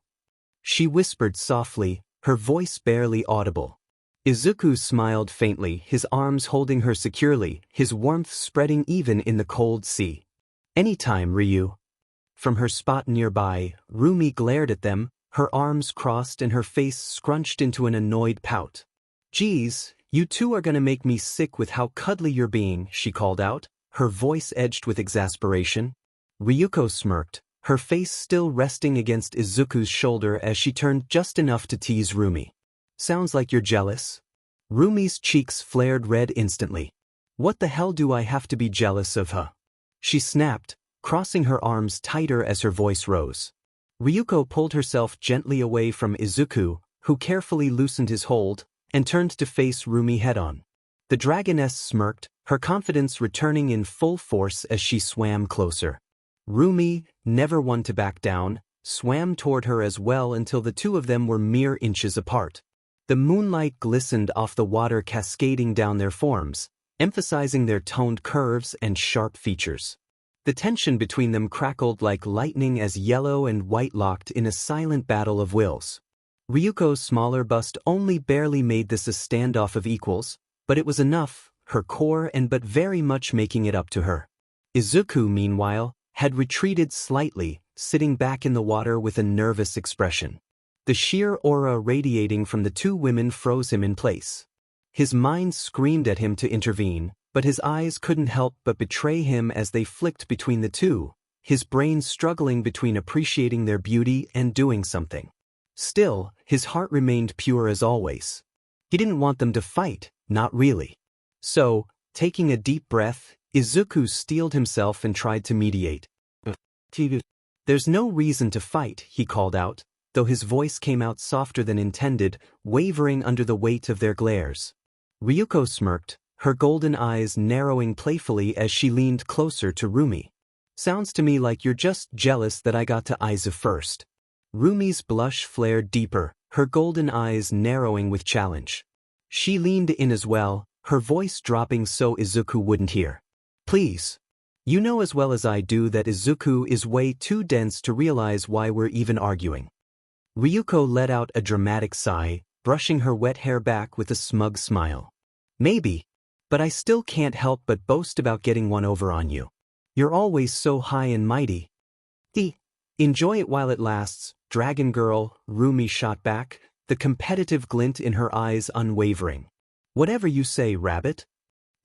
she whispered softly, her voice barely audible. Izuku smiled faintly, his arms holding her securely, his warmth spreading even in the cold sea. "Anytime, Ryu." From her spot nearby, Rumi glared at them, her arms crossed and her face scrunched into an annoyed pout. "Geez, you two are gonna make me sick with how cuddly you're being," she called out, her voice edged with exasperation. Ryuko smirked, her face still resting against Izuku's shoulder as she turned just enough to tease Rumi. "Sounds like you're jealous." Rumi's cheeks flared red instantly. "What the hell do I have to be jealous of, huh?" she snapped, crossing her arms tighter as her voice rose. Ryuko pulled herself gently away from Izuku, who carefully loosened his hold, and turned to face Rumi head-on. The dragoness smirked, her confidence returning in full force as she swam closer. Rumi, never one to back down, swam toward her as well until the two of them were mere inches apart. The moonlight glistened off the water cascading down their forms, emphasizing their toned curves and sharp features. The tension between them crackled like lightning as yellow and white locked in a silent battle of wills. Ryuko's smaller bust only barely made this a standoff of equals, but it was enough, her core and but very much making it up to her. Izuku, meanwhile, had retreated slightly, sitting back in the water with a nervous expression. The sheer aura radiating from the two women froze him in place. His mind screamed at him to intervene, but his eyes couldn't help but betray him as they flicked between the two, his brain struggling between appreciating their beauty and doing something. Still, his heart remained pure as always. He didn't want them to fight, not really. So, taking a deep breath, Izuku steeled himself and tried to mediate. "There's no reason to fight," he called out, though his voice came out softer than intended, wavering under the weight of their glares. Ryuko smirked, her golden eyes narrowing playfully as she leaned closer to Rumi. "Sounds to me like you're just jealous that I got to 𝐒𝐮𝐬𝐵 first." Rumi's blush flared deeper, her golden eyes narrowing with challenge. She leaned in as well, her voice dropping so Izuku wouldn't hear. "Please. You know as well as I do that Izuku is way too dense to realize why we're even arguing." Ryuko let out a dramatic sigh, brushing her wet hair back with a smug smile. "Maybe. But I still can't help but boast about getting one over on you. You're always so high and mighty." "Enjoy it while it lasts, Dragon Girl," Rumi shot back, the competitive glint in her eyes unwavering. "Whatever you say, Rabbit."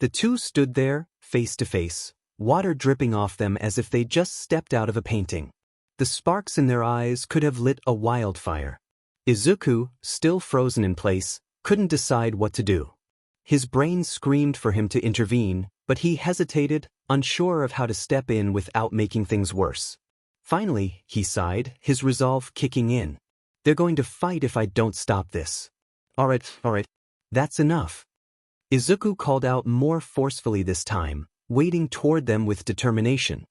The two stood there, face to face, water dripping off them as if they'd just stepped out of a painting. The sparks in their eyes could have lit a wildfire. Izuku, still frozen in place, couldn't decide what to do. His brain screamed for him to intervene, but he hesitated, unsure of how to step in without making things worse. Finally, he sighed, his resolve kicking in. "They're going to fight if I don't stop this." All right. That's enough." Izuku called out more forcefully this time, wading toward them with determination.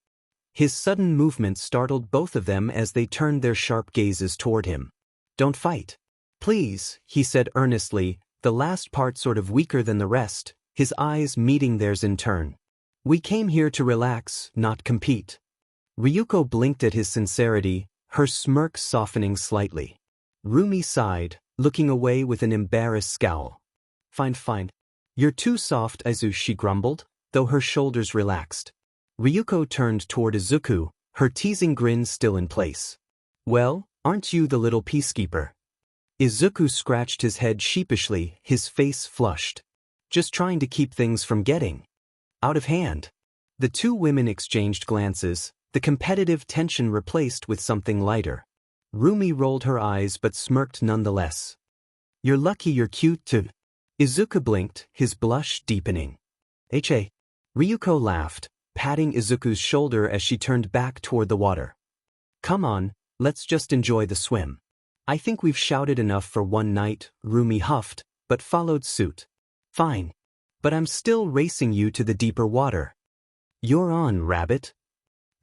His sudden movement startled both of them as they turned their sharp gazes toward him. "Don't fight. Please," he said earnestly, the last part sort of weaker than the rest, his eyes meeting theirs in turn. "We came here to relax, not compete." Ryuko blinked at his sincerity, her smirk softening slightly. Rumi sighed, looking away with an embarrassed scowl. Fine. You're too soft, 𝐮𝐬𝐴, she grumbled, though her shoulders relaxed. Ryuko turned toward Izuku, her teasing grin still in place. "Well, aren't you the little peacekeeper?" Izuku scratched his head sheepishly, his face flushed. "Just trying to keep things from getting out of hand." The two women exchanged glances, the competitive tension replaced with something lighter. Rumi rolled her eyes but smirked nonetheless. "You're lucky you're cute too." Izuku blinked, his blush deepening. Ryuko laughed, patting Izuku's shoulder as she turned back toward the water. "Come on, let's just enjoy the swim." "I think we've shouted enough for one night," Rumi huffed, but followed suit. "Fine. But I'm still racing you to the deeper water." "You're on, Rabbit."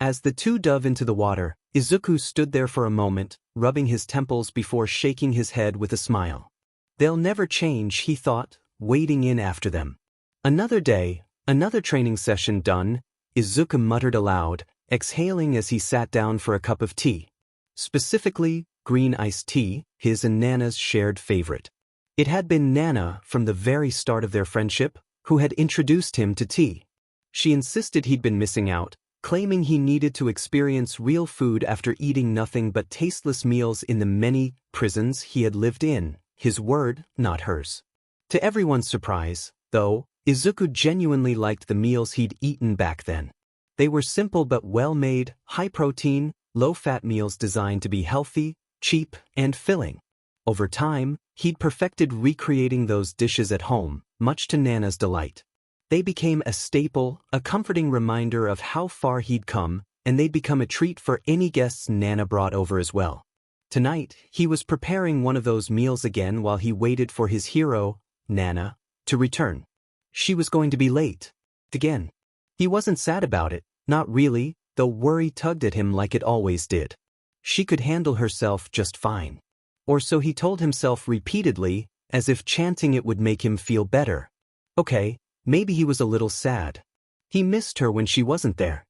As the two dove into the water, Izuku stood there for a moment, rubbing his temples before shaking his head with a smile. They'll never change, he thought, wading in after them. Another day, another training session done, Izuku muttered aloud, exhaling as he sat down for a cup of tea. Specifically, green iced tea, his and Nana's shared favorite. It had been Nana, from the very start of their friendship, who had introduced him to tea. She insisted he'd been missing out, claiming he needed to experience real food after eating nothing but tasteless meals in the many prisons he had lived in, his word, not hers. To everyone's surprise, though, Izuku genuinely liked the meals he'd eaten back then. They were simple but well-made, high-protein, low-fat meals designed to be healthy, cheap, and filling. Over time, he'd perfected recreating those dishes at home, much to Nana's delight. They became a staple, a comforting reminder of how far he'd come, and they'd become a treat for any guests Nana brought over as well. Tonight, he was preparing one of those meals again while he waited for his hero, Nana, to return. She was going to be late. Again. He wasn't sad about it, not really, though worry tugged at him like it always did. She could handle herself just fine. Or so he told himself repeatedly, as if chanting it would make him feel better. Okay. Maybe he was a little sad. He missed her when she wasn't there.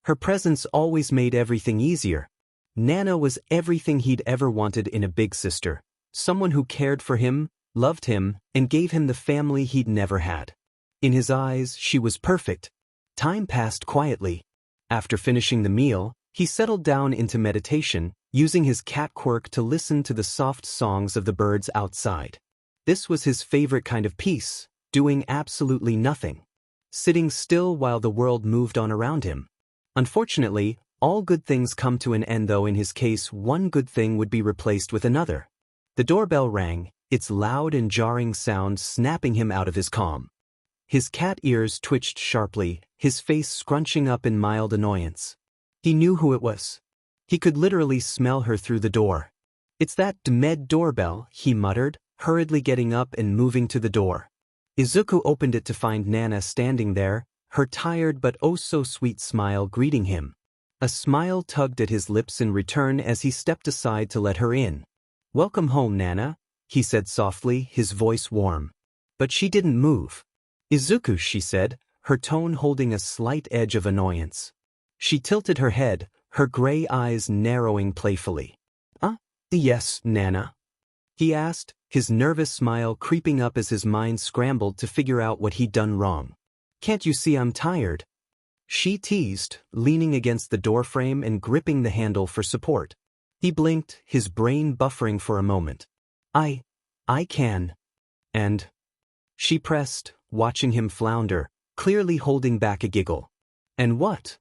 Her presence always made everything easier. Nana was everything he'd ever wanted in a big sister, someone who cared for him, loved him, and gave him the family he'd never had. In his eyes, she was perfect. Time passed quietly. After finishing the meal, he settled down into meditation, using his cat quirk to listen to the soft songs of the birds outside. This was his favorite kind of peace. Doing absolutely nothing. sitting still while the world moved on around him. Unfortunately, all good things come to an end, though in his case one good thing would be replaced with another. The doorbell rang, its loud and jarring sound snapping him out of his calm. His cat ears twitched sharply, his face scrunching up in mild annoyance. He knew who it was. He could literally smell her through the door. "It's that d***d doorbell," he muttered, hurriedly getting up and moving to the door. Izuku opened it to find Nana standing there, her tired but oh-so-sweet smile greeting him. A smile tugged at his lips in return as he stepped aside to let her in. "Welcome home, Nana," he said softly, his voice warm. But she didn't move. "Izuku," she said, her tone holding a slight edge of annoyance. She tilted her head, her gray eyes narrowing playfully. Yes, Nana?" he asked, his nervous smile creeping up as his mind scrambled to figure out what he'd done wrong. "Can't you see I'm tired?" she teased, leaning against the doorframe and gripping the handle for support. He blinked, his brain buffering for a moment. I can." And she pressed, watching him flounder, clearly holding back a giggle. "And what?"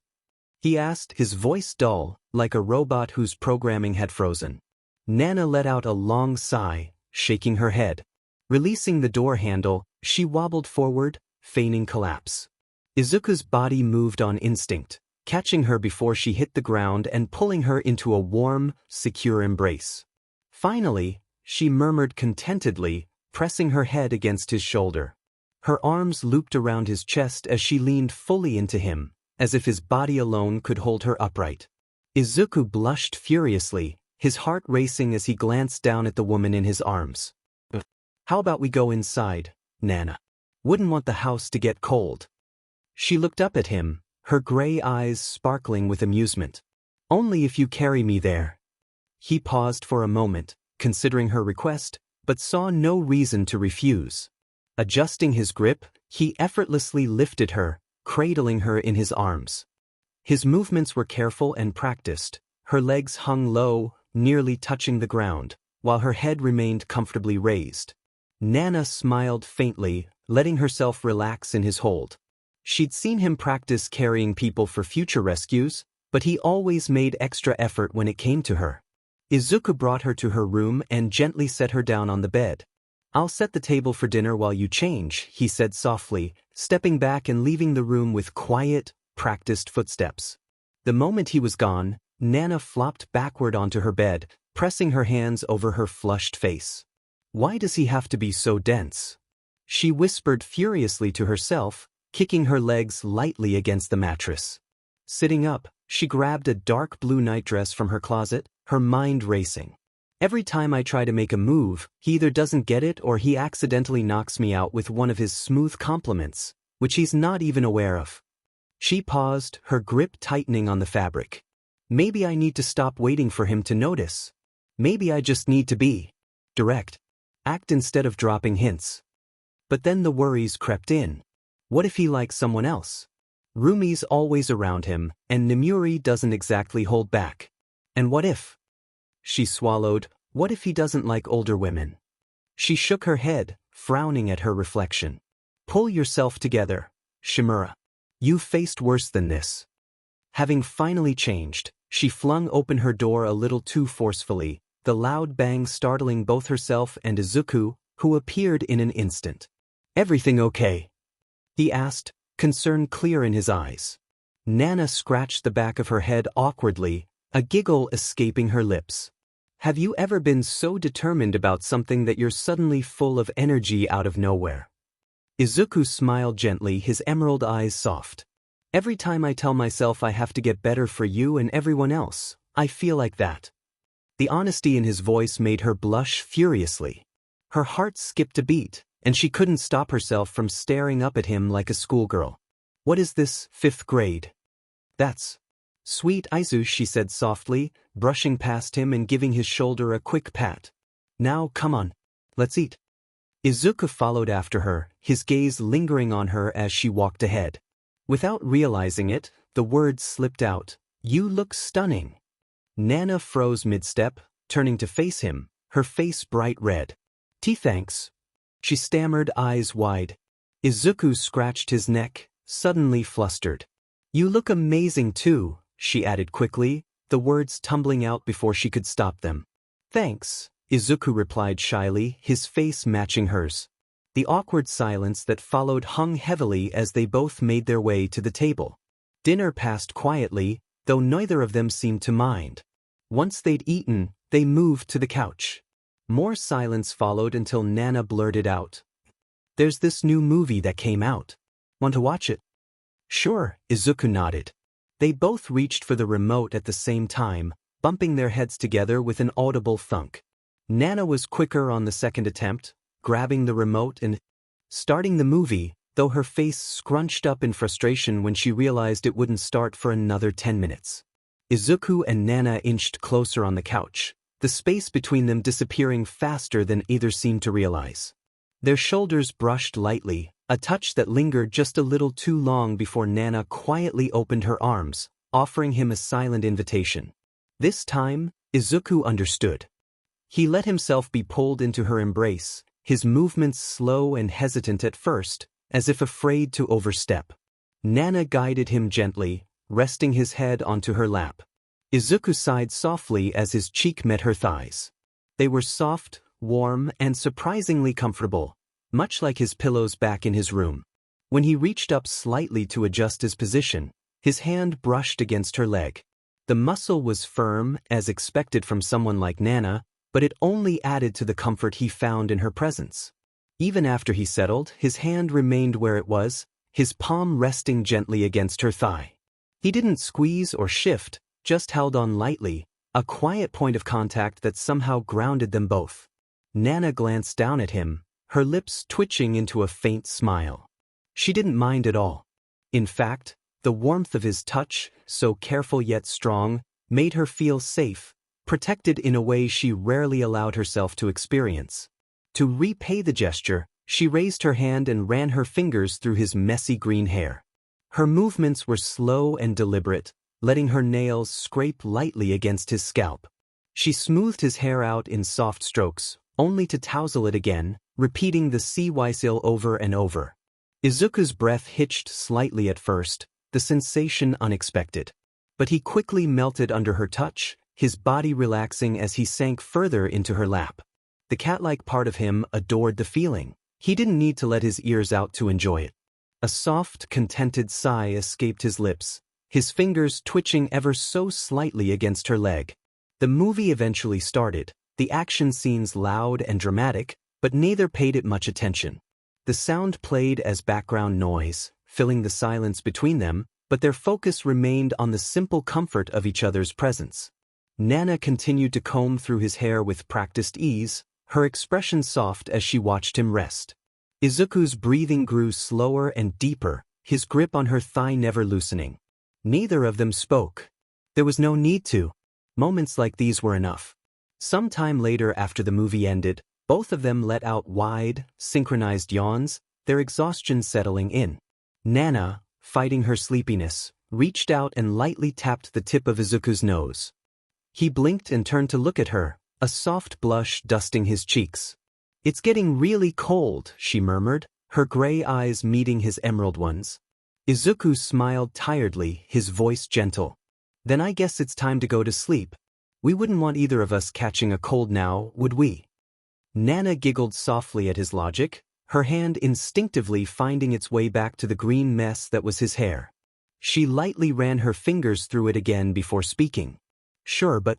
he asked, his voice dull, like a robot whose programming had frozen. Nana let out a long sigh, shaking her head. Releasing the door handle, she wobbled forward, feigning collapse. Izuku's body moved on instinct, catching her before she hit the ground and pulling her into a warm, secure embrace. Finally, she murmured contentedly, pressing her head against his shoulder. Her arms looped around his chest as she leaned fully into him, as if his body alone could hold her upright. Izuku blushed furiously, his heart racing as he glanced down at the woman in his arms. "How about we go inside, Nana? Wouldn't want the house to get cold." She looked up at him, her gray eyes sparkling with amusement. "Only if you carry me there." He paused for a moment, considering her request, but saw no reason to refuse. Adjusting his grip, he effortlessly lifted her, cradling her in his arms. His movements were careful and practiced. Her legs hung low, nearly touching the ground, while her head remained comfortably raised. Nana smiled faintly, letting herself relax in his hold. She'd seen him practice carrying people for future rescues, but he always made extra effort when it came to her. Izuku brought her to her room and gently set her down on the bed. "I'll set the table for dinner while you change," he said softly, stepping back and leaving the room with quiet, practiced footsteps. The moment he was gone, Nana flopped backward onto her bed, pressing her hands over her flushed face. "Why does he have to be so dense?" she whispered furiously to herself, kicking her legs lightly against the mattress. Sitting up, she grabbed a dark blue nightdress from her closet, her mind racing. "Every time I try to make a move, he either doesn't get it or he accidentally knocks me out with one of his smooth compliments, which he's not even aware of." She paused, her grip tightening on the fabric. "Maybe I need to stop waiting for him to notice. Maybe I just need to be direct. Act instead of dropping hints." But then the worries crept in. What if he likes someone else? Rumi's always around him, and Nemuri doesn't exactly hold back. And what if? She swallowed. What if he doesn't like older women? She shook her head, frowning at her reflection. "Pull yourself together, 𝐀𝐮𝐬𝐴. You've faced worse than this." Having finally changed, she flung open her door a little too forcefully, the loud bang startling both herself and Izuku, who appeared in an instant. "Everything okay?" he asked, concern clear in his eyes. Nana scratched the back of her head awkwardly, a giggle escaping her lips. "Have you ever been so determined about something that you're suddenly full of energy out of nowhere?" Izuku smiled gently, his emerald eyes soft. "Every time I tell myself I have to get better for you and everyone else, I feel like that." The honesty in his voice made her blush furiously. Her heart skipped a beat, and she couldn't stop herself from staring up at him like a schoolgirl. "What is this, 5th grade?" "That's sweet, Izu," she said softly, brushing past him and giving his shoulder a quick pat. "Now come on, let's eat." Izuku followed after her, his gaze lingering on her as she walked ahead. Without realizing it, the words slipped out. "You look stunning." Nana froze mid-step, turning to face him, her face bright red. "Thanks," she stammered, eyes wide. Izuku scratched his neck, suddenly flustered. "You look amazing too," she added quickly, the words tumbling out before she could stop them. "Thanks," Izuku replied shyly, his face matching hers. The awkward silence that followed hung heavily as they both made their way to the table. Dinner passed quietly, though neither of them seemed to mind. Once they'd eaten, they moved to the couch. More silence followed until Nana blurted out, "There's this new movie that came out. Want to watch it?" "Sure," Izuku nodded. They both reached for the remote at the same time, bumping their heads together with an audible thunk. Nana was quicker on the second attempt, grabbing the remote and starting the movie, though her face scrunched up in frustration when she realized it wouldn't start for another 10 minutes. Izuku and Nana inched closer on the couch, the space between them disappearing faster than either seemed to realize. Their shoulders brushed lightly, a touch that lingered just a little too long before Nana quietly opened her arms, offering him a silent invitation. This time, Izuku understood. He let himself be pulled into her embrace, his movements slow and hesitant at first, as if afraid to overstep. Nana guided him gently, resting his head onto her lap. Izuku sighed softly as his cheek met her thighs. They were soft, warm, and surprisingly comfortable, much like his pillows back in his room. When he reached up slightly to adjust his position, his hand brushed against her leg. The muscle was firm, as expected from someone like Nana, but it only added to the comfort he found in her presence. Even after he settled, his hand remained where it was, his palm resting gently against her thigh. He didn't squeeze or shift, just held on lightly, a quiet point of contact that somehow grounded them both. Nana glanced down at him, her lips twitching into a faint smile. She didn't mind at all. In fact, the warmth of his touch, so careful yet strong, made her feel safe, protected in a way she rarely allowed herself to experience. To repay the gesture, she raised her hand and ran her fingers through his messy green hair. Her movements were slow and deliberate, letting her nails scrape lightly against his scalp. She smoothed his hair out in soft strokes, only to tousle it again, repeating the 𝐶𝐻 over and over. Izuku's breath hitched slightly at first, the sensation unexpected. But he quickly melted under her touch, his body relaxing as he sank further into her lap. The cat-like part of him adored the feeling. He didn't need to let his ears out to enjoy it. A soft, contented sigh escaped his lips, his fingers twitching ever so slightly against her leg. The movie eventually started, the action scenes loud and dramatic, but neither paid it much attention. The sound played as background noise, filling the silence between them, but their focus remained on the simple comfort of each other's presence. Nana continued to comb through his hair with practiced ease, her expression soft as she watched him rest. Izuku's breathing grew slower and deeper, his grip on her thigh never loosening. Neither of them spoke. There was no need to. Moments like these were enough. Some time later after the movie ended, both of them let out wide, synchronized yawns, their exhaustion settling in. Nana, fighting her sleepiness, reached out and lightly tapped the tip of Izuku's nose. He blinked and turned to look at her, a soft blush dusting his cheeks. "It's getting really cold," she murmured, her gray eyes meeting his emerald ones. Izuku smiled tiredly, his voice gentle. "Then I guess it's time to go to sleep. We wouldn't want either of us catching a cold now, would we?" Nana giggled softly at his logic, her hand instinctively finding its way back to the green mess that was his hair. She lightly ran her fingers through it again before speaking. "Sure, but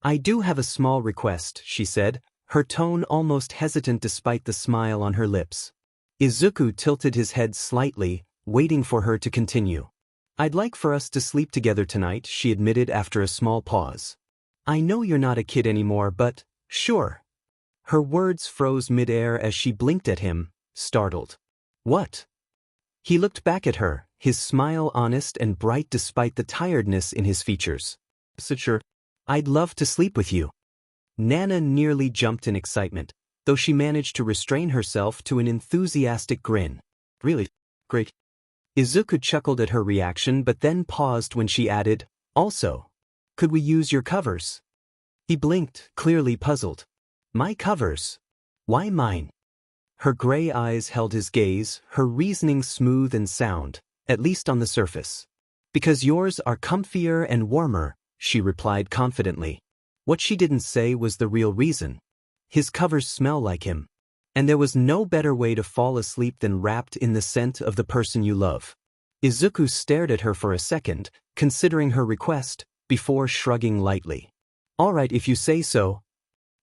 I do have a small request," she said, her tone almost hesitant despite the smile on her lips. Izuku tilted his head slightly, waiting for her to continue. "I'd like for us to sleep together tonight," she admitted after a small pause. "I know you're not a kid anymore, but sure." Her words froze midair as she blinked at him, startled. "What?" He looked back at her, his smile honest and bright despite the tiredness in his features. "Sure. I'd love to sleep with you." Nana nearly jumped in excitement, though she managed to restrain herself to an enthusiastic grin. "Really? Great." Izuku chuckled at her reaction but then paused when she added, "Also, could we use your covers?" He blinked, clearly puzzled. "My covers? Why mine?" Her gray eyes held his gaze, her reasoning smooth and sound, at least on the surface. Because yours are comfier and warmer, she replied confidently. What she didn't say was the real reason. His covers smell like him. And there was no better way to fall asleep than wrapped in the scent of the person you love. Izuku stared at her for a second, considering her request, before shrugging lightly. All right, if you say so.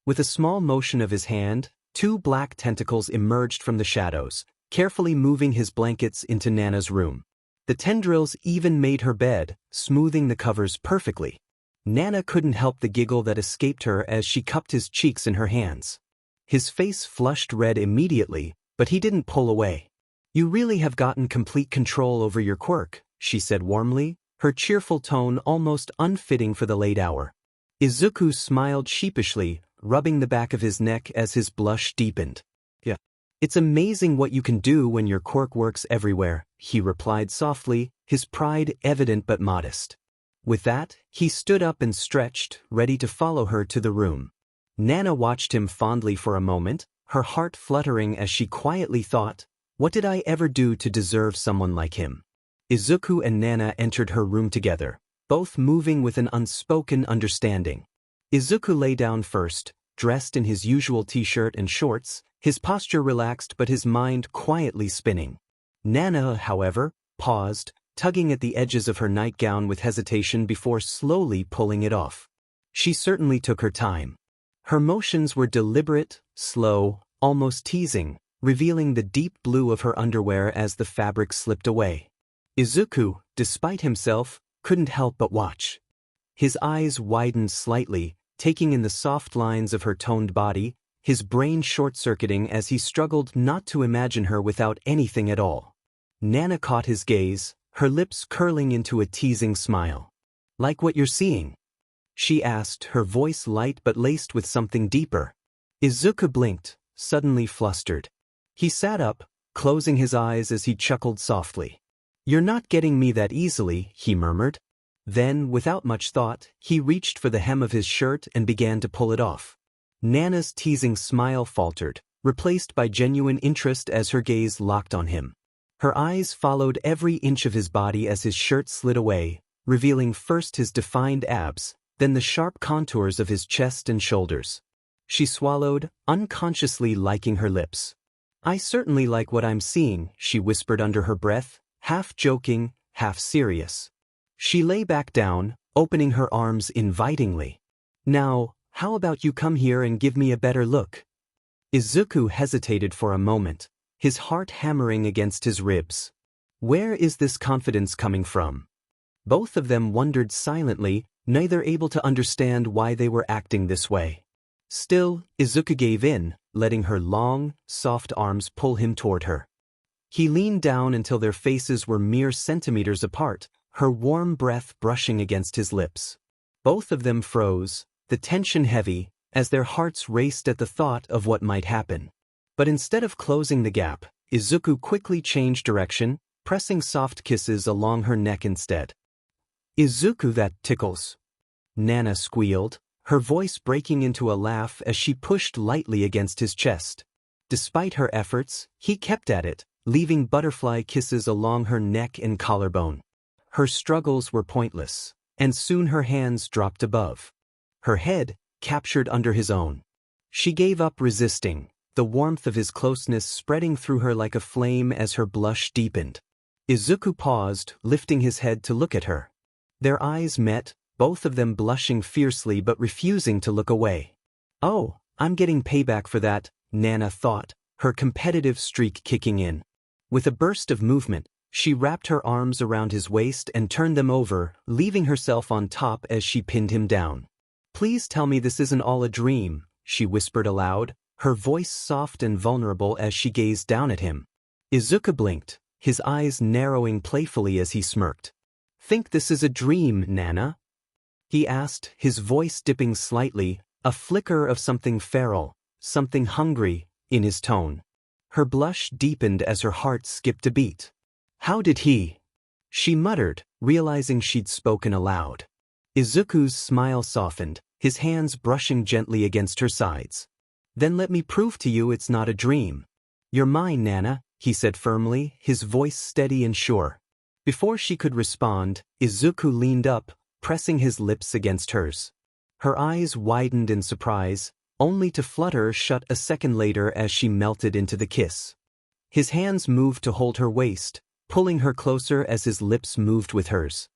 With a small motion of his hand, 2 black tentacles emerged from the shadows, carefully moving his blankets into Nana's room. The tendrils even made her bed, smoothing the covers perfectly. Nana couldn't help the giggle that escaped her as she cupped his cheeks in her hands. His face flushed red immediately, but he didn't pull away. You really have gotten complete control over your quirk, she said warmly, her cheerful tone almost unfitting for the late hour. Izuku smiled sheepishly, rubbing the back of his neck as his blush deepened. Yeah. It's amazing what you can do when your quirk works everywhere, he replied softly, his pride evident but modest. With that, he stood up and stretched, ready to follow her to the room. Nana watched him fondly for a moment, her heart fluttering as she quietly thought, what did I ever do to deserve someone like him? Izuku and Nana entered her room together, both moving with an unspoken understanding. Izuku lay down first, dressed in his usual t-shirt and shorts, his posture relaxed but his mind quietly spinning. Nana, however, paused, tugging at the edges of her nightgown with hesitation before slowly pulling it off. She certainly took her time. Her motions were deliberate, slow, almost teasing, revealing the deep blue of her underwear as the fabric slipped away. Izuku, despite himself, couldn't help but watch. His eyes widened slightly, taking in the soft lines of her toned body, his brain short-circuiting as he struggled not to imagine her without anything at all. Nana caught his gaze, her lips curling into a teasing smile. Like what you're seeing? She asked, her voice light but laced with something deeper. Izuku blinked, suddenly flustered. He sat up, closing his eyes as he chuckled softly. You're not getting me that easily, he murmured. Then, without much thought, he reached for the hem of his shirt and began to pull it off. Nana's teasing smile faltered, replaced by genuine interest as her gaze locked on him. Her eyes followed every inch of his body as his shirt slid away, revealing first his defined abs, then the sharp contours of his chest and shoulders. She swallowed, unconsciously liking her lips. I certainly like what I'm seeing, she whispered under her breath, half joking, half serious. She lay back down, opening her arms invitingly. Now, how about you come here and give me a better look? Izuku hesitated for a moment, his heart hammering against his ribs. Where is this confidence coming from? Both of them wondered silently, neither able to understand why they were acting this way. Still, Izuku gave in, letting her long, soft arms pull him toward her. He leaned down until their faces were mere centimeters apart, her warm breath brushing against his lips. Both of them froze, the tension heavy, as their hearts raced at the thought of what might happen. But instead of closing the gap, Izuku quickly changed direction, pressing soft kisses along her neck instead. Izuku, that tickles. Nana squealed, her voice breaking into a laugh as she pushed lightly against his chest. Despite her efforts, he kept at it, leaving butterfly kisses along her neck and collarbone. Her struggles were pointless, and soon her hands dropped above. Her head, captured under his own. She gave up resisting, the warmth of his closeness spreading through her like a flame as her blush deepened. Izuku paused, lifting his head to look at her. Their eyes met, both of them blushing fiercely but refusing to look away. Oh, I'm getting payback for that, Nana thought, her competitive streak kicking in. With a burst of movement, she wrapped her arms around his waist and turned them over, leaving herself on top as she pinned him down. Please tell me this isn't all a dream, she whispered aloud, her voice soft and vulnerable as she gazed down at him. Izuku blinked, his eyes narrowing playfully as he smirked. Think this is a dream, Nana? He asked, his voice dipping slightly, a flicker of something feral, something hungry, in his tone. Her blush deepened as her heart skipped a beat. How did he? She muttered, realizing she'd spoken aloud. Izuku's smile softened, his hands brushing gently against her sides. Then let me prove to you it's not a dream. You're mine, Nana, he said firmly, his voice steady and sure. Before she could respond, Izuku leaned up, pressing his lips against hers. Her eyes widened in surprise, only to flutter shut a second later as she melted into the kiss. His hands moved to hold her waist, pulling her closer as his lips moved with hers.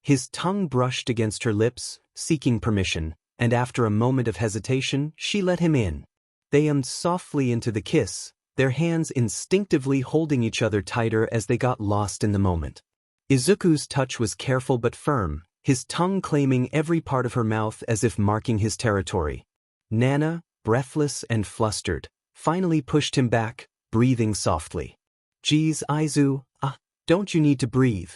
His tongue brushed against her lips, seeking permission, and after a moment of hesitation, she let him in. They ummed softly into the kiss, their hands instinctively holding each other tighter as they got lost in the moment. Izuku's touch was careful but firm, his tongue claiming every part of her mouth as if marking his territory. Nana, breathless and flustered, finally pushed him back, breathing softly. "Geez, Izu, don't you need to breathe?"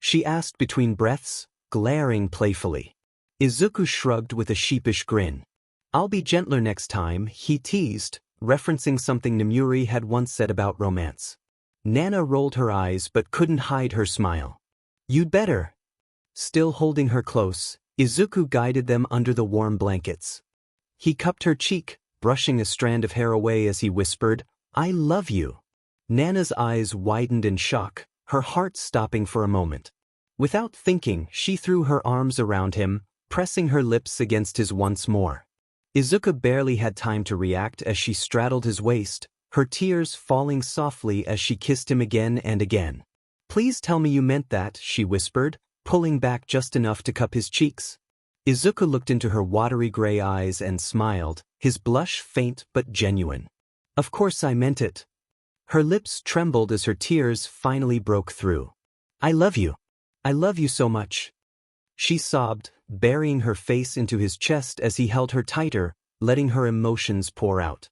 she asked between breaths, glaring playfully. Izuku shrugged with a sheepish grin. "I'll be gentler next time," he teased, referencing something Nemuri had once said about romance. Nana rolled her eyes but couldn't hide her smile. "You'd better." Still holding her close, Izuku guided them under the warm blankets. He cupped her cheek, brushing a strand of hair away as he whispered, "I love you." Nana's eyes widened in shock, her heart stopping for a moment. Without thinking, she threw her arms around him, pressing her lips against his once more. Izuku barely had time to react as she straddled his waist, her tears falling softly as she kissed him again and again. "Please tell me you meant that," she whispered, pulling back just enough to cup his cheeks. Izuku looked into her watery gray eyes and smiled, his blush faint but genuine. "Of course I meant it." Her lips trembled as her tears finally broke through. "I love you. I love you so much." She sobbed, burying her face into his chest as he held her tighter, letting her emotions pour out.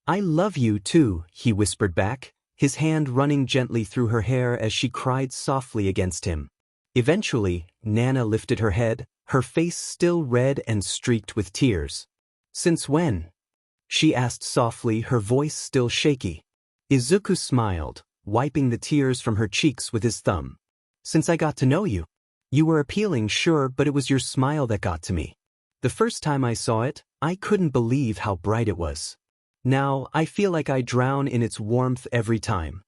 "I love you too," he whispered back, his hand running gently through her hair as she cried softly against him. Eventually, Nana lifted her head, her face still red and streaked with tears. "Since when?" she asked softly, her voice still shaky. Izuku smiled, wiping the tears from her cheeks with his thumb. "Since I got to know you. You were appealing, sure, but it was your smile that got to me. The first time I saw it, I couldn't believe how bright it was. Now, I feel like I drown in its warmth every time."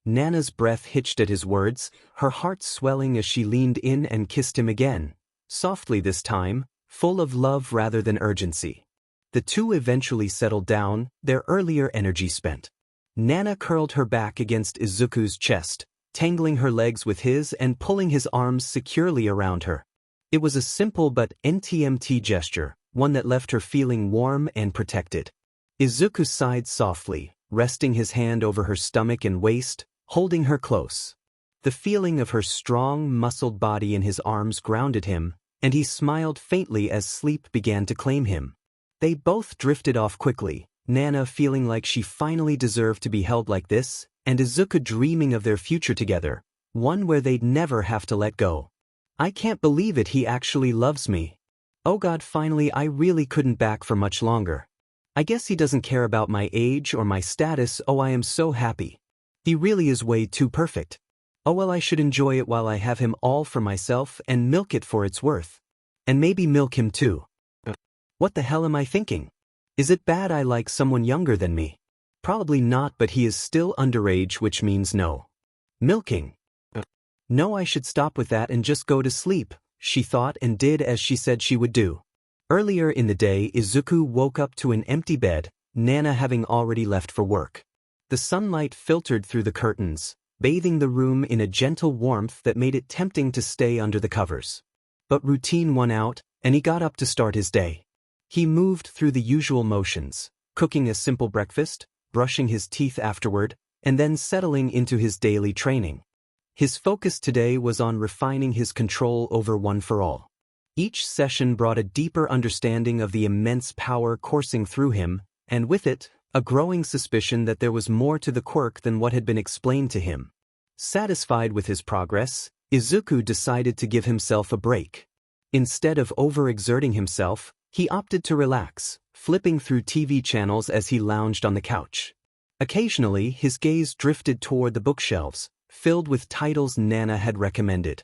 Nana's breath hitched at his words, her heart swelling as she leaned in and kissed him again, softly this time, full of love rather than urgency. The two eventually settled down, their earlier energy spent. Nana curled her back against Izuku's chest, tangling her legs with his and pulling his arms securely around her. It was a simple but NTMT gesture, one that left her feeling warm and protected. Izuku sighed softly, resting his hand over her stomach and waist, holding her close. The feeling of her strong, muscled body in his arms grounded him, and he smiled faintly as sleep began to claim him. They both drifted off quickly, Nana feeling like she finally deserved to be held like this, and Izuku dreaming of their future together, one where they'd never have to let go. "I can't believe it, he actually loves me. Oh God, finally I really couldn't back for much longer. I guess he doesn't care about my age or my status, oh I am so happy. He really is way too perfect. Oh well, I should enjoy it while I have him all for myself and milk it for its worth. And maybe milk him too. What the hell am I thinking? Is it bad I like someone younger than me? Probably not, but he is still underage, which means no. Milking. No, I should stop with that and just go to sleep," she thought, and did as she said she would do. Earlier in the day, Izuku woke up to an empty bed, Nana having already left for work. The sunlight filtered through the curtains, bathing the room in a gentle warmth that made it tempting to stay under the covers. But routine won out, and he got up to start his day. He moved through the usual motions, cooking a simple breakfast, brushing his teeth afterward, and then settling into his daily training. His focus today was on refining his control over One for All. Each session brought a deeper understanding of the immense power coursing through him, and with it, a growing suspicion that there was more to the quirk than what had been explained to him. Satisfied with his progress, Izuku decided to give himself a break. Instead of overexerting himself, he opted to relax, flipping through TV channels as he lounged on the couch. Occasionally, his gaze drifted toward the bookshelves, filled with titles Nana had recommended.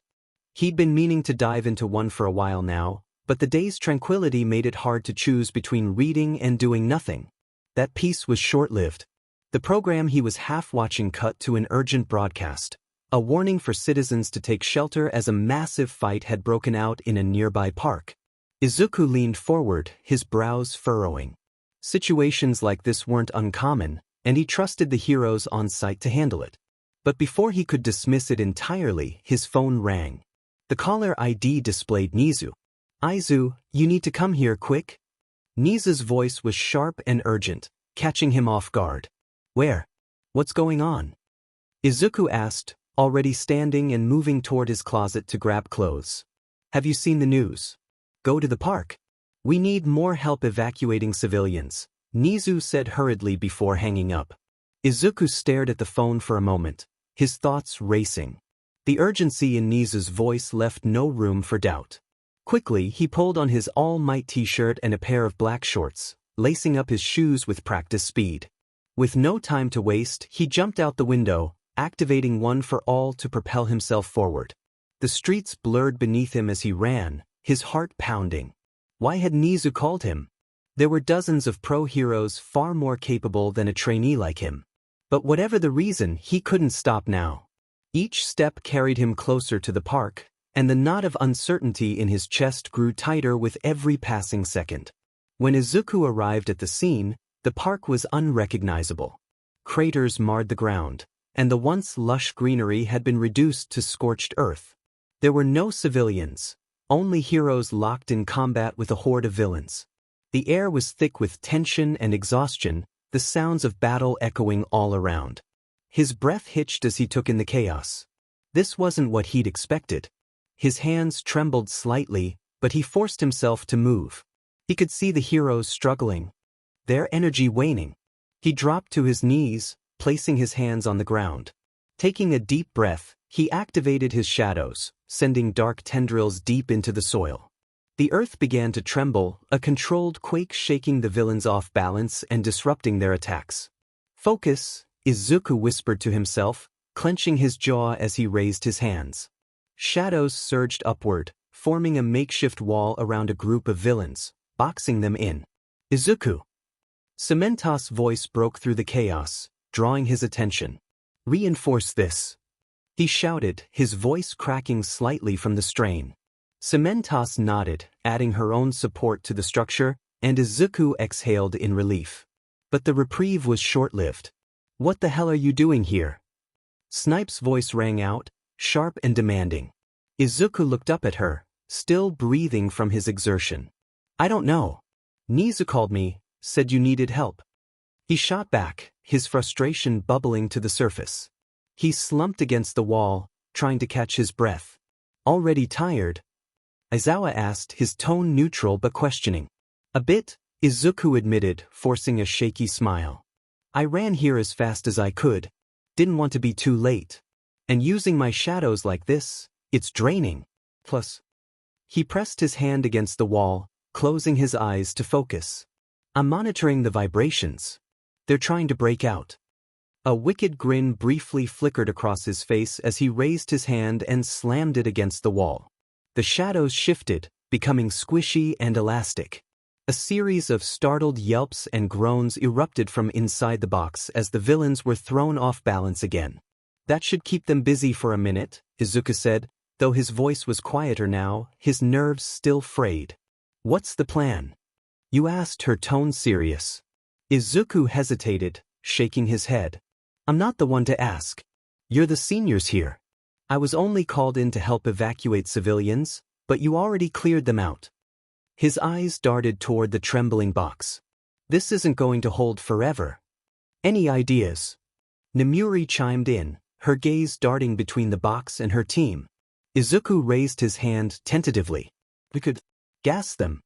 He'd been meaning to dive into one for a while now, but the day's tranquility made it hard to choose between reading and doing nothing. That peace was short-lived. The program he was half watching cut to an urgent broadcast. a warning for citizens to take shelter as a massive fight had broken out in a nearby park. Izuku leaned forward, his brows furrowing. Situations like this weren't uncommon, and he trusted the heroes on site to handle it. But before he could dismiss it entirely, his phone rang. The caller ID displayed Nizu. "Izu, you need to come here quick." Nizu's voice was sharp and urgent, catching him off guard. "Where? What's going on?" Izuku asked, already standing and moving toward his closet to grab clothes. "Have you seen the news? Go to the park. We need more help evacuating civilians," Nizu said hurriedly before hanging up. Izuku stared at the phone for a moment, his thoughts racing. The urgency in Nizu's voice left no room for doubt. Quickly, he pulled on his All Might t-shirt and a pair of black shorts, lacing up his shoes with practice speed. With no time to waste, he jumped out the window, activating One for All to propel himself forward. The streets blurred beneath him as he ran, his heart pounding. Why had Nizu called him? There were dozens of pro heroes far more capable than a trainee like him. But whatever the reason, he couldn't stop now. Each step carried him closer to the park, and the knot of uncertainty in his chest grew tighter with every passing second. When Izuku arrived at the scene, the park was unrecognizable. Craters marred the ground, and the once lush greenery had been reduced to scorched earth. There were no civilians, only heroes locked in combat with a horde of villains. The air was thick with tension and exhaustion, the sounds of battle echoing all around. His breath hitched as he took in the chaos. This wasn't what he'd expected. His hands trembled slightly, but he forced himself to move. He could see the heroes struggling, their energy waning. He dropped to his knees, placing his hands on the ground. Taking a deep breath, he activated his shadows, sending dark tendrils deep into the soil. The earth began to tremble, a controlled quake shaking the villains off balance and disrupting their attacks. "Focus," Izuku whispered to himself, clenching his jaw as he raised his hands. Shadows surged upward, forming a makeshift wall around a group of villains, boxing them in. "Izuku!" 𝐶𝐮𝐬𝐺 voice broke through the chaos, drawing his attention. "Reinforce this," he shouted, his voice cracking slightly from the strain. 𝐶𝐮𝐬𝐺 nodded, adding her own support to the structure, and Izuku exhaled in relief. But the reprieve was short-lived. "What the hell are you doing here?" Snipe's voice rang out, sharp and demanding. Izuku looked up at her, still breathing from his exertion. "I don't know. Nizu called me, said you needed help." He shot back, his frustration bubbling to the surface. He slumped against the wall, trying to catch his breath. "Already tired?" Aizawa asked, his tone neutral but questioning. "A bit," Izuku admitted, forcing a shaky smile. "I ran here as fast as I could. Didn't want to be too late. And using my shadows like this, it's draining. Plus..." He pressed his hand against the wall, closing his eyes to focus. "I'm monitoring the vibrations. They're trying to break out." A wicked grin briefly flickered across his face as he raised his hand and slammed it against the wall. The shadows shifted, becoming squishy and elastic. A series of startled yelps and groans erupted from inside the box as the villains were thrown off balance again. "That should keep them busy for a minute," Izuku said, though his voice was quieter now, his nerves still frayed. "What's the plan?" "You asked," her tone serious. Izuku hesitated, shaking his head. "I'm not the one to ask. You're the seniors here. I was only called in to help evacuate civilians, but you already cleared them out." His eyes darted toward the trembling box. "This isn't going to hold forever. Any ideas?" Nemuri chimed in, her gaze darting between the box and her team. Izuku raised his hand tentatively. "We could gas them,"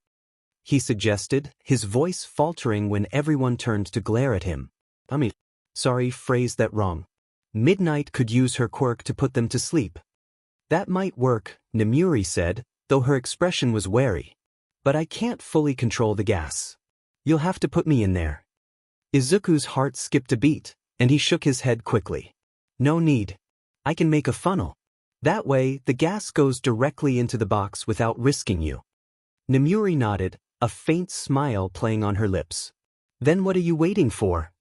he suggested, his voice faltering when everyone turned to glare at him. Sorry, phrased that wrong. Midnight could use her quirk to put them to sleep." "That might work," Nemuri said, though her expression was wary. "But I can't fully control the gas. You'll have to put me in there." Izuku's heart skipped a beat, and he shook his head quickly. "No need. I can make a funnel. That way, the gas goes directly into the box without risking you." Nemuri nodded, a faint smile playing on her lips. "Then what are you waiting for?"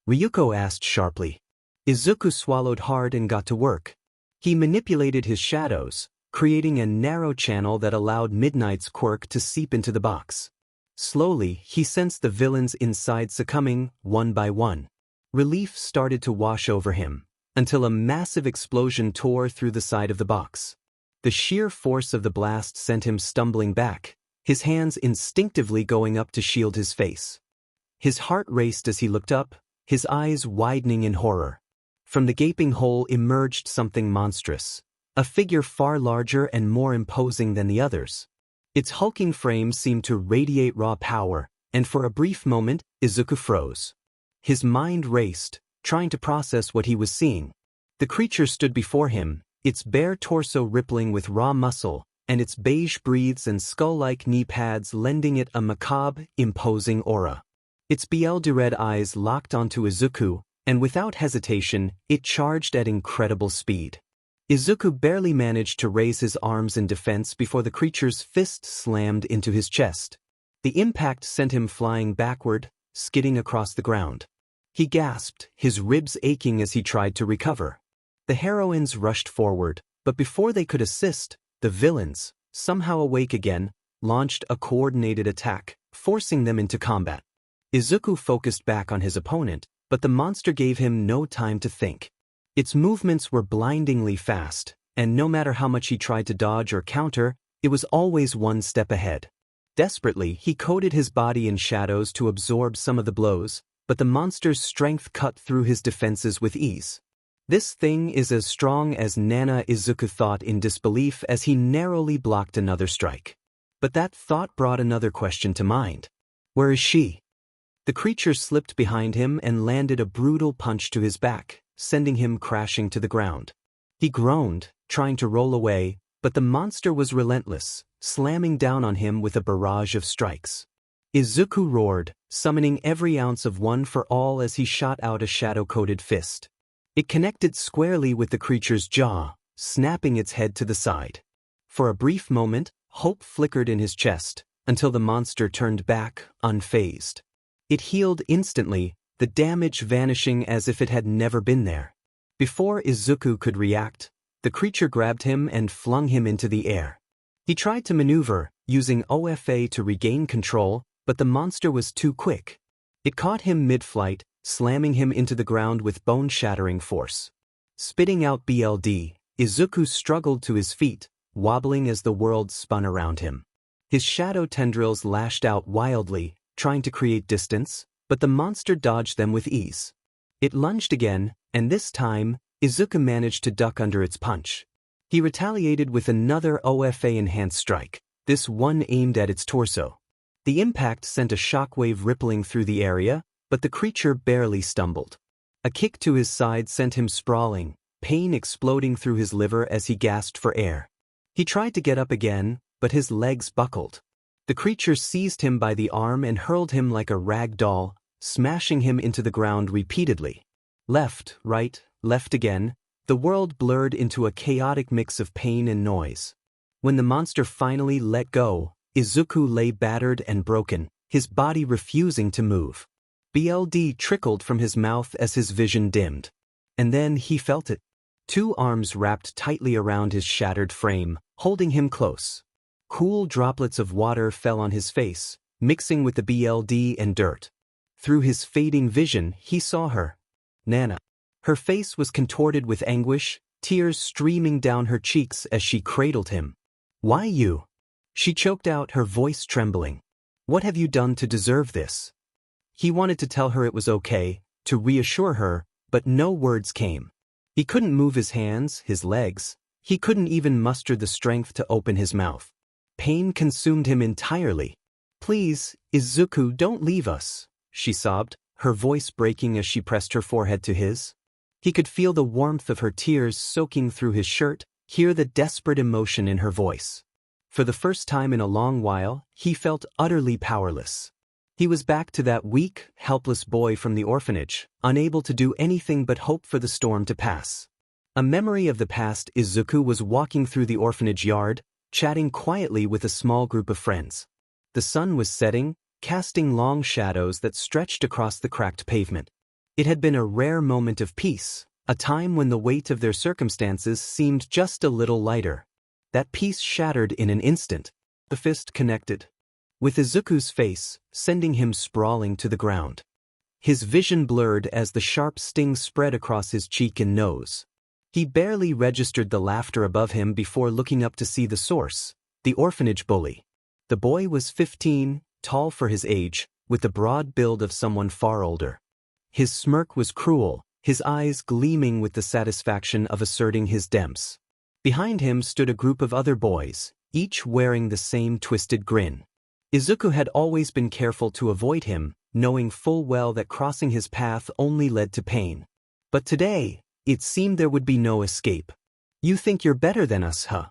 Ryuko asked sharply. Izuku swallowed hard and got to work. He manipulated his shadows, creating a narrow channel that allowed Midnight's quirk to seep into the box. Slowly, he sensed the villains inside succumbing, one by one. Relief started to wash over him, until a massive explosion tore through the side of the box. The sheer force of the blast sent him stumbling back, his hands instinctively going up to shield his face. His heart raced as he looked up, his eyes widening in horror. From the gaping hole emerged something monstrous, a figure far larger and more imposing than the others. Its hulking frame seemed to radiate raw power, and for a brief moment, Izuku froze. His mind raced, trying to process what he was seeing. The creature stood before him, its bare torso rippling with raw muscle, and its beige breaths and skull-like knee pads lending it a macabre, imposing aura. Its 𝐴𝐿 eyes locked onto Izuku, and without hesitation, it charged at incredible speed. Izuku barely managed to raise his arms in defense before the creature's fist slammed into his chest. The impact sent him flying backward, skidding across the ground. He gasped, his ribs aching as he tried to recover. The heroines rushed forward, but before they could assist, the villains, somehow awake again, launched a coordinated attack, forcing them into combat. Izuku focused back on his opponent, but the monster gave him no time to think. Its movements were blindingly fast, and no matter how much he tried to dodge or counter, it was always one step ahead. Desperately, he coated his body in shadows to absorb some of the blows, but the monster's strength cut through his defenses with ease. This thing is as strong as Nana, Izuku thought in disbelief as he narrowly blocked another strike. But that thought brought another question to mind. Where is she? The creature slipped behind him and landed a brutal punch to his back, sending him crashing to the ground. He groaned, trying to roll away, but the monster was relentless, slamming down on him with a barrage of strikes. Izuku roared, summoning every ounce of one for all as he shot out a shadow-coated fist. It connected squarely with the creature's jaw, snapping its head to the side. For a brief moment, hope flickered in his chest, until the monster turned back, unfazed. It healed instantly, the damage vanishing as if it had never been there. Before Izuku could react, the creature grabbed him and flung him into the air. He tried to maneuver, using OFA to regain control, but the monster was too quick. It caught him mid-flight, slamming him into the ground with bone-shattering force. Spitting out BLD, Izuku struggled to his feet, wobbling as the world spun around him. His shadow tendrils lashed out wildly, trying to create distance, but the monster dodged them with ease. It lunged again, and this time, Izuku managed to duck under its punch. He retaliated with another OFA-enhanced strike, this one aimed at its torso. The impact sent a shockwave rippling through the area, but the creature barely stumbled. A kick to his side sent him sprawling, pain exploding through his liver as he gasped for air. He tried to get up again, but his legs buckled. The creature seized him by the arm and hurled him like a rag doll, smashing him into the ground repeatedly. Left, right, left again, the world blurred into a chaotic mix of pain and noise. When the monster finally let go, Izuku lay battered and broken, his body refusing to move. BLD trickled from his mouth as his vision dimmed. And then he felt it. Two arms wrapped tightly around his shattered frame, holding him close. Cool droplets of water fell on his face, mixing with the BLD and dirt. Through his fading vision, he saw her. Nana. Her face was contorted with anguish, tears streaming down her cheeks as she cradled him. Why you? She choked out, her voice trembling. What have you done to deserve this? He wanted to tell her it was okay, to reassure her, but no words came. He couldn't move his hands, his legs. He couldn't even muster the strength to open his mouth. Pain consumed him entirely. Please, Izuku, don't leave us, she sobbed, her voice breaking as she pressed her forehead to his. He could feel the warmth of her tears soaking through his shirt, hear the desperate emotion in her voice. For the first time in a long while, he felt utterly powerless. He was back to that weak, helpless boy from the orphanage, unable to do anything but hope for the storm to pass. A memory of the past, Izuku was walking through the orphanage yard, chatting quietly with a small group of friends. The sun was setting, casting long shadows that stretched across the cracked pavement. It had been a rare moment of peace, A time when the weight of their circumstances seemed just a little lighter. That peace shattered in an instant. The fist connected with Izuku's face, sending him sprawling to the ground. His vision blurred as the sharp sting spread across his cheek and nose. He barely registered the laughter above him before looking up to see the source, the orphanage bully. The boy was 15, tall for his age, with the broad build of someone far older. His smirk was cruel, his eyes gleaming with the satisfaction of asserting his demps. Behind him stood a group of other boys, each wearing the same twisted grin. Izuku had always been careful to avoid him, knowing full well that crossing his path only led to pain. But today, it seemed there would be no escape. "You think you're better than us, huh?"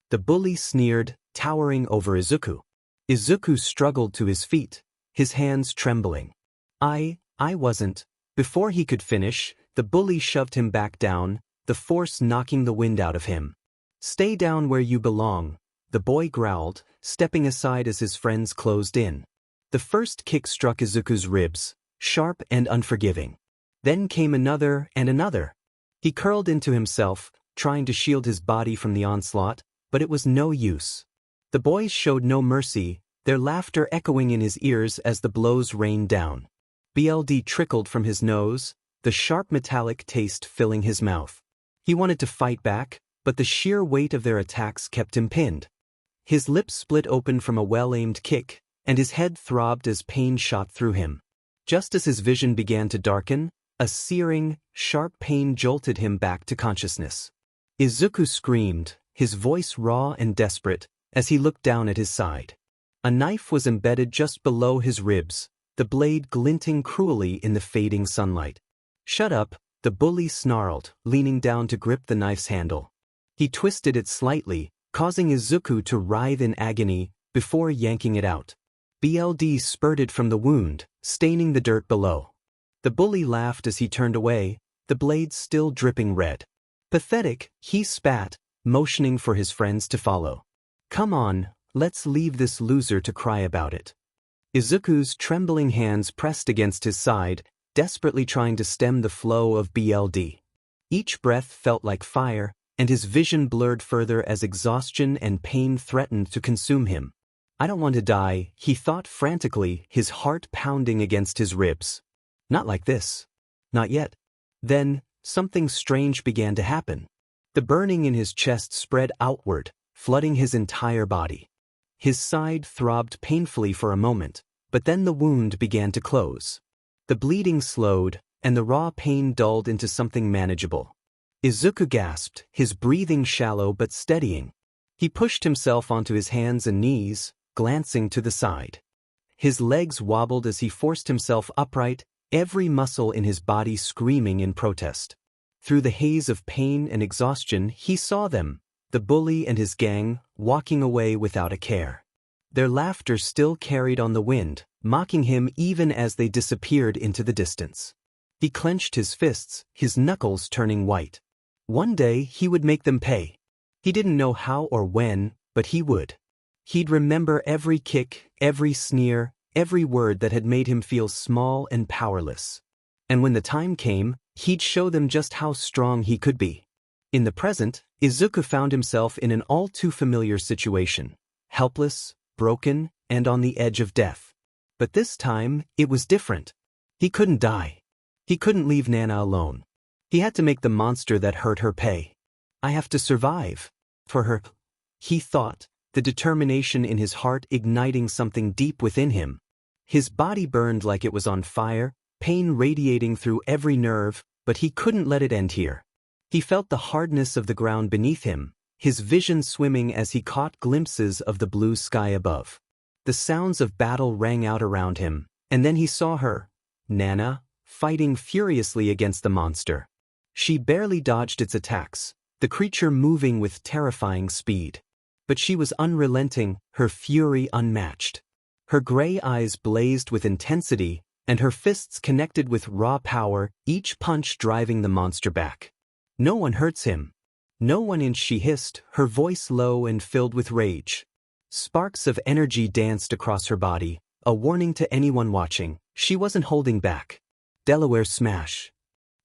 The bully sneered, towering over Izuku. Izuku struggled to his feet, his hands trembling. I wasn't." Before he could finish, the bully shoved him back down, the force knocking the wind out of him. "Stay down where you belong," the boy growled, stepping aside as his friends closed in. The first kick struck Izuku's ribs, sharp and unforgiving. Then came another and another. He curled into himself, trying to shield his body from the onslaught, but it was no use. The boys showed no mercy, their laughter echoing in his ears as the blows rained down. BLD trickled from his nose, the sharp metallic taste filling his mouth. He wanted to fight back, but the sheer weight of their attacks kept him pinned. His lips split open from a well-aimed kick, and his head throbbed as pain shot through him. Just as his vision began to darken, a searing, sharp pain jolted him back to consciousness. Izuku screamed, his voice raw and desperate, as he looked down at his side. A knife was embedded just below his ribs, the blade glinting cruelly in the fading sunlight. "Shut up," the bully snarled, leaning down to grip the knife's handle. He twisted it slightly, causing Izuku to writhe in agony, before yanking it out. BLD spurted from the wound, staining the dirt below. The bully laughed as he turned away, the blade still dripping red. Pathetic, he spat, motioning for his friends to follow. "Come on, let's leave this loser to cry about it." Izuku's trembling hands pressed against his side, desperately trying to stem the flow of BLD. Each breath felt like fire, and his vision blurred further as exhaustion and pain threatened to consume him. "I don't want to die," he thought frantically, his heart pounding against his ribs. "Not like this. Not yet." Then, something strange began to happen. The burning in his chest spread outward, flooding his entire body. His side throbbed painfully for a moment, but then the wound began to close. The bleeding slowed, and the raw pain dulled into something manageable. Izuku gasped, his breathing shallow but steadying. He pushed himself onto his hands and knees, glancing to the side. His legs wobbled as he forced himself upright, every muscle in his body screaming in protest. Through the haze of pain and exhaustion, he saw them, the bully and his gang, walking away without a care. Their laughter still carried on the wind, mocking him even as they disappeared into the distance. He clenched his fists, his knuckles turning white. One day he would make them pay. He didn't know how or when, but he would. He'd remember every kick, every sneer, every word that had made him feel small and powerless. And when the time came, he'd show them just how strong he could be. In the present, Izuku found himself in an all too familiar situation, helpless, broken, and on the edge of death. But this time, it was different. He couldn't die. He couldn't leave Nana alone. He had to make the monster that hurt her pay. "I have to survive. For her," he thought, the determination in his heart igniting something deep within him. His body burned like it was on fire, pain radiating through every nerve, but he couldn't let it end here. He felt the hardness of the ground beneath him, his vision swimming as he caught glimpses of the blue sky above. The sounds of battle rang out around him, and then he saw her, Nana, fighting furiously against the monster. She barely dodged its attacks, the creature moving with terrifying speed. But she was unrelenting, her fury unmatched. Her gray eyes blazed with intensity, and her fists connected with raw power, each punch driving the monster back. "No one hurts him. No 1 inch," she hissed, her voice low and filled with rage. Sparks of energy danced across her body, a warning to anyone watching. She wasn't holding back. "Delaware smash."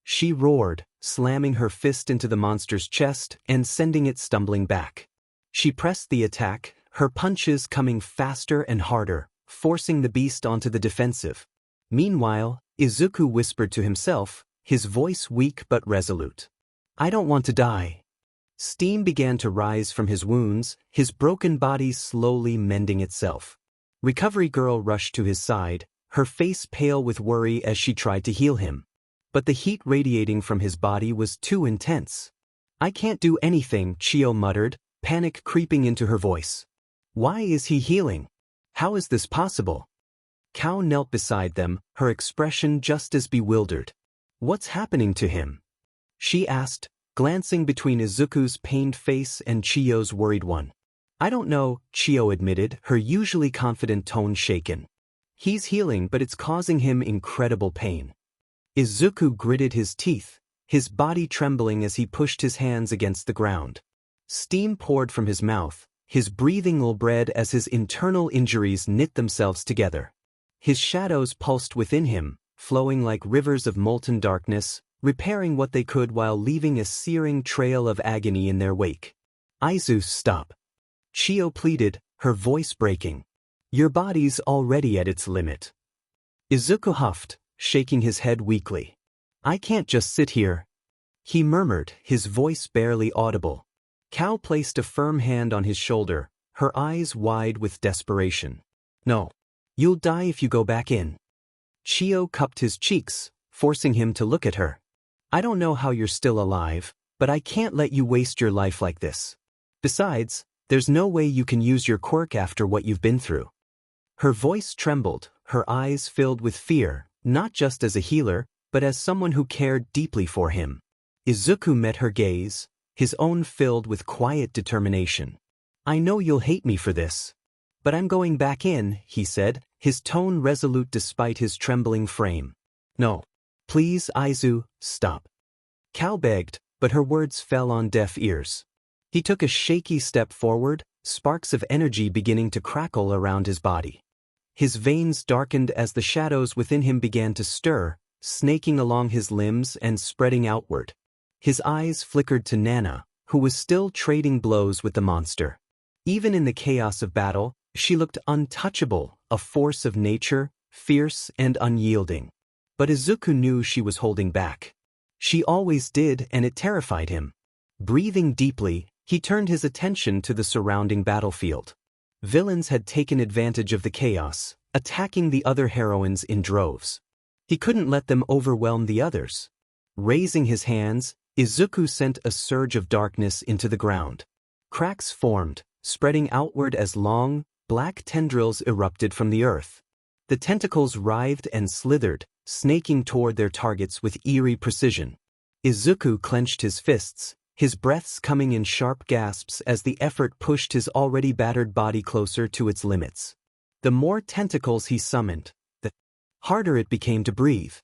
She roared, slamming her fist into the monster's chest and sending it stumbling back. She pressed the attack, her punches coming faster and harder, forcing the beast onto the defensive. Meanwhile, Izuku whispered to himself, his voice weak but resolute. "I don't want to die." Steam began to rise from his wounds, his broken body slowly mending itself. Recovery Girl rushed to his side, her face pale with worry as she tried to heal him. But the heat radiating from his body was too intense. "I can't do anything," 𝐀𝐮𝐭𝐡𝐨𝐫 muttered, panic creeping into her voice. "Why is he healing? How is this possible?" Kao knelt beside them, her expression just as bewildered. "What's happening to him?" she asked, glancing between Izuku's pained face and 𝐀𝐮𝐭𝐡𝐨𝐫's worried one. "I don't know," 𝐀𝐮𝐭𝐡𝐨𝐫 admitted, her usually confident tone shaken. "He's healing, but it's causing him incredible pain." Izuku gritted his teeth, his body trembling as he pushed his hands against the ground. Steam poured from his mouth, his breathing 𝐒𝐻𝐵 as his internal injuries knit themselves together. His shadows pulsed within him, flowing like rivers of molten darkness, repairing what they could while leaving a searing trail of agony in their wake. "Izu, stop," 𝐀𝐮𝐭𝐡𝐨𝐫 pleaded, her voice breaking. "Your body's already at its limit." Izuku huffed, shaking his head weakly. "I can't just sit here," he murmured, his voice barely audible. Kao placed a firm hand on his shoulder, her eyes wide with desperation. "No. You'll die if you go back in." 𝐀𝐮𝐭𝐡𝐨𝐫 cupped his cheeks, forcing him to look at her. "I don't know how you're still alive, but I can't let you waste your life like this. Besides, there's no way you can use your quirk after what you've been through." Her voice trembled, her eyes filled with fear, not just as a healer, but as someone who cared deeply for him. Izuku met her gaze, his own filled with quiet determination. "I know you'll hate me for this, but I'm going back in," he said, his tone resolute despite his trembling frame. "No. Please, Izu, stop." Kao begged, but her words fell on deaf ears. He took a shaky step forward, sparks of energy beginning to crackle around his body. His veins darkened as the shadows within him began to stir, snaking along his limbs and spreading outward. His eyes flickered to Nana, who was still trading blows with the monster. Even in the chaos of battle, she looked untouchable, a force of nature, fierce and unyielding. But Izuku knew she was holding back. She always did, and it terrified him. Breathing deeply, he turned his attention to the surrounding battlefield. Villains had taken advantage of the chaos, attacking the other heroines in droves. He couldn't let them overwhelm the others. Raising his hands, Izuku sent a surge of darkness into the ground. Cracks formed, spreading outward as long, black tendrils erupted from the earth. The tentacles writhed and slithered, snaking toward their targets with eerie precision. Izuku clenched his fists, his breaths coming in sharp gasps as the effort pushed his already battered body closer to its limits. The more tentacles he summoned, the harder it became to breathe.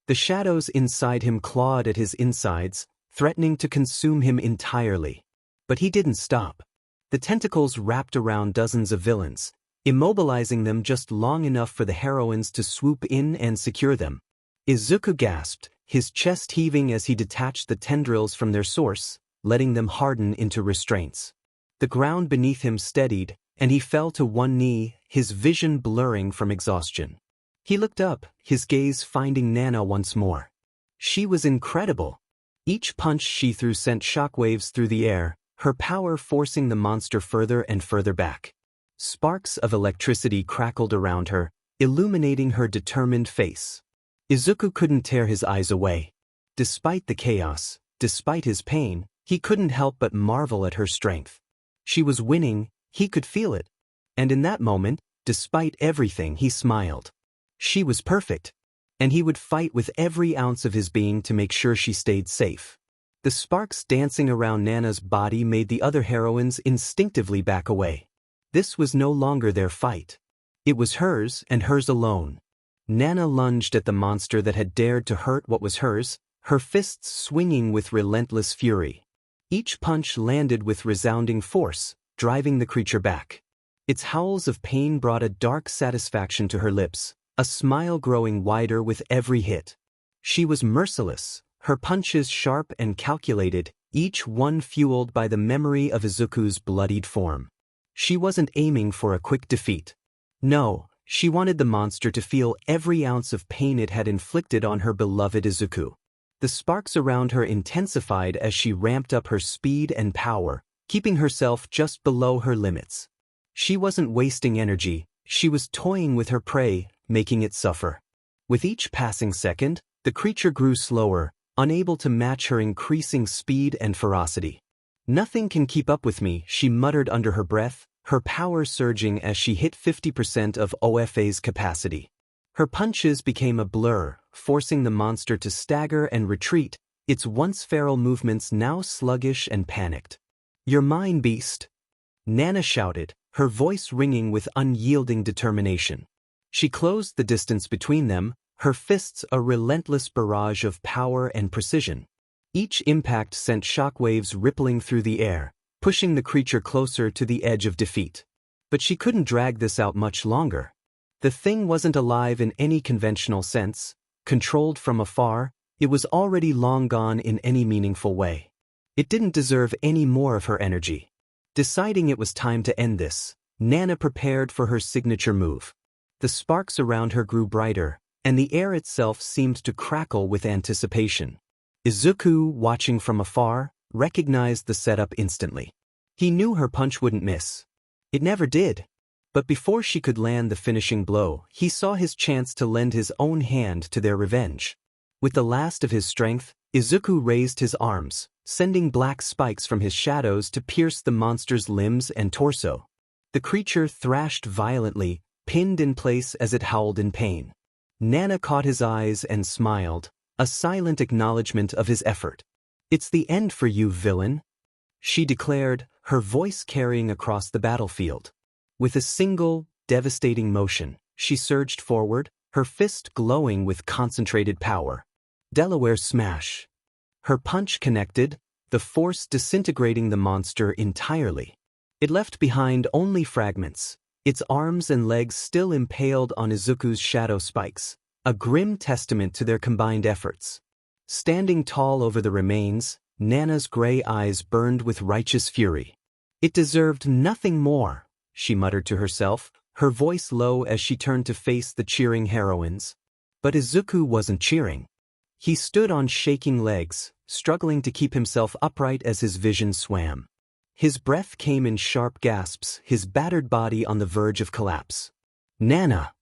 The shadows inside him clawed at his insides, threatening to consume him entirely. But he didn't stop. The tentacles wrapped around dozens of villains, immobilizing them just long enough for the heroines to swoop in and secure them. Izuku gasped, his chest heaving as he detached the tendrils from their source, letting them harden into restraints. The ground beneath him steadied, and he fell to one knee, his vision blurring from exhaustion. He looked up, his gaze finding Nana once more. She was incredible. Each punch she threw sent shockwaves through the air, her power forcing the monster further and further back. Sparks of electricity crackled around her, illuminating her determined face. Izuku couldn't tear his eyes away. Despite the chaos, despite his pain, he couldn't help but marvel at her strength. She was winning, he could feel it. And in that moment, despite everything, he smiled. She was perfect. And he would fight with every ounce of his being to make sure she stayed safe. The sparks dancing around Nana's body made the other heroines instinctively back away. This was no longer their fight. It was hers and hers alone. Nana lunged at the monster that had dared to hurt what was hers, her fists swinging with relentless fury. Each punch landed with resounding force, driving the creature back. Its howls of pain brought a dark satisfaction to her lips, a smile growing wider with every hit. She was merciless, her punches sharp and calculated, each one fueled by the memory of Izuku's bloodied form. She wasn't aiming for a quick defeat. No, she wanted the monster to feel every ounce of pain it had inflicted on her beloved Izuku. The sparks around her intensified as she ramped up her speed and power, keeping herself just below her limits. She wasn't wasting energy, she was toying with her prey, making it suffer. With each passing second, the creature grew slower, unable to match her increasing speed and ferocity. "Nothing can keep up with me," she muttered under her breath, her power surging as she hit 50% of OFA's capacity. Her punches became a blur, forcing the monster to stagger and retreat, its once feral movements now sluggish and panicked. "You're mine, beast," Nana shouted, her voice ringing with unyielding determination. She closed the distance between them, her fists a relentless barrage of power and precision. Each impact sent shockwaves rippling through the air, pushing the creature closer to the edge of defeat. But she couldn't drag this out much longer. The thing wasn't alive in any conventional sense, controlled from afar, it was already long gone in any meaningful way. It didn't deserve any more of her energy. Deciding it was time to end this, Nana prepared for her signature move. The sparks around her grew brighter, and the air itself seemed to crackle with anticipation. Izuku, watching from afar, recognized the setup instantly. He knew her punch wouldn't miss. It never did. But before she could land the finishing blow, he saw his chance to lend his own hand to their revenge. With the last of his strength, Izuku raised his arms, sending black spikes from his shadows to pierce the monster's limbs and torso. The creature thrashed violently, pinned in place as it howled in pain. Nana caught his eyes and smiled, a silent acknowledgement of his effort. "It's the end for you, villain," she declared, her voice carrying across the battlefield. With a single, devastating motion, she surged forward, her fist glowing with concentrated power. Delaware smash. Her punch connected, the force disintegrating the monster entirely. It left behind only fragments, its arms and legs still impaled on Izuku's shadow spikes, a grim testament to their combined efforts. Standing tall over the remains, Nana's gray eyes burned with righteous fury. "It deserved nothing more," she muttered to herself, her voice low as she turned to face the cheering heroines. But Izuku wasn't cheering. He stood on shaking legs, struggling to keep himself upright as his vision swam. His breath came in sharp gasps, his battered body on the verge of collapse. "Nana!"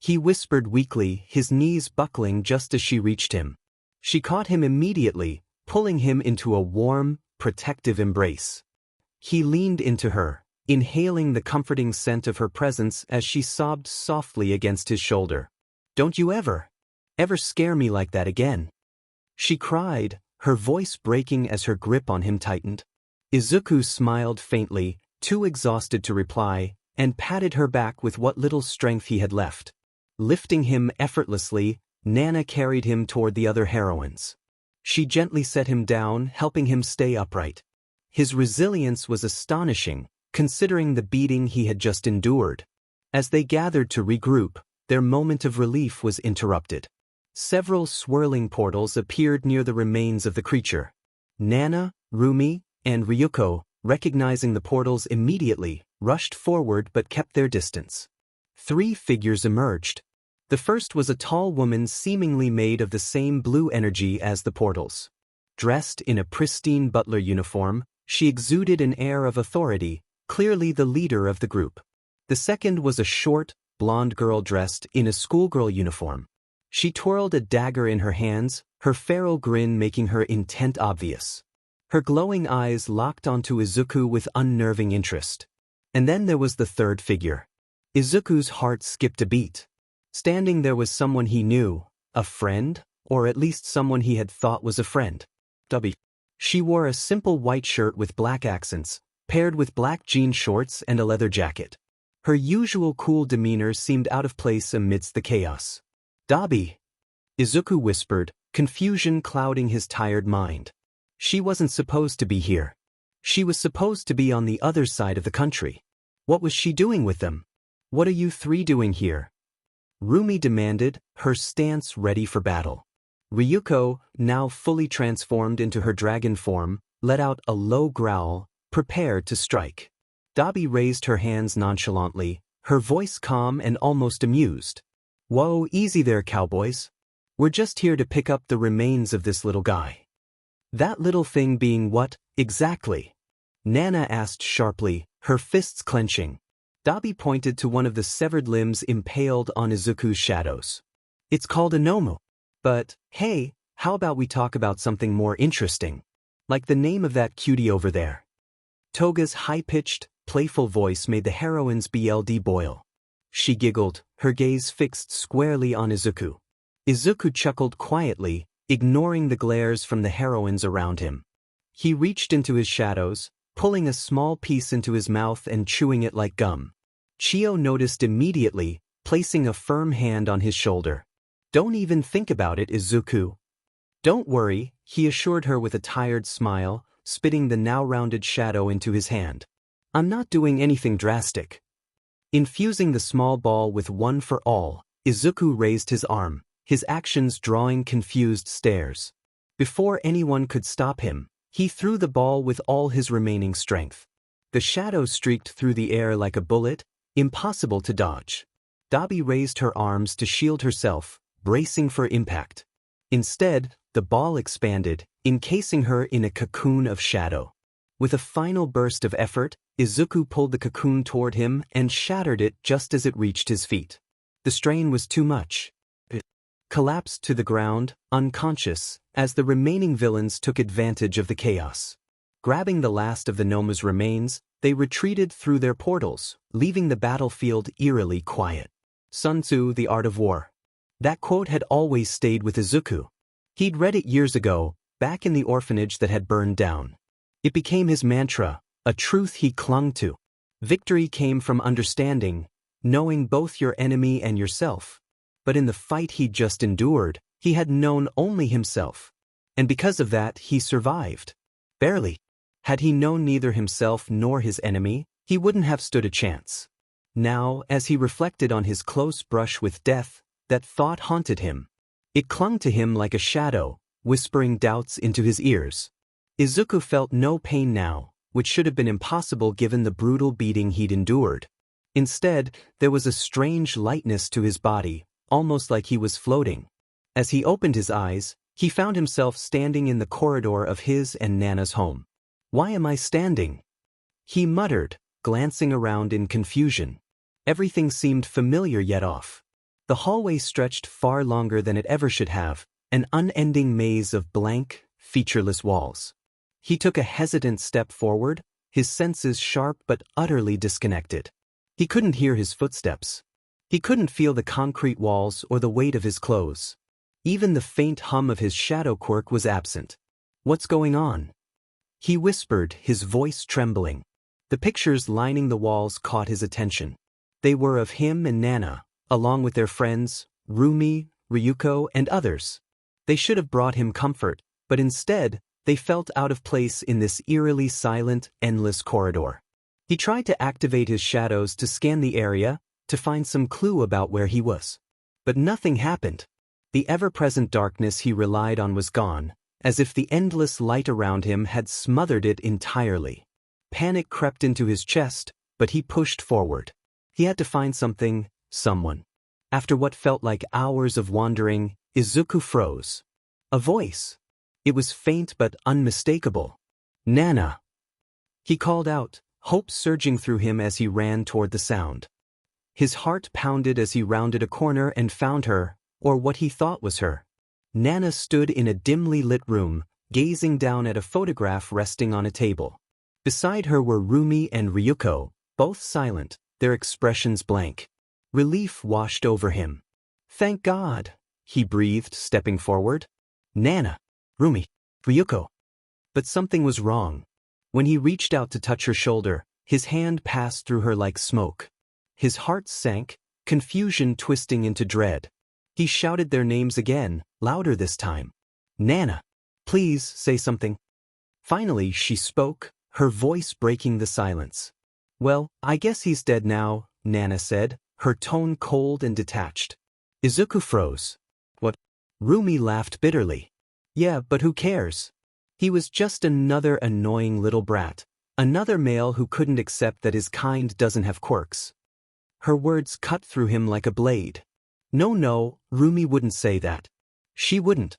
he whispered weakly, his knees buckling just as she reached him. She caught him immediately, pulling him into a warm, protective embrace. He leaned into her, inhaling the comforting scent of her presence as she sobbed softly against his shoulder. "Don't you ever scare me like that again," she cried, her voice breaking as her grip on him tightened. Izuku smiled faintly, too exhausted to reply, and patted her back with what little strength he had left. Lifting him effortlessly, Nana carried him toward the other heroines. She gently set him down, helping him stay upright. His resilience was astonishing, considering the beating he had just endured. As they gathered to regroup, their moment of relief was interrupted. Several swirling portals appeared near the remains of the creature. Nana, Rumi, and Ryuko, recognizing the portals immediately, rushed forward but kept their distance. 3 figures emerged. The first was a tall woman seemingly made of the same blue energy as the portals. Dressed in a pristine butler uniform, she exuded an air of authority, clearly the leader of the group. The second was a short, blonde girl dressed in a schoolgirl uniform. She twirled a dagger in her hands, her feral grin making her intent obvious. Her glowing eyes locked onto Izuku with unnerving interest. And then there was the third figure. Izuku's heart skipped a beat. Standing there was someone he knew, a friend, or at least someone he had thought was a friend. She wore a simple white shirt with black accents, paired with black jean shorts and a leather jacket. Her usual cool demeanor seemed out of place amidst the chaos. "Dabi," Izuku whispered, confusion clouding his tired mind. She wasn't supposed to be here. She was supposed to be on the other side of the country. What was she doing with them? "What are you 3 doing here?" Rumi demanded, her stance ready for battle. Ryuko, now fully transformed into her dragon form, let out a low growl, prepared to strike. Dabi raised her hands nonchalantly, her voice calm and almost amused. "Whoa, easy there, cowboys. We're just here to pick up the remains of this little guy." "That little thing being what, exactly?" Nana asked sharply, her fists clenching. Dabi pointed to one of the severed limbs impaled on Izuku's shadows. "It's called a 𝐻𝐿𝐻𝐿. But, hey, how about we talk about something more interesting? Like the name of that cutie over there." Toga's high-pitched, playful voice made the heroine's blood boil. She giggled, her gaze fixed squarely on Izuku. Izuku chuckled quietly, ignoring the glares from the heroines around him. He reached into his shadows, pulling a small piece into his mouth and chewing it like gum. Chio noticed immediately, placing a firm hand on his shoulder. "Don't even think about it, Izuku." "Don't worry," he assured her with a tired smile, spitting the now rounded shadow into his hand. "I'm not doing anything drastic." Infusing the small ball with one for all, Izuku raised his arm, his actions drawing confused stares. Before anyone could stop him, he threw the ball with all his remaining strength. The shadow streaked through the air like a bullet, impossible to dodge. Dabi raised her arms to shield herself, bracing for impact. Instead, the ball expanded, encasing her in a cocoon of shadow. With a final burst of effort, Izuku pulled the cocoon toward him and shattered it just as it reached his feet. The strain was too much. It collapsed to the ground, unconscious, as the remaining villains took advantage of the chaos. Grabbing the last of the 𝐻𝐿𝐻𝐿's remains, they retreated through their portals, leaving the battlefield eerily quiet. Sun Tzu, The Art of War. That quote had always stayed with Izuku. He'd read it years ago, back in the orphanage that had burned down. It became his mantra, a truth he clung to. Victory came from understanding, knowing both your enemy and yourself. But in the fight he'd just endured, he had known only himself. And because of that, he survived. Barely. Had he known neither himself nor his enemy, he wouldn't have stood a chance. Now, as he reflected on his close brush with death, that thought haunted him. It clung to him like a shadow, whispering doubts into his ears. Izuku felt no pain now, which should have been impossible given the brutal beating he'd endured. Instead, there was a strange lightness to his body, almost like he was floating. As he opened his eyes, he found himself standing in the corridor of his and Nana's home. "Why am I standing?" he muttered, glancing around in confusion. Everything seemed familiar yet off. The hallway stretched far longer than it ever should have, an unending maze of blank, featureless walls. He took a hesitant step forward, his senses sharp but utterly disconnected. He couldn't hear his footsteps. He couldn't feel the concrete walls or the weight of his clothes. Even the faint hum of his shadow quirk was absent. "What's going on?" he whispered, his voice trembling. The pictures lining the walls caught his attention. They were of him and Nana, along with their friends, Rumi, Ryuko, and others. They should have brought him comfort, but instead, they felt out of place in this eerily silent, endless corridor. He tried to activate his shadows to scan the area, to find some clue about where he was. But nothing happened. The ever-present darkness he relied on was gone, as if the endless light around him had smothered it entirely. Panic crept into his chest, but he pushed forward. He had to find something, someone. After what felt like hours of wandering, Izuku froze. A voice. It was faint but unmistakable. "Nana!" he called out, hope surging through him as he ran toward the sound. His heart pounded as he rounded a corner and found her, or what he thought was her. Nana stood in a dimly lit room, gazing down at a photograph resting on a table. Beside her were Rumi and Ryuko, both silent, their expressions blank. Relief washed over him. "Thank God," he breathed, stepping forward. "Nana, Rumi, Ryuko." But something was wrong. When he reached out to touch her shoulder, his hand passed through her like smoke. His heart sank, confusion twisting into dread. He shouted their names again, louder this time. "Nana, please say something." Finally, she spoke, her voice breaking the silence. "Well, I guess he's dead now," Nana said, her tone cold and detached. Izuku froze. "What? Rumi laughed bitterly. Yeah, but who cares? He was just another annoying little brat. Another male who couldn't accept that his kind doesn't have quirks. Her words cut through him like a blade. No, Rumi wouldn't say that. She wouldn't.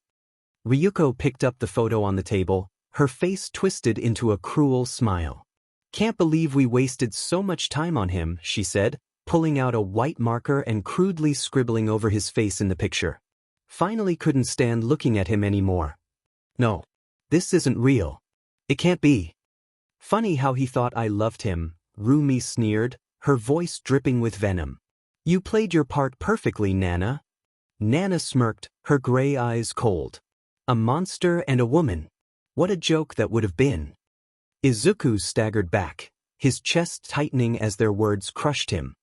Ryuko picked up the photo on the table, her face twisted into a cruel smile. Can't believe we wasted so much time on him, she said, pulling out a white marker and crudely scribbling over his face in the picture. Finally couldn't stand looking at him anymore. No. This isn't real. It can't be. Funny how he thought I loved him, Rumi sneered, her voice dripping with venom. You played your part perfectly, Nana. Nana smirked, her gray eyes cold. A monster and a woman. What a joke that would have been. Izuku staggered back, his chest tightening as their words crushed him.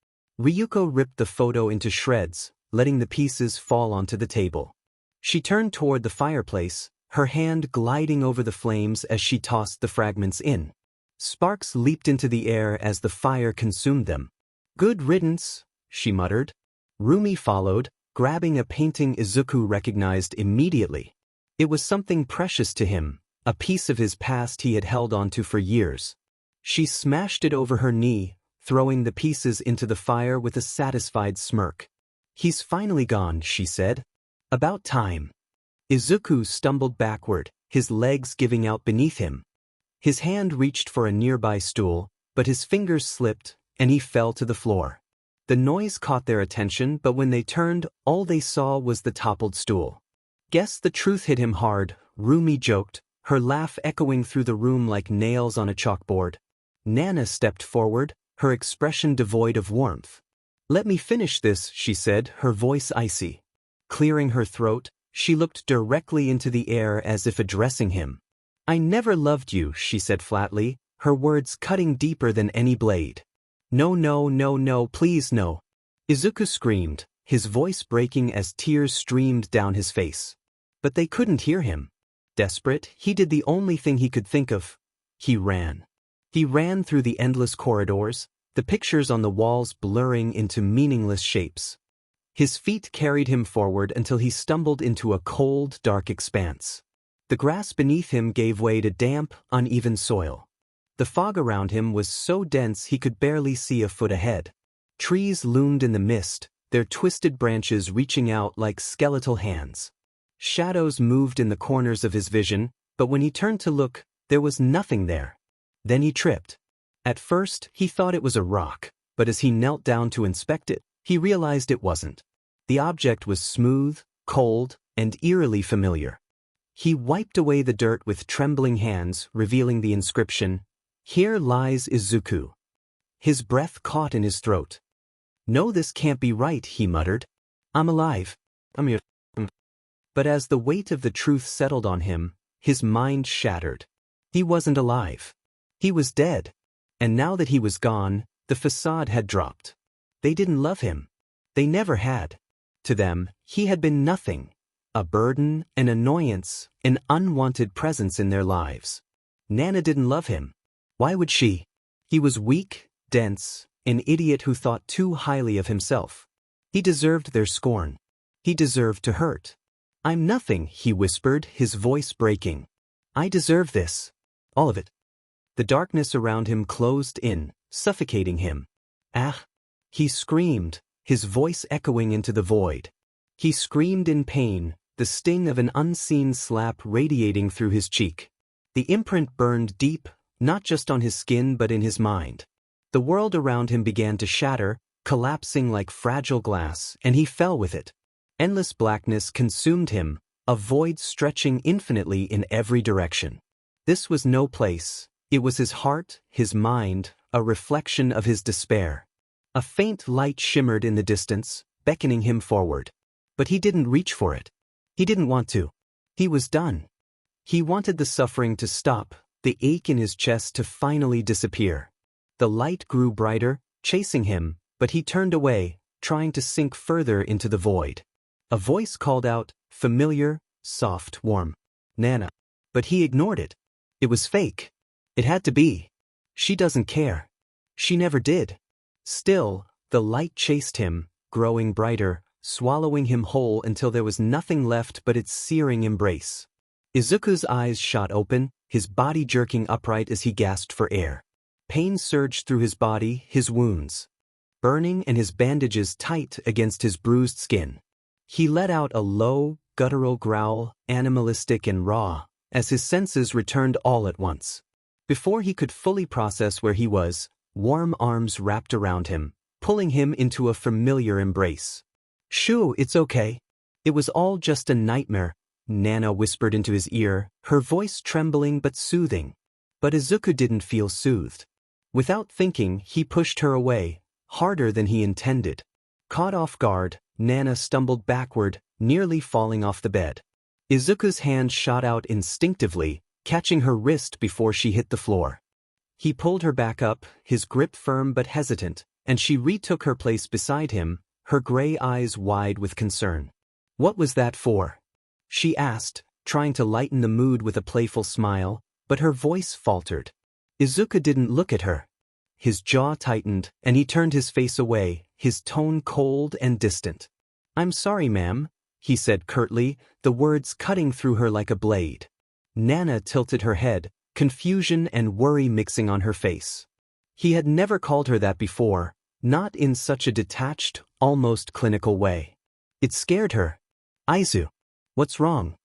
Ryuko ripped the photo into shreds, letting the pieces fall onto the table. She turned toward the fireplace, her hand gliding over the flames as she tossed the fragments in. Sparks leaped into the air as the fire consumed them. Good riddance, she muttered. Rumi followed, grabbing a painting Izuku recognized immediately. It was something precious to him, a piece of his past he had held onto for years. She smashed it over her knee, throwing the pieces into the fire with a satisfied smirk. He's finally gone, she said. About time. Izuku stumbled backward, his legs giving out beneath him. His hand reached for a nearby stool, but his fingers slipped, and he fell to the floor. The noise caught their attention, but when they turned, all they saw was the toppled stool. Guess the truth hit him hard, Rumi joked, her laugh echoing through the room like nails on a chalkboard. Nana stepped forward, her expression devoid of warmth. Let me finish this, she said, her voice icy. Clearing her throat, she looked directly into the air as if addressing him. I never loved you, she said flatly, her words cutting deeper than any blade. No, please no. Izuku screamed, his voice breaking as tears streamed down his face. But they couldn't hear him. Desperate, he did the only thing he could think of. He ran. He ran through the endless corridors, the pictures on the walls blurring into meaningless shapes. His feet carried him forward until he stumbled into a cold, dark expanse. The grass beneath him gave way to damp, uneven soil. The fog around him was so dense he could barely see a foot ahead. Trees loomed in the mist, their twisted branches reaching out like skeletal hands. Shadows moved in the corners of his vision, but when he turned to look, there was nothing there. Then he tripped. At first, he thought it was a rock, but as he knelt down to inspect it, he realized it wasn't. The object was smooth, cold, and eerily familiar. He wiped away the dirt with trembling hands, revealing the inscription, Here lies Izuku. His breath caught in his throat. No, this can't be right, he muttered. I'm alive. I'm here. But as the weight of the truth settled on him, his mind shattered. He wasn't alive. He was dead. And now that he was gone, the facade had dropped. They didn't love him. They never had. To them, he had been nothing. A burden, an annoyance, an unwanted presence in their lives. Nana didn't love him. Why would she? He was weak, dense, an idiot who thought too highly of himself. He deserved their scorn. He deserved to hurt. I'm nothing, he whispered, his voice breaking. I deserve this. All of it. The darkness around him closed in, suffocating him. Ah! He screamed, his voice echoing into the void. He screamed in pain, the sting of an unseen slap radiating through his cheek. The imprint burned deep, not just on his skin but in his mind. The world around him began to shatter, collapsing like fragile glass, and he fell with it. Endless blackness consumed him, a void stretching infinitely in every direction. This was no place. It was his heart, his mind, a reflection of his despair. A faint light shimmered in the distance, beckoning him forward. But he didn't reach for it. He didn't want to. He was done. He wanted the suffering to stop, the ache in his chest to finally disappear. The light grew brighter, chasing him, but he turned away, trying to sink further into the void. A voice called out, familiar, soft, warm. Nana. But he ignored it. It was fake. It had to be. She doesn't care. She never did. Still, the light chased him, growing brighter, swallowing him whole until there was nothing left but its searing embrace. Izuku's eyes shot open, his body jerking upright as he gasped for air. Pain surged through his body, his wounds burning and his bandages tight against his bruised skin. He let out a low, guttural growl, animalistic and raw, as his senses returned all at once. Before he could fully process where he was, warm arms wrapped around him, pulling him into a familiar embrace. "Shoo, it's okay. It was all just a nightmare," Nana whispered into his ear, her voice trembling but soothing. But Izuku didn't feel soothed. Without thinking, he pushed her away, harder than he intended. Caught off guard, Nana stumbled backward, nearly falling off the bed. Izuku's hand shot out instinctively, catching her wrist before she hit the floor. He pulled her back up, his grip firm but hesitant, and she retook her place beside him, her gray eyes wide with concern. "What was that for?" she asked, trying to lighten the mood with a playful smile, but her voice faltered. Izuku didn't look at her. His jaw tightened, and he turned his face away, his tone cold and distant. "I'm sorry, ma'am," he said curtly, the words cutting through her like a blade. Nana tilted her head, confusion and worry mixing on her face. He had never called her that before, not in such a detached, almost clinical way. It scared her. "Izu, what's wrong?"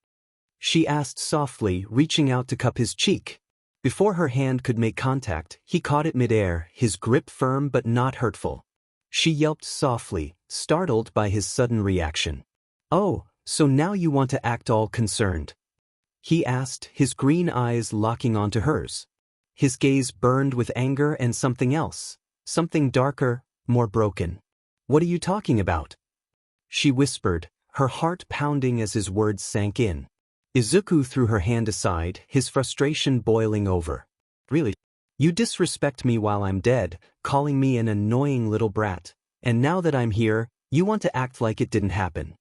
she asked softly, reaching out to cup his cheek. Before her hand could make contact, he caught it midair, his grip firm but not hurtful. She yelped softly, startled by his sudden reaction. "Oh, so now you want to act all concerned?" he asked, his green eyes locking onto hers. His gaze burned with anger and something else, something darker, more broken. "What are you talking about?" she whispered, her heart pounding as his words sank in. Izuku threw her hand aside, his frustration boiling over. "Really? You disrespect me while I'm dead, calling me an annoying little brat, and now that I'm here, you want to act like it didn't happen."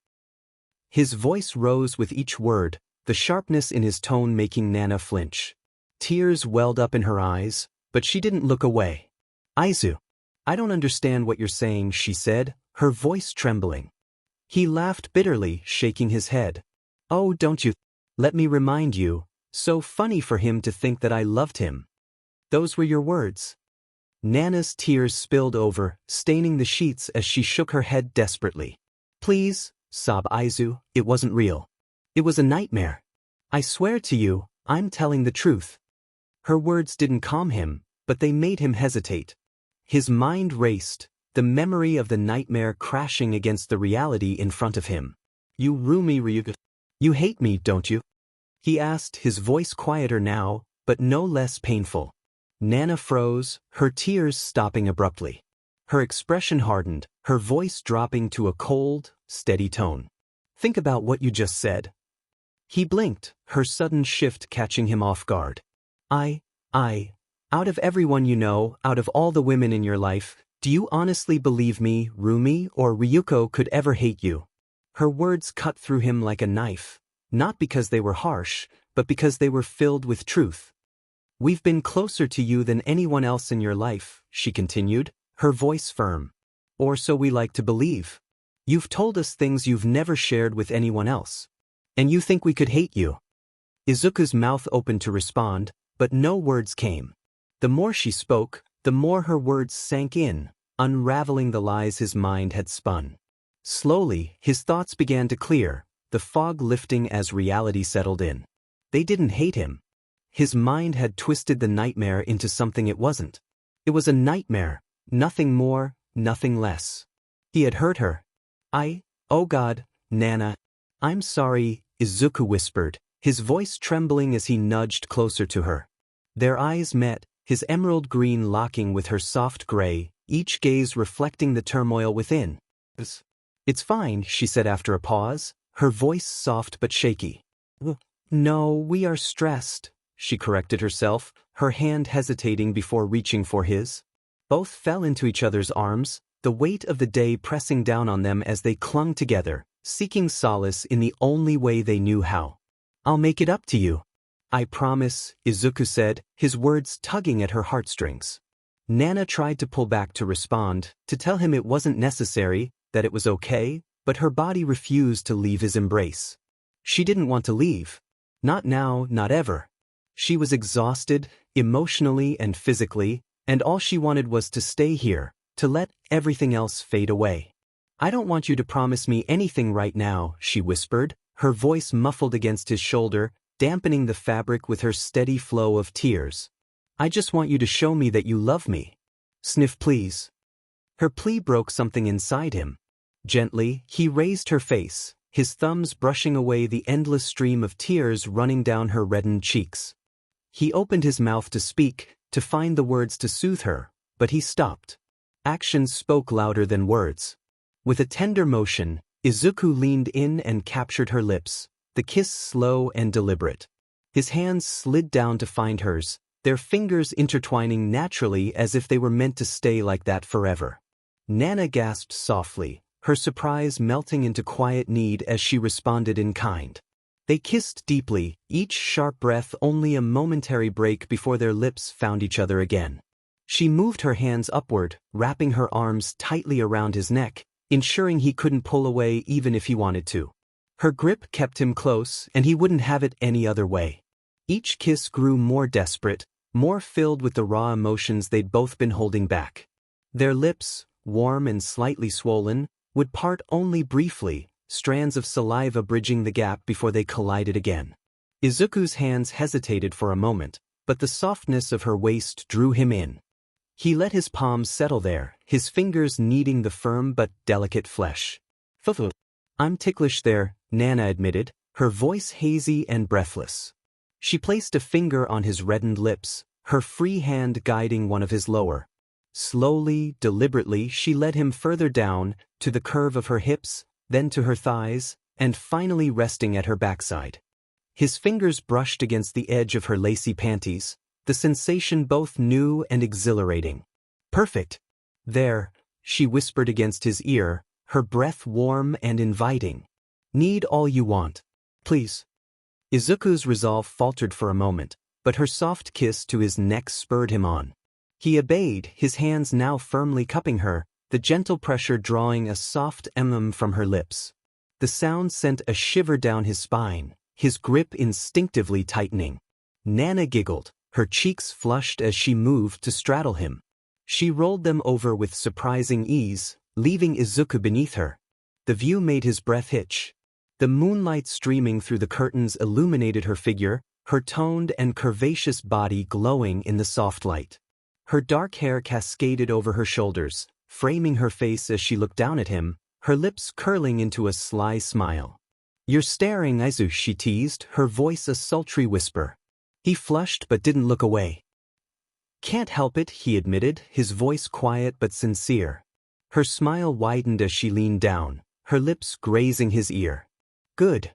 His voice rose with each word, the sharpness in his tone making Nana flinch. Tears welled up in her eyes, but she didn't look away. "Izu, I don't understand what you're saying," she said, her voice trembling. He laughed bitterly, shaking his head. "Oh, don't you? Let me remind you, so funny for him to think that I loved him. Those were your words." Nana's tears spilled over, staining the sheets as she shook her head desperately. "Please," sobbed Izu, "it wasn't real. It was a nightmare. I swear to you, I'm telling the truth." Her words didn't calm him, but they made him hesitate. His mind raced, the memory of the nightmare crashing against the reality in front of him. "You Rumi Ryuko. You hate me, don't you?" he asked, his voice quieter now, but no less painful. Nana froze, her tears stopping abruptly. Her expression hardened, her voice dropping to a cold, steady tone. "Think about what you just said." He blinked, her sudden shift catching him off guard. Out of everyone you know, out of all the women in your life, do you honestly believe me, Rumi, or Ryuko could ever hate you?" Her words cut through him like a knife, not because they were harsh, but because they were filled with truth. "We've been closer to you than anyone else in your life," she continued, her voice firm. "Or so we like to believe. You've told us things you've never shared with anyone else. And you think we could hate you?" Izuku's mouth opened to respond, but no words came. The more she spoke, the more her words sank in, unraveling the lies his mind had spun. Slowly, his thoughts began to clear, the fog lifting as reality settled in. They didn't hate him. His mind had twisted the nightmare into something it wasn't. It was a nightmare, nothing more, nothing less. He had hurt her. "Oh God, Nana. I'm sorry," Izuku whispered, his voice trembling as he nudged closer to her. Their eyes met, his emerald green locking with her soft gray, each gaze reflecting the turmoil within. It's fine," she said after a pause, her voice soft but shaky. "No, we are stressed," she corrected herself, her hand hesitating before reaching for his. Both fell into each other's arms, the weight of the day pressing down on them as they clung together, seeking solace in the only way they knew how. "I'll make it up to you. I promise," Izuku said, his words tugging at her heartstrings. Nana tried to pull back to respond, to tell him it wasn't necessary, that it was okay, but her body refused to leave his embrace. She didn't want to leave. Not now, not ever. She was exhausted, emotionally and physically, and all she wanted was to stay here, to let everything else fade away. "I don't want you to promise me anything right now," she whispered, her voice muffled against his shoulder, dampening the fabric with her steady flow of tears. "I just want you to show me that you love me. Sniff, please." Her plea broke something inside him. Gently, he raised her face, his thumbs brushing away the endless stream of tears running down her reddened cheeks. He opened his mouth to speak, to find the words to soothe her, but he stopped. Actions spoke louder than words. With a tender motion, Izuku leaned in and captured her lips, the kiss slow and deliberate. His hands slid down to find hers, their fingers intertwining naturally as if they were meant to stay like that forever. Nana gasped softly, her surprise melting into quiet need as she responded in kind. They kissed deeply, each sharp breath only a momentary break before their lips found each other again. She moved her hands upward, wrapping her arms tightly around his neck, ensuring he couldn't pull away even if he wanted to. Her grip kept him close, and he wouldn't have it any other way. Each kiss grew more desperate, more filled with the raw emotions they'd both been holding back. Their lips, warm and slightly swollen, would part only briefly, strands of saliva bridging the gap before they collided again. Izuku's hands hesitated for a moment, but the softness of her waist drew him in. He let his palms settle there, his fingers kneading the firm but delicate flesh. "I'm ticklish there," Nana admitted, her voice hazy and breathless. She placed a finger on his reddened lips, her free hand guiding one of his lower. Slowly, deliberately, she led him further down, to the curve of her hips, then to her thighs, and finally resting at her backside. His fingers brushed against the edge of her lacy panties, the sensation both new and exhilarating. "Perfect." "There," she whispered against his ear, her breath warm and inviting. "Need all you want. Please." Izuku's resolve faltered for a moment, but her soft kiss to his neck spurred him on. He obeyed, his hands now firmly cupping her, the gentle pressure drawing a soft from her lips. The sound sent a shiver down his spine, his grip instinctively tightening. Nana giggled, her cheeks flushed as she moved to straddle him. She rolled them over with surprising ease, leaving Izuku beneath her. The view made his breath hitch. The moonlight streaming through the curtains illuminated her figure, her toned and curvaceous body glowing in the soft light. Her dark hair cascaded over her shoulders, framing her face as she looked down at him, her lips curling into a sly smile. "You're staring, Izu," she teased, her voice a sultry whisper. He flushed but didn't look away. "Can't help it," he admitted, his voice quiet but sincere. Her smile widened as she leaned down, her lips grazing his ear. "Good."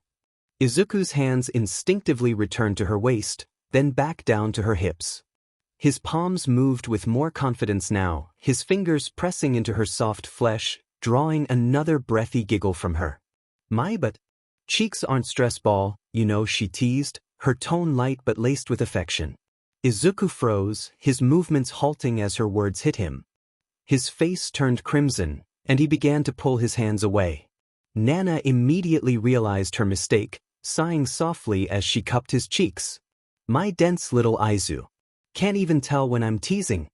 Izuku's hands instinctively returned to her waist, then back down to her hips. His palms moved with more confidence now, his fingers pressing into her soft flesh, drawing another breathy giggle from her. "My but cheeks aren't stress ball, you know," she teased, her tone light but laced with affection. Izuku froze, his movements halting as her words hit him. His face turned crimson, and he began to pull his hands away. Nana immediately realized her mistake, sighing softly as she cupped his cheeks. "My dense little Izu. Can't even tell when I'm teasing."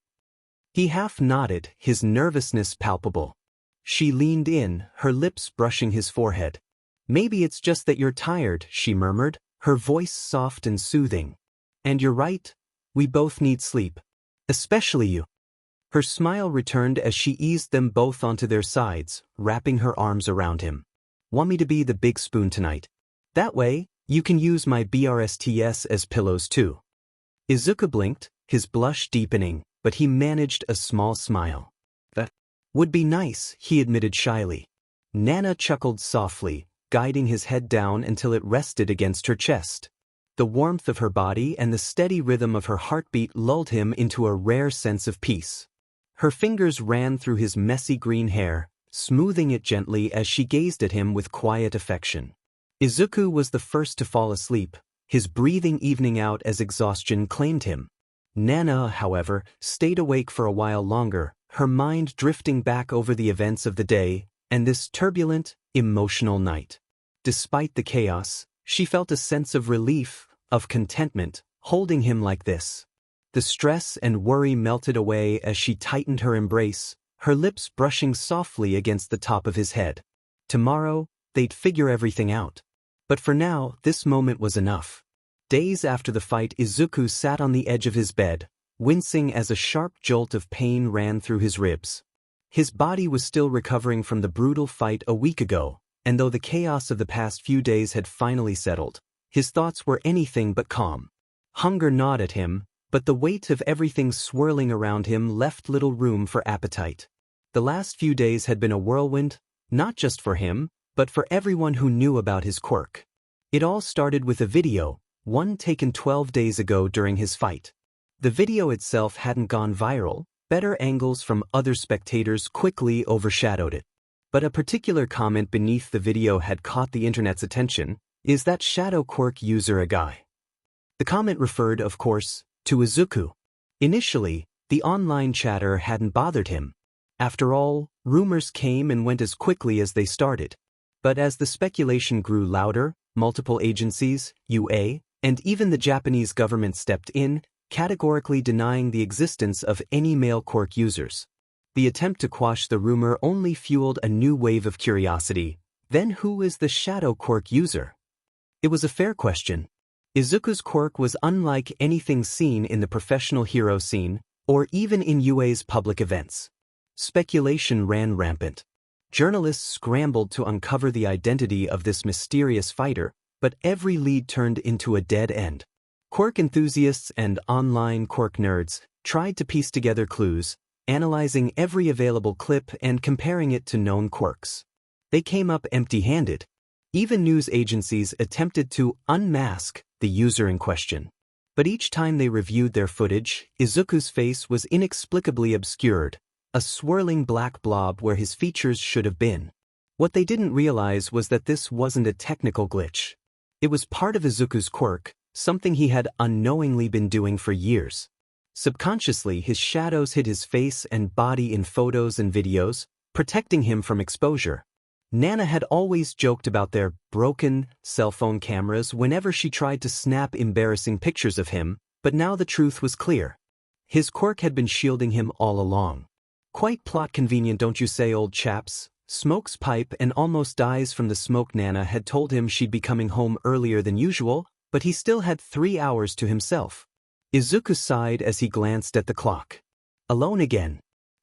He half nodded, his nervousness palpable. She leaned in, her lips brushing his forehead. "Maybe it's just that you're tired," she murmured, her voice soft and soothing. "And you're right, we both need sleep. Especially you." Her smile returned as she eased them both onto their sides, wrapping her arms around him. "Want me to be the big spoon tonight? That way, you can use my BRSTS as pillows too." Izuku blinked, his blush deepening, but he managed a small smile. "That would be nice," he admitted shyly. Nana chuckled softly, guiding his head down until it rested against her chest. The warmth of her body and the steady rhythm of her heartbeat lulled him into a rare sense of peace. Her fingers ran through his messy green hair, smoothing it gently as she gazed at him with quiet affection. Izuku was the first to fall asleep, his breathing evening out as exhaustion claimed him. Nana, however, stayed awake for a while longer, her mind drifting back over the events of the day, and this turbulent, emotional night. Despite the chaos, she felt a sense of relief, of contentment, holding him like this. The stress and worry melted away as she tightened her embrace, her lips brushing softly against the top of his head. Tomorrow, they'd figure everything out. But for now, this moment was enough. Days after the fight, Izuku sat on the edge of his bed, wincing as a sharp jolt of pain ran through his ribs. His body was still recovering from the brutal fight a week ago, and though the chaos of the past few days had finally settled, his thoughts were anything but calm. Hunger gnawed at him, but the weight of everything swirling around him left little room for appetite. The last few days had been a whirlwind, not just for him, but for everyone who knew about his quirk. It all started with a video, one taken 12 days ago during his fight. The video itself hadn't gone viral, better angles from other spectators quickly overshadowed it. But a particular comment beneath the video had caught the internet's attention. Is that shadow quirk user a guy? The comment referred, of course, to Izuku. Initially, the online chatter hadn't bothered him. After all, rumors came and went as quickly as they started. But as the speculation grew louder, multiple agencies, UA, and even the Japanese government stepped in, categorically denying the existence of any male quirk users. The attempt to quash the rumor only fueled a new wave of curiosity. Then who is the shadow quirk user? It was a fair question. Izuku's quirk was unlike anything seen in the professional hero scene, or even in UA's public events. Speculation ran rampant. Journalists scrambled to uncover the identity of this mysterious fighter, but every lead turned into a dead end. Quirk enthusiasts and online quirk nerds tried to piece together clues, analyzing every available clip and comparing it to known quirks. They came up empty-handed. Even news agencies attempted to unmask the user in question. But each time they reviewed their footage, Izuku's face was inexplicably obscured, a swirling black blob where his features should have been. What they didn't realize was that this wasn't a technical glitch. It was part of Izuku's quirk, something he had unknowingly been doing for years. Subconsciously, his shadows hid his face and body in photos and videos, protecting him from exposure. Nana had always joked about their broken cell phone cameras whenever she tried to snap embarrassing pictures of him, but now the truth was clear. His quirk had been shielding him all along. Quite plot convenient, don't you say, old chaps? Smokes pipe and almost dies from the smoke. Nana had told him she'd be coming home earlier than usual, but he still had 3 hours to himself. Izuku sighed as he glanced at the clock. Alone again.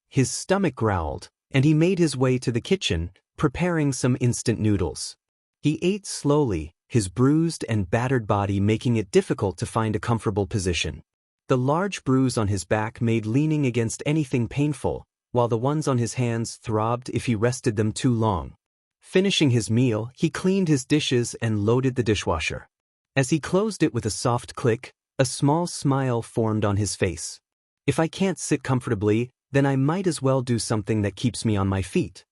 His stomach growled, and he made his way to the kitchen, preparing some instant noodles. He ate slowly, his bruised and battered body making it difficult to find a comfortable position. The large bruise on his back made leaning against anything painful, while the ones on his hands throbbed if he rested them too long. Finishing his meal, he cleaned his dishes and loaded the dishwasher. As he closed it with a soft click, a small smile formed on his face. If I can't sit comfortably, then I might as well do something that keeps me on my feet.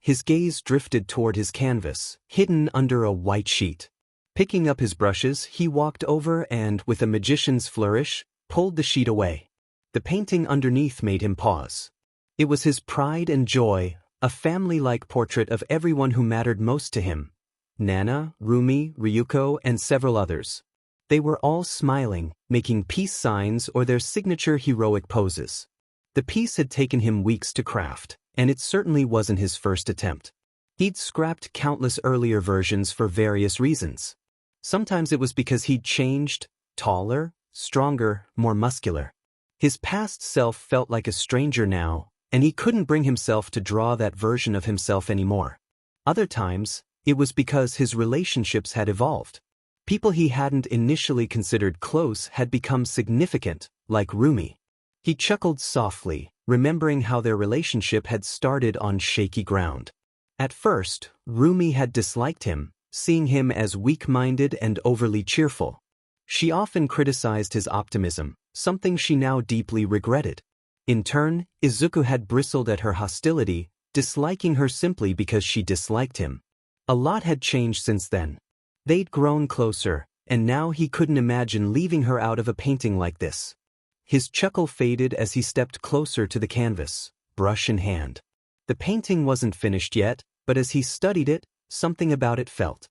His gaze drifted toward his canvas, hidden under a white sheet. Picking up his brushes, he walked over and, with a magician's flourish, pulled the sheet away. The painting underneath made him pause. It was his pride and joy, a family-like portrait of everyone who mattered most to him. Nana, Rumi, Ryuko, and several others. They were all smiling, making peace signs or their signature heroic poses. The piece had taken him weeks to craft, and it certainly wasn't his first attempt. He'd scrapped countless earlier versions for various reasons. Sometimes it was because he'd changed, taller, stronger, more muscular. His past self felt like a stranger now, and he couldn't bring himself to draw that version of himself anymore. Other times, it was because his relationships had evolved. People he hadn't initially considered close had become significant, like Rumi. He chuckled softly, remembering how their relationship had started on shaky ground. At first, Rumi had disliked him, seeing him as weak-minded and overly cheerful. She often criticized his optimism, something she now deeply regretted. In turn, Izuku had bristled at her hostility, disliking her simply because she disliked him. A lot had changed since then. They'd grown closer, and now he couldn't imagine leaving her out of a painting like this. His chuckle faded as he stepped closer to the canvas, brush in hand. The painting wasn't finished yet, but as he studied it, something about it felt.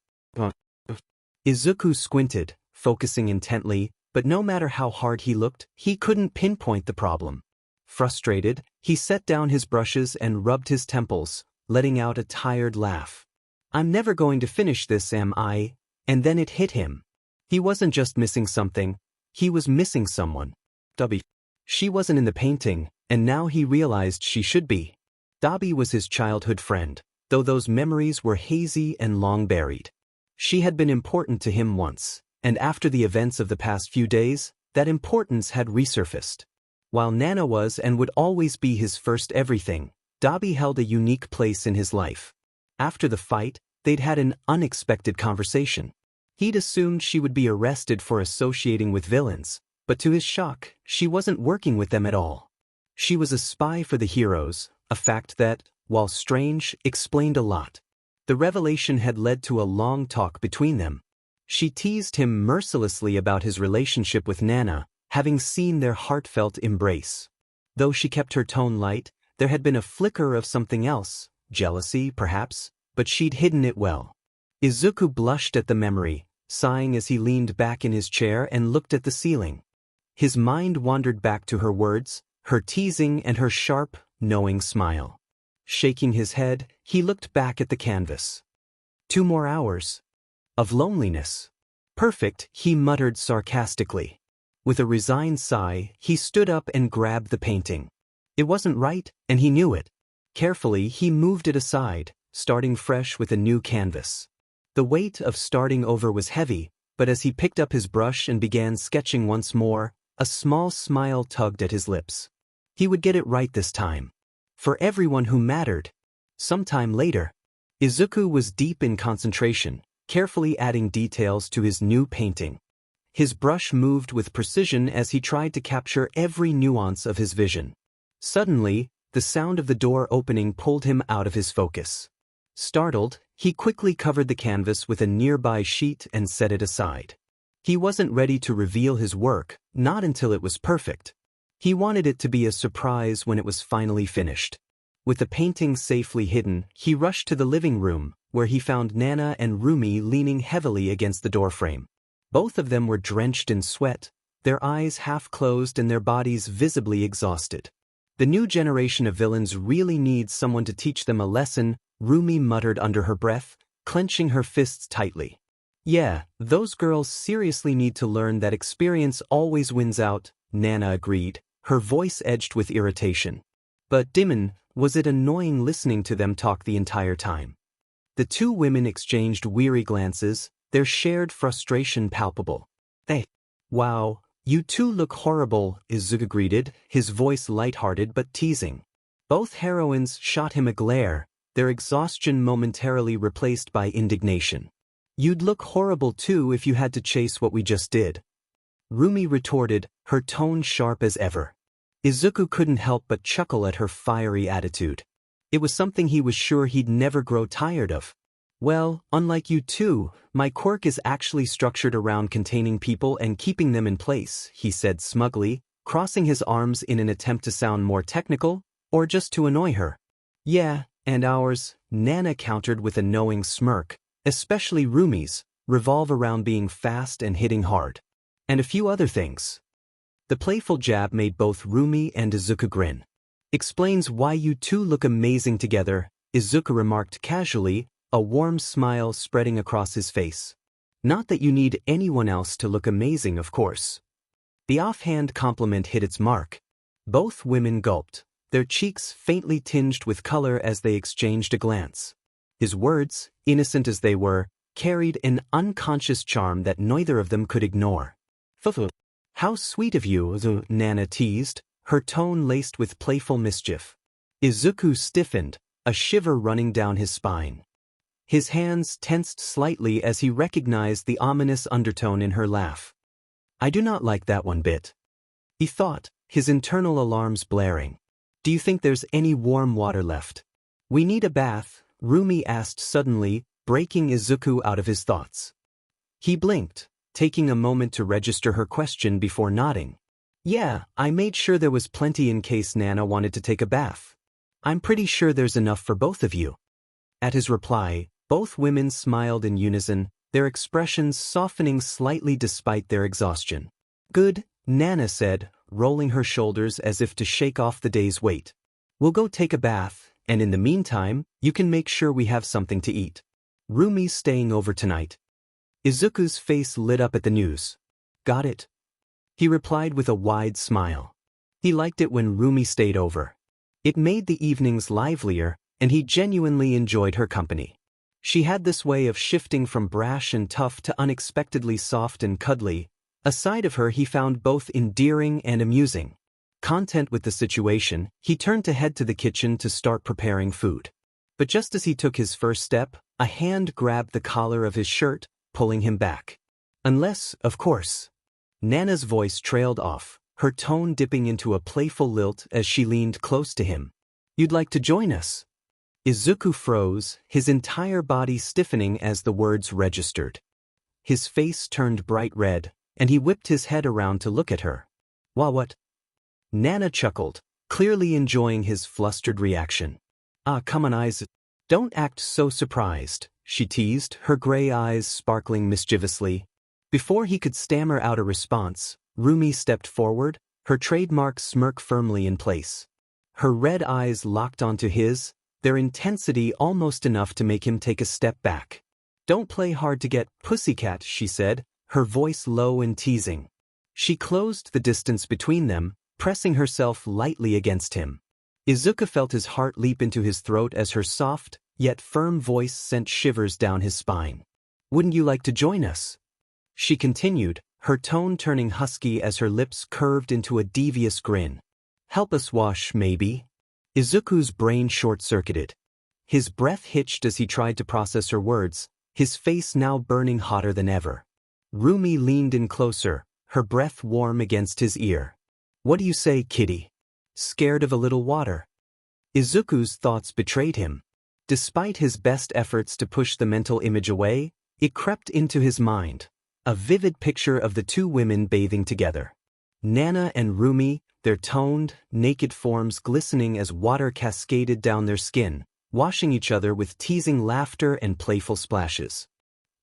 Izuku squinted, focusing intently, but no matter how hard he looked, he couldn't pinpoint the problem. Frustrated, he set down his brushes and rubbed his temples, letting out a tired laugh. I'm never going to finish this, am I? And then it hit him. He wasn't just missing something, he was missing someone. She wasn't in the painting, and now he realized she should be. Dabi was his childhood friend, though those memories were hazy and long buried. She had been important to him once, and after the events of the past few days, that importance had resurfaced. While Nana was and would always be his first everything, Dabi held a unique place in his life. After the fight, they'd had an unexpected conversation. He'd assumed she would be arrested for associating with villains, but to his shock, she wasn't working with them at all. She was a spy for the heroes, a fact that, while strange, explained a lot. The revelation had led to a long talk between them. She teased him mercilessly about his relationship with Nana, having seen their heartfelt embrace. Though she kept her tone light, there had been a flicker of something else, jealousy perhaps, but she'd hidden it well. Izuku blushed at the memory, sighing as he leaned back in his chair and looked at the ceiling. His mind wandered back to her words, her teasing and her sharp, knowing smile. Shaking his head, he looked back at the canvas. 2 more hours. Of loneliness. Perfect, he muttered sarcastically. With a resigned sigh, he stood up and grabbed the painting. It wasn't right, and he knew it. Carefully, he moved it aside, starting fresh with a new canvas. The weight of starting over was heavy, but as he picked up his brush and began sketching once more, a small smile tugged at his lips. He would get it right this time. For everyone who mattered. Sometime later, Izuku was deep in concentration, carefully adding details to his new painting. His brush moved with precision as he tried to capture every nuance of his vision. Suddenly, the sound of the door opening pulled him out of his focus. Startled, he quickly covered the canvas with a nearby sheet and set it aside. He wasn't ready to reveal his work, not until it was perfect. He wanted it to be a surprise when it was finally finished. With the painting safely hidden, he rushed to the living room, where he found Nana and Rumi leaning heavily against the doorframe. Both of them were drenched in sweat, their eyes half closed and their bodies visibly exhausted. The new generation of villains really needs someone to teach them a lesson, Rumi muttered under her breath, clenching her fists tightly. Yeah, those girls seriously need to learn that experience always wins out, Nana agreed, her voice edged with irritation. But Dimon, was it annoying listening to them talk the entire time? The two women exchanged weary glances, their shared frustration palpable. Wow, you two look horrible, Izuku greeted, his voice lighthearted but teasing. Both heroines shot him a glare, their exhaustion momentarily replaced by indignation. You'd look horrible too if you had to chase what we just did. Rumi retorted, her tone sharp as ever. Izuku couldn't help but chuckle at her fiery attitude. It was something he was sure he'd never grow tired of. Well, unlike you two, my quirk is actually structured around containing people and keeping them in place, he said smugly, crossing his arms in an attempt to sound more technical, or just to annoy her. Yeah, and ours, Nana countered with a knowing smirk, especially Rumi's, revolve around being fast and hitting hard. And a few other things. The playful jab made both Rumi and Izuku grin. Explains why you two look amazing together, Izuku remarked casually, a warm smile spreading across his face. Not that you need anyone else to look amazing, of course. The offhand compliment hit its mark. Both women gulped, their cheeks faintly tinged with color as they exchanged a glance. His words, innocent as they were, carried an unconscious charm that neither of them could ignore. How sweet of you, Nana teased, her tone laced with playful mischief. Izuku stiffened, a shiver running down his spine. His hands tensed slightly as he recognized the ominous undertone in her laugh. I do not like that one bit, he thought, his internal alarms blaring. Do you think there's any warm water left? We need a bath, Rumi asked suddenly, breaking Izuku out of his thoughts. He blinked, taking a moment to register her question before nodding. Yeah, I made sure there was plenty in case Nana wanted to take a bath. I'm pretty sure there's enough for both of you. At his reply, Both women smiled in unison, their expressions softening slightly despite their exhaustion. Good, Nana said, rolling her shoulders as if to shake off the day's weight. We'll go take a bath, and in the meantime, you can make sure we have something to eat. Rumi's staying over tonight. Izuku's face lit up at the news. Got it? He replied with a wide smile. He liked it when Rumi stayed over. It made the evenings livelier, and he genuinely enjoyed her company. She had this way of shifting from brash and tough to unexpectedly soft and cuddly, a side of her he found both endearing and amusing. Content with the situation, he turned to head to the kitchen to start preparing food. But just as he took his first step, a hand grabbed the collar of his shirt, pulling him back. Unless, of course. Nana's voice trailed off, her tone dipping into a playful lilt as she leaned close to him. You'd like to join us? Izuku froze, his entire body stiffening as the words registered. His face turned bright red, and he whipped his head around to look at her. What? Nana chuckled, clearly enjoying his flustered reaction. Come on, Izuku. Don't act so surprised, she teased, her gray eyes sparkling mischievously. Before he could stammer out a response, Rumi stepped forward, her trademark smirk firmly in place. Her red eyes locked onto his, their intensity almost enough to make him take a step back. Don't play hard to get, pussycat, she said, her voice low and teasing. She closed the distance between them, pressing herself lightly against him. Izuku felt his heart leap into his throat as her soft, yet firm voice sent shivers down his spine. Wouldn't you like to join us? She continued, her tone turning husky as her lips curved into a devious grin. Help us wash, maybe? Izuku's brain short-circuited. His breath hitched as he tried to process her words, his face now burning hotter than ever. Rumi leaned in closer, her breath warm against his ear. What do you say, kitty? Scared of a little water? Izuku's thoughts betrayed him. Despite his best efforts to push the mental image away, it crept into his mind. A vivid picture of the two women bathing together. Nana and Rumi, their toned, naked forms glistening as water cascaded down their skin, washing each other with teasing laughter and playful splashes.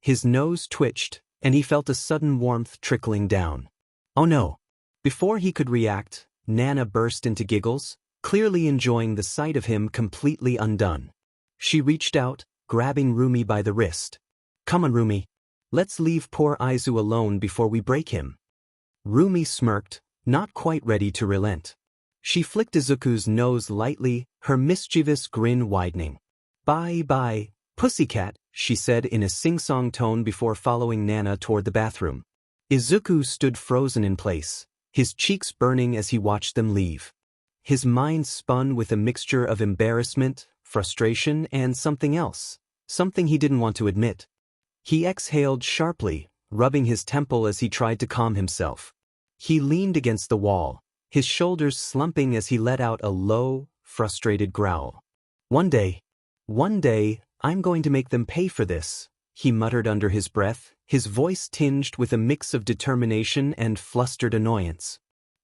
His nose twitched, and he felt a sudden warmth trickling down. Oh no! Before he could react, Nana burst into giggles, clearly enjoying the sight of him completely undone. She reached out, grabbing Rumi by the wrist. Come on, Rumi. Let's leave poor Izuku alone before we break him. Rumi smirked, not quite ready to relent. She flicked Izuku's nose lightly, her mischievous grin widening. Bye, pussycat, she said in a sing-song tone before following Nana toward the bathroom. Izuku stood frozen in place, his cheeks burning as he watched them leave. His mind spun with a mixture of embarrassment, frustration, and something else, something he didn't want to admit. He exhaled sharply, rubbing his temple as he tried to calm himself. He leaned against the wall, his shoulders slumping as he let out a low, frustrated growl. One day, I'm going to make them pay for this, he muttered under his breath, his voice tinged with a mix of determination and flustered annoyance.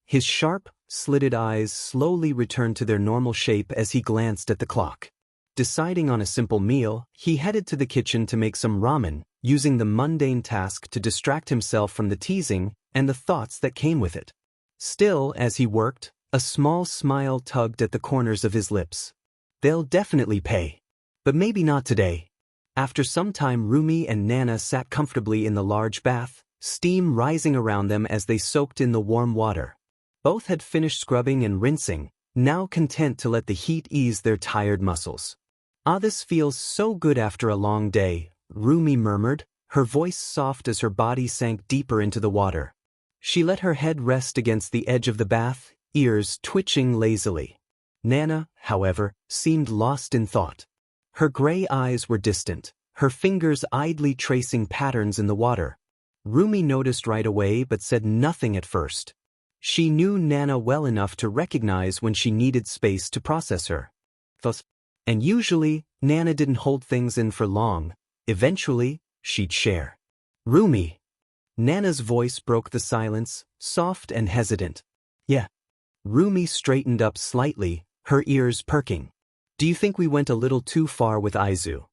His sharp, slitted eyes slowly returned to their normal shape as he glanced at the clock. Deciding on a simple meal, he headed to the kitchen to make some ramen, using the mundane task to distract himself from the teasing and the thoughts that came with it. Still, as he worked, a small smile tugged at the corners of his lips. They'll definitely pay. But maybe not today. After some time, Rumi and Nana sat comfortably in the large bath, steam rising around them as they soaked in the warm water. Both had finished scrubbing and rinsing, now content to let the heat ease their tired muscles. This feels so good after a long day, Rumi murmured, her voice soft as her body sank deeper into the water. She let her head rest against the edge of the bath, ears twitching lazily. Nana, however, seemed lost in thought. Her gray eyes were distant, her fingers idly tracing patterns in the water. Rumi noticed right away but said nothing at first. She knew Nana well enough to recognize when she needed space to process her. And usually, Nana didn't hold things in for long. Eventually, she'd share. Rumi. Nana's voice broke the silence, soft and hesitant. Yeah. Rumi straightened up slightly, her ears perking. Do you think we went a little too far with Izuku?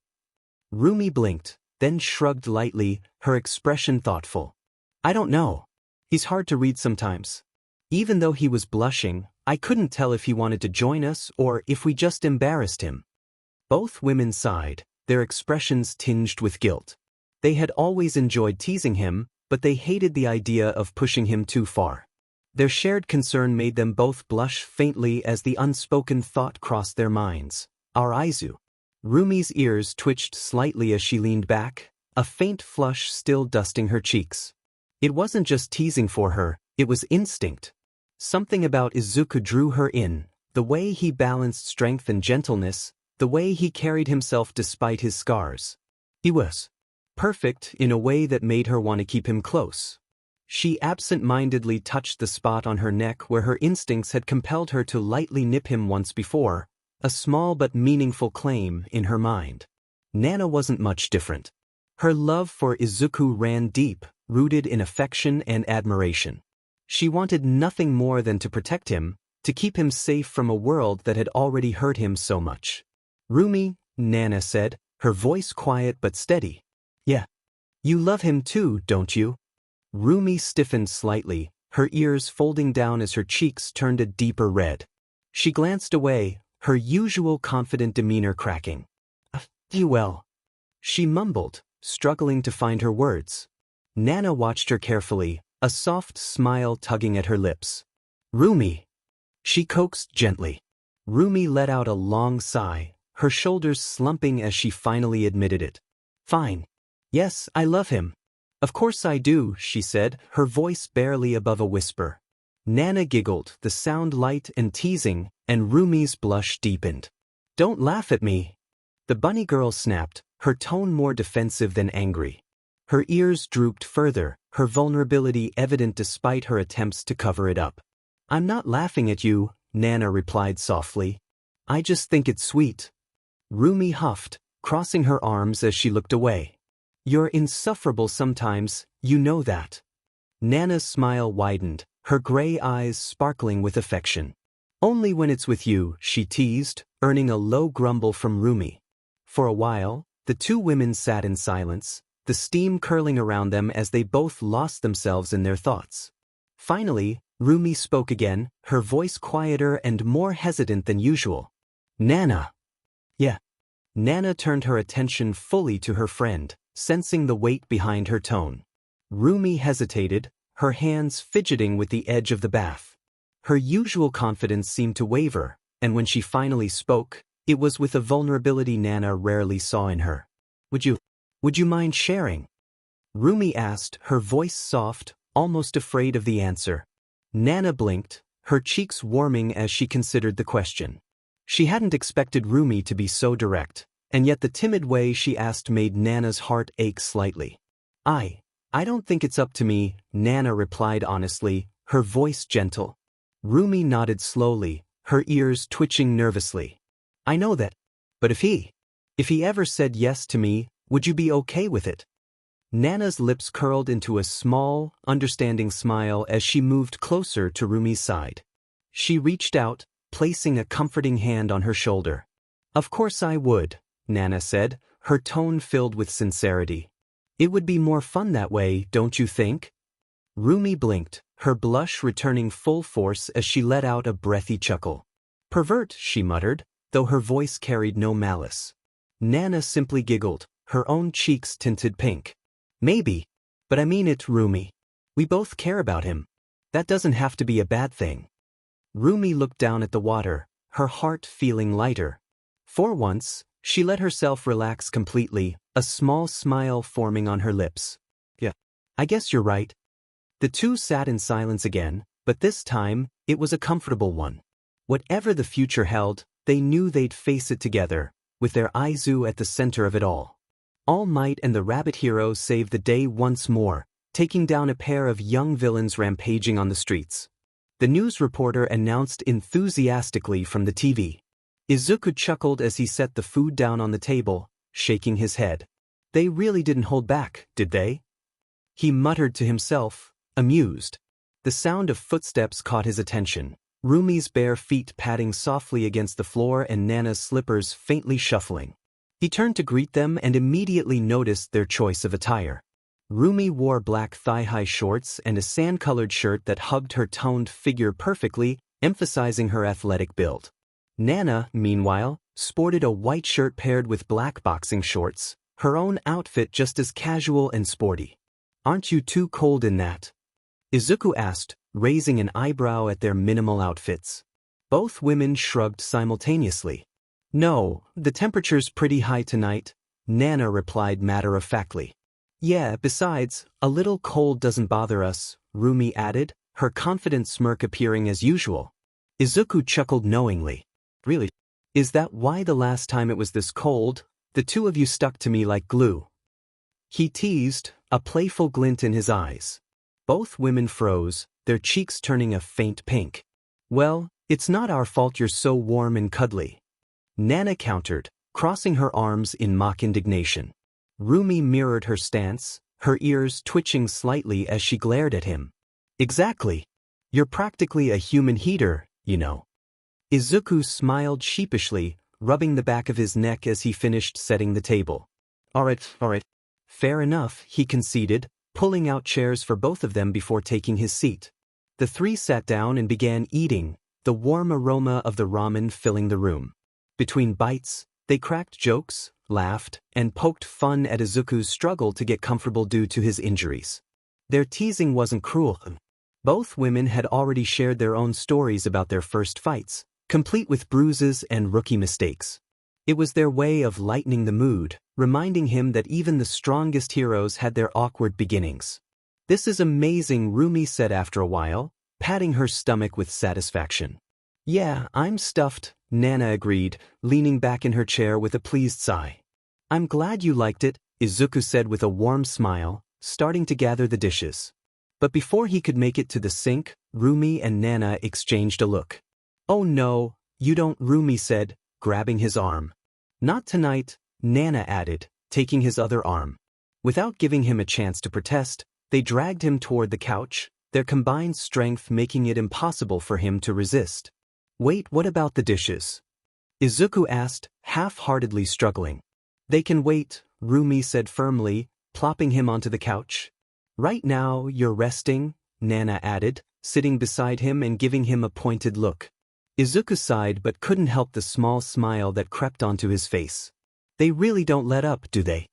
Rumi blinked, then shrugged lightly, her expression thoughtful. I don't know. He's hard to read sometimes. Even though he was blushing, I couldn't tell if he wanted to join us or if we just embarrassed him. Both women sighed, their expressions tinged with guilt. They had always enjoyed teasing him, but they hated the idea of pushing him too far. Their shared concern made them both blush faintly as the unspoken thought crossed their minds. Our Izu. Rumi's ears twitched slightly as she leaned back, a faint flush still dusting her cheeks. It wasn't just teasing for her, it was instinct. Something about Izuku drew her in, the way he balanced strength and gentleness, the way he carried himself despite his scars. He was perfect in a way that made her want to keep him close. She absent-mindedly touched the spot on her neck where her instincts had compelled her to lightly nip him once before, a small but meaningful claim in her mind. Nana wasn't much different. Her love for Izuku ran deep, rooted in affection and admiration. She wanted nothing more than to protect him, to keep him safe from a world that had already hurt him so much. Rumi, Nana said, her voice quiet but steady. Yeah. You love him too, don't you? Rumi stiffened slightly, her ears folding down as her cheeks turned a deeper red. She glanced away, her usual confident demeanor cracking. Well. She mumbled, struggling to find her words. Nana watched her carefully, a soft smile tugging at her lips. Rumi. She coaxed gently. Rumi let out a long sigh, her shoulders slumping as she finally admitted it. Fine. Yes, I love him. Of course I do, she said, her voice barely above a whisper. Nana giggled, the sound light and teasing, and Rumi's blush deepened. Don't laugh at me. The bunny girl snapped, her tone more defensive than angry. Her ears drooped further, her vulnerability evident despite her attempts to cover it up. I'm not laughing at you, Nana replied softly. I just think it's sweet. Rumi huffed, crossing her arms as she looked away. You're insufferable sometimes, you know that. Nana's smile widened, her gray eyes sparkling with affection. Only when it's with you, she teased, earning a low grumble from Rumi. For a while, the two women sat in silence, the steam curling around them as they both lost themselves in their thoughts. Finally, Rumi spoke again, her voice quieter and more hesitant than usual. Nana. Yeah. Nana turned her attention fully to her friend, sensing the weight behind her tone. Rumi hesitated, her hands fidgeting with the edge of the bath. Her usual confidence seemed to waver, and when she finally spoke, it was with a vulnerability Nana rarely saw in her. Would you mind sharing? Rumi asked, her voice soft, almost afraid of the answer. Nana blinked, her cheeks warming as she considered the question. She hadn't expected Rumi to be so direct, and yet the timid way she asked made Nana's heart ache slightly. I don't think it's up to me, Nana replied honestly, her voice gentle. Rumi nodded slowly, her ears twitching nervously. I know that. But if he ever said yes to me, would you be okay with it? Nana's lips curled into a small, understanding smile as she moved closer to Rumi's side. She reached out, placing a comforting hand on her shoulder. Of course I would, Nana said, her tone filled with sincerity. It would be more fun that way, don't you think? Rumi blinked, her blush returning full force as she let out a breathy chuckle. Pervert, she muttered, though her voice carried no malice. Nana simply giggled, her own cheeks tinted pink. Maybe. But I mean it, Rumi. We both care about him. That doesn't have to be a bad thing. Rumi looked down at the water, her heart feeling lighter. For once, she let herself relax completely, a small smile forming on her lips. Yeah. I guess you're right. The two sat in silence again, but this time, it was a comfortable one. Whatever the future held, they knew they'd face it together, with their Izu at the center of it all. All Might and the Rabbit Hero saved the day once more, taking down a pair of young villains rampaging on the streets. The news reporter announced enthusiastically from the TV. Izuku chuckled as he set the food down on the table, shaking his head. They really didn't hold back, did they? He muttered to himself, amused. The sound of footsteps caught his attention, Rumi's bare feet padding softly against the floor and Nana's slippers faintly shuffling. He turned to greet them and immediately noticed their choice of attire. Rumi wore black thigh-high shorts and a sand-colored shirt that hugged her toned figure perfectly, emphasizing her athletic build. Nana, meanwhile, sported a white shirt paired with black boxing shorts, her own outfit just as casual and sporty. "Aren't you too cold in that?" Izuku asked, raising an eyebrow at their minimal outfits. Both women shrugged simultaneously. "No, the temperature's pretty high tonight," Nana replied matter-of-factly. "Yeah, besides, a little cold doesn't bother us," Rumi added, her confident smirk appearing as usual. Izuku chuckled knowingly. "Really? Is that why the last time it was this cold, the two of you stuck to me like glue?" He teased, a playful glint in his eyes. Both women froze, their cheeks turning a faint pink. "Well, it's not our fault you're so warm and cuddly," Nana countered, crossing her arms in mock indignation. Rumi mirrored her stance, her ears twitching slightly as she glared at him. "Exactly. You're practically a human heater, you know." Izuku smiled sheepishly, rubbing the back of his neck as he finished setting the table. All right. Fair enough, he conceded, pulling out chairs for both of them before taking his seat. The three sat down and began eating, the warm aroma of the ramen filling the room. Between bites, they cracked jokes, laughed, and poked fun at Izuku's struggle to get comfortable due to his injuries. Their teasing wasn't cruel. Both women had already shared their own stories about their first fights, complete with bruises and rookie mistakes. It was their way of lightening the mood, reminding him that even the strongest heroes had their awkward beginnings. "This is amazing," Rumi said after a while, patting her stomach with satisfaction. "Yeah, I'm stuffed," Nana agreed, leaning back in her chair with a pleased sigh. "I'm glad you liked it," Izuku said with a warm smile, starting to gather the dishes. But before he could make it to the sink, Rumi and Nana exchanged a look. "Oh no, you don't," Rumi said, grabbing his arm. "Not tonight," Nana added, taking his other arm. Without giving him a chance to protest, they dragged him toward the couch, their combined strength making it impossible for him to resist. "Wait, what about the dishes?" Izuku asked, half-heartedly struggling. "They can wait," Rumi said firmly, plopping him onto the couch. "Right now, you're resting," Nana added, sitting beside him and giving him a pointed look. Izuku sighed but couldn't help the small smile that crept onto his face. "They really don't let up, do they?"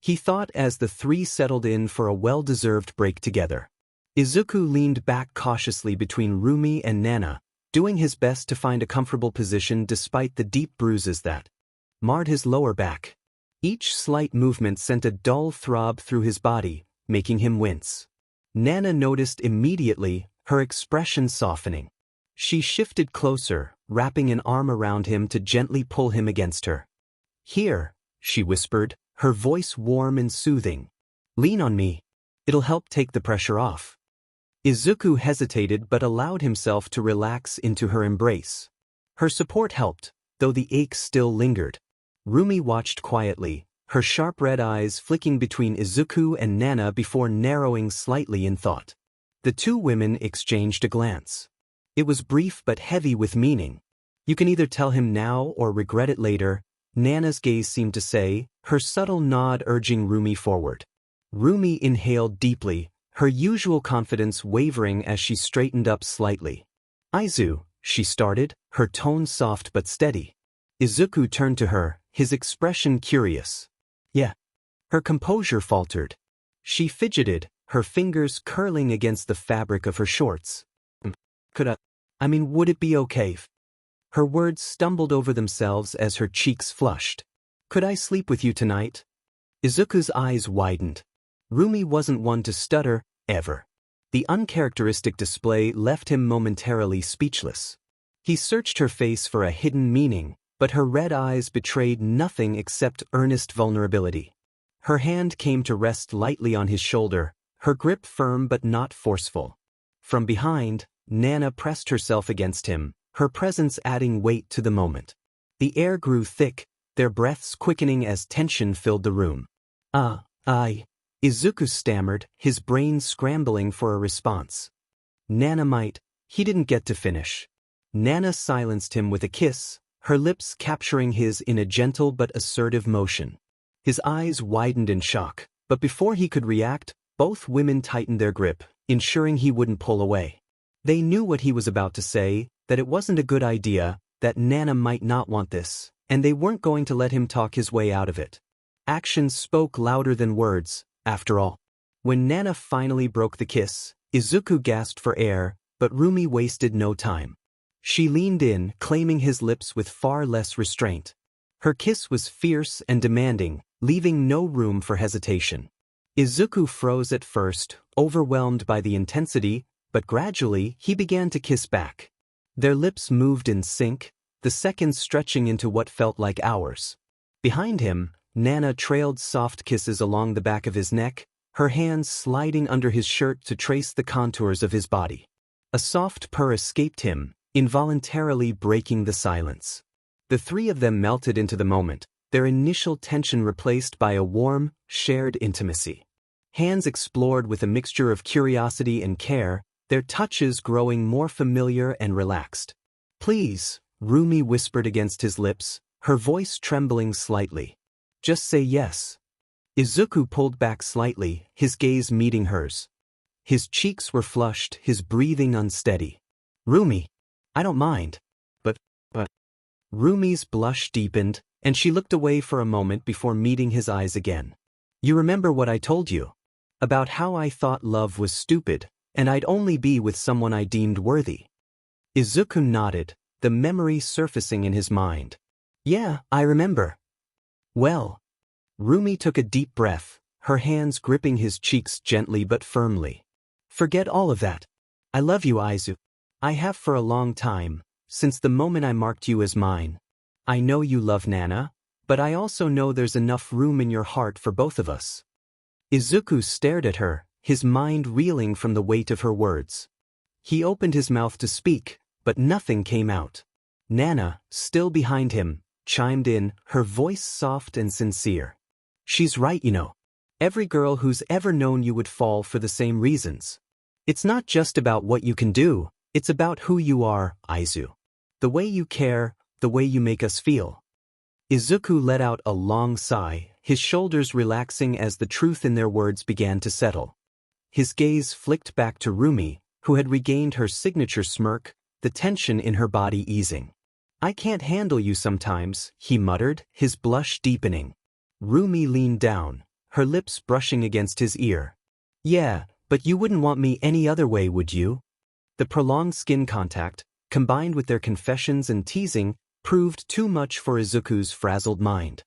he thought as the three settled in for a well-deserved break together. Izuku leaned back cautiously between Rumi and Nana, doing his best to find a comfortable position despite the deep bruises that marred his lower back. Each slight movement sent a dull throb through his body, making him wince. Nana noticed immediately, her expression softening. She shifted closer, wrapping an arm around him to gently pull him against her. "Here," she whispered, her voice warm and soothing. "Lean on me. It'll help take the pressure off." Izuku hesitated but allowed himself to relax into her embrace. Her support helped, though the ache still lingered. Rumi watched quietly, her sharp red eyes flicking between Izuku and Nana before narrowing slightly in thought. The two women exchanged a glance. It was brief but heavy with meaning. "You can either tell him now or regret it later," Nana's gaze seemed to say, her subtle nod urging Rumi forward. Rumi inhaled deeply, her usual confidence wavering as she straightened up slightly. "Aizu," she started, her tone soft but steady. Izuku turned to her, his expression curious. "Yeah." Her composure faltered. She fidgeted, her fingers curling against the fabric of her shorts. Would it be okay if—" Her words stumbled over themselves as her cheeks flushed. "Could I sleep with you tonight?" Izuku's eyes widened. Rumi wasn't one to stutter, ever. The uncharacteristic display left him momentarily speechless. He searched her face for a hidden meaning, but her red eyes betrayed nothing except earnest vulnerability. Her hand came to rest lightly on his shoulder, her grip firm but not forceful. From behind, Nana pressed herself against him, her presence adding weight to the moment. The air grew thick, their breaths quickening as tension filled the room. Izuku stammered, his brain scrambling for a response. He didn't get to finish. Nana silenced him with a kiss, her lips capturing his in a gentle but assertive motion. His eyes widened in shock, but before he could react, both women tightened their grip, ensuring he wouldn't pull away. They knew what he was about to say, that it wasn't a good idea, that Nana might not want this, and they weren't going to let him talk his way out of it. Actions spoke louder than words, after all. When Nana finally broke the kiss, Izuku gasped for air, but Rumi wasted no time. She leaned in, claiming his lips with far less restraint. Her kiss was fierce and demanding, leaving no room for hesitation. Izuku froze at first, overwhelmed by the intensity, but gradually he began to kiss back. Their lips moved in sync, the seconds stretching into what felt like hours. Behind him, Nana trailed soft kisses along the back of his neck, her hands sliding under his shirt to trace the contours of his body. A soft purr escaped him, involuntarily breaking the silence. The three of them melted into the moment, their initial tension replaced by a warm, shared intimacy. Hands explored with a mixture of curiosity and care, their touches growing more familiar and relaxed. "Please," Rumi whispered against his lips, her voice trembling slightly. "Just say yes." Izuku pulled back slightly, his gaze meeting hers. His cheeks were flushed, his breathing unsteady. "Rumi, I don't mind. But. Rumi's blush deepened, and she looked away for a moment before meeting his eyes again. "You remember what I told you? About how I thought love was stupid, and I'd only be with someone I deemed worthy?" Izuku nodded, the memory surfacing in his mind. "Yeah, I remember." "Well." Rumi took a deep breath, her hands gripping his cheeks gently but firmly. "Forget all of that. I love you, Izuku. I have for a long time, since the moment I marked you as mine. I know you love Nana, but I also know there's enough room in your heart for both of us." Izuku stared at her, his mind reeling from the weight of her words. He opened his mouth to speak, but nothing came out. Nana, still behind him, chimed in, her voice soft and sincere. "She's right, you know. Every girl who's ever known you would fall for the same reasons. It's not just about what you can do, it's about who you are, Izuku. The way you care, the way you make us feel." Izuku let out a long sigh, his shoulders relaxing as the truth in their words began to settle. His gaze flicked back to Rumi, who had regained her signature smirk, the tension in her body easing. "I can't handle you sometimes," he muttered, his blush deepening. Rumi leaned down, her lips brushing against his ear. "Yeah, but you wouldn't want me any other way, would you?" The prolonged skin contact, combined with their confessions and teasing, proved too much for Izuku's frazzled mind.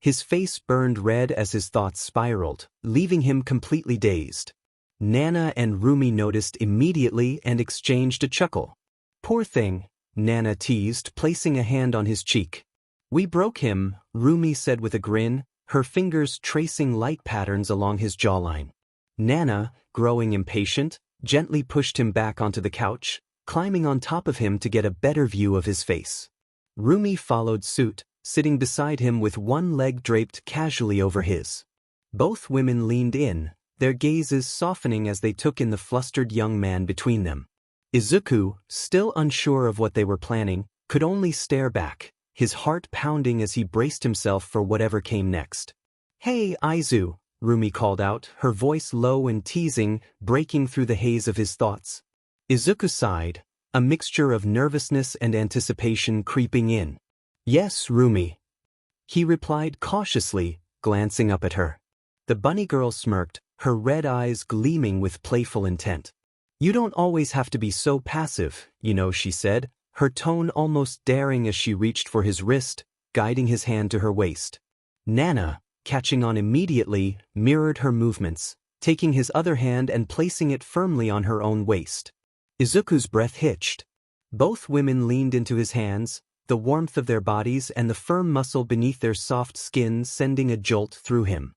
His face burned red as his thoughts spiraled, leaving him completely dazed. Nana and Rumi noticed immediately and exchanged a chuckle. "Poor thing," Nana teased, placing a hand on his cheek. "We broke him," Rumi said with a grin, her fingers tracing light patterns along his jawline. Nana, growing impatient, gently pushed him back onto the couch, climbing on top of him to get a better view of his face. Rumi followed suit, sitting beside him with one leg draped casually over his. Both women leaned in, their gazes softening as they took in the flustered young man between them. Izuku, still unsure of what they were planning, could only stare back, his heart pounding as he braced himself for whatever came next. "Hey, Izuku," Rumi called out, her voice low and teasing, breaking through the haze of his thoughts. Izuku sighed, a mixture of nervousness and anticipation creeping in. "Yes, Rumi," he replied cautiously, glancing up at her. The bunny girl smirked, her red eyes gleaming with playful intent. "You don't always have to be so passive, you know," she said, her tone almost daring as she reached for his wrist, guiding his hand to her waist. Nana, catching on immediately, mirrored her movements, taking his other hand and placing it firmly on her own waist. Izuku's breath hitched. Both women leaned into his hands, the warmth of their bodies and the firm muscle beneath their soft skin sending a jolt through him.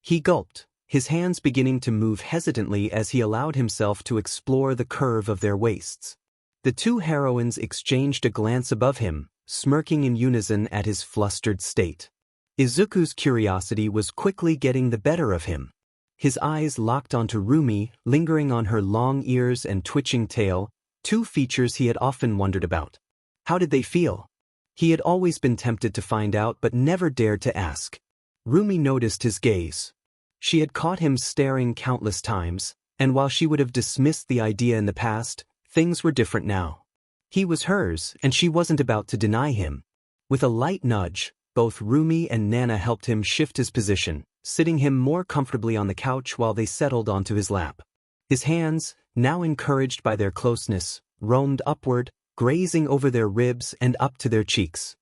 He gulped, his hands beginning to move hesitantly as he allowed himself to explore the curve of their waists. The two heroines exchanged a glance above him, smirking in unison at his flustered state. Izuku's curiosity was quickly getting the better of him. His eyes locked onto Rumi, lingering on her long ears and twitching tail, two features he had often wondered about. How did they feel? He had always been tempted to find out but never dared to ask. Rumi noticed his gaze. She had caught him staring countless times, and while she would have dismissed the idea in the past, things were different now. He was hers, and she wasn't about to deny him. With a light nudge, both Rumi and Nana helped him shift his position, sitting him more comfortably on the couch while they settled onto his lap. His hands, now encouraged by their closeness, roamed upward, grazing over their ribs and up to their cheeks.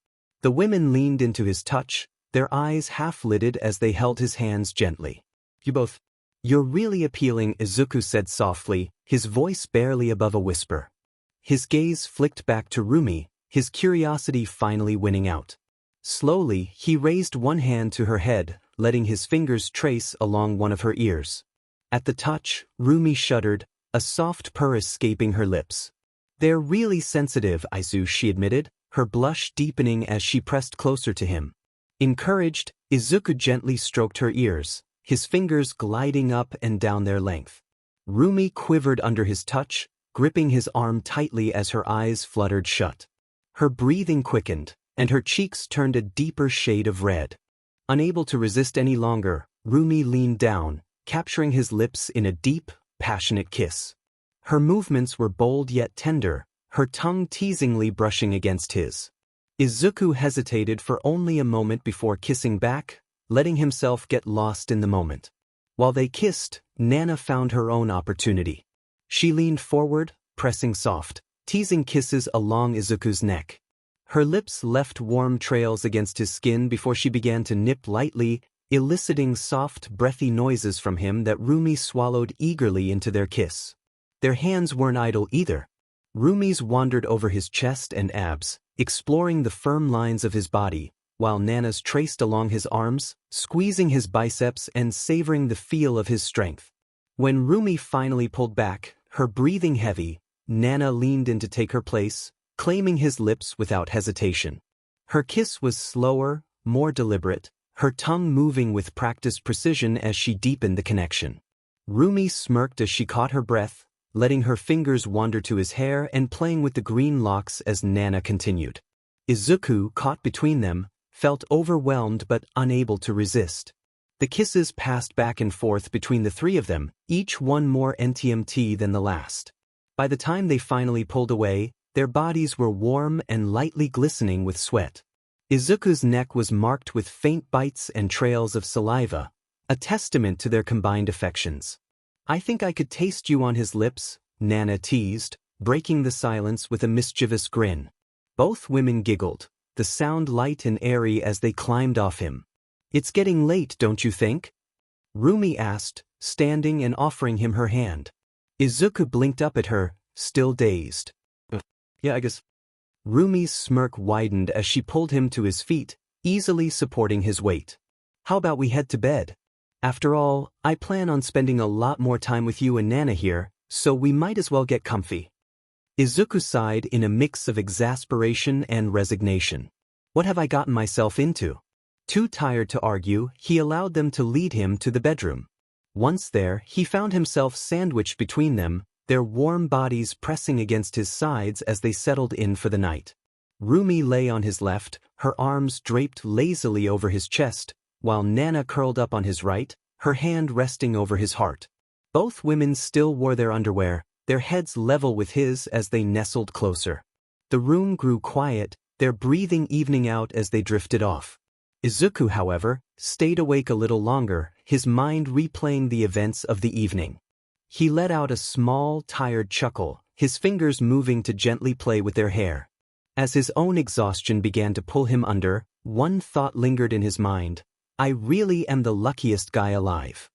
The women leaned into his touch, their eyes half-lidded as they held his hands gently. You're really appealing, Izuku said softly, his voice barely above a whisper. His gaze flicked back to Rumi, his curiosity finally winning out. Slowly, he raised one hand to her head, letting his fingers trace along one of her ears. At the touch, Rumi shuddered, a soft purr escaping her lips. They're really sensitive, Izuku, she admitted, her blush deepening as she pressed closer to him. Encouraged, Izuku gently stroked her ears, his fingers gliding up and down their length. Rumi quivered under his touch, gripping his arm tightly as her eyes fluttered shut. Her breathing quickened, and her cheeks turned a deeper shade of red. Unable to resist any longer, Rumi leaned down, capturing his lips in a deep, passionate kiss. Her movements were bold yet tender, her tongue teasingly brushing against his. Izuku hesitated for only a moment before kissing back, letting himself get lost in the moment. While they kissed, Nana found her own opportunity. She leaned forward, pressing soft, teasing kisses along Izuku's neck. Her lips left warm trails against his skin before she began to nip lightly, eliciting soft, breathy noises from him that Rumi swallowed eagerly into their kiss. Their hands weren't idle either. Rumi's wandered over his chest and abs, exploring the firm lines of his body, while Nana's traced along his arms, squeezing his biceps and savoring the feel of his strength. When Rumi finally pulled back, her breathing heavy, Nana leaned in to take her place, claiming his lips without hesitation. Her kiss was slower, more deliberate, her tongue moving with practiced precision as she deepened the connection. Rumi smirked as she caught her breath, letting her fingers wander to his hair and playing with the green locks as Nana continued. Izuku, caught between them, felt overwhelmed but unable to resist. The kisses passed back and forth between the three of them, each one more NTMT than the last. By the time they finally pulled away, their bodies were warm and lightly glistening with sweat. Izuku's neck was marked with faint bites and trails of saliva, a testament to their combined affections. I think I could taste you on his lips, Nana teased, breaking the silence with a mischievous grin. Both women giggled, the sound light and airy as they climbed off him. It's getting late, don't you think? Rumi asked, standing and offering him her hand. Izuku blinked up at her, still dazed. Yeah, I guess. Rumi's smirk widened as she pulled him to his feet, easily supporting his weight. How about we head to bed? After all, I plan on spending a lot more time with you and Nana here, so we might as well get comfy. Izuku sighed in a mix of exasperation and resignation. What have I gotten myself into? Too tired to argue, he allowed them to lead him to the bedroom. Once there, he found himself sandwiched between them, their warm bodies pressing against his sides as they settled in for the night. Rumi lay on his left, her arms draped lazily over his chest, while Nana curled up on his right, her hand resting over his heart. Both women still wore their underwear, their heads level with his as they nestled closer. The room grew quiet, their breathing evening out as they drifted off. Izuku, however, stayed awake a little longer, his mind replaying the events of the evening. He let out a small, tired chuckle, his fingers moving to gently play with their hair. As his own exhaustion began to pull him under, one thought lingered in his mind. I really am the luckiest guy alive.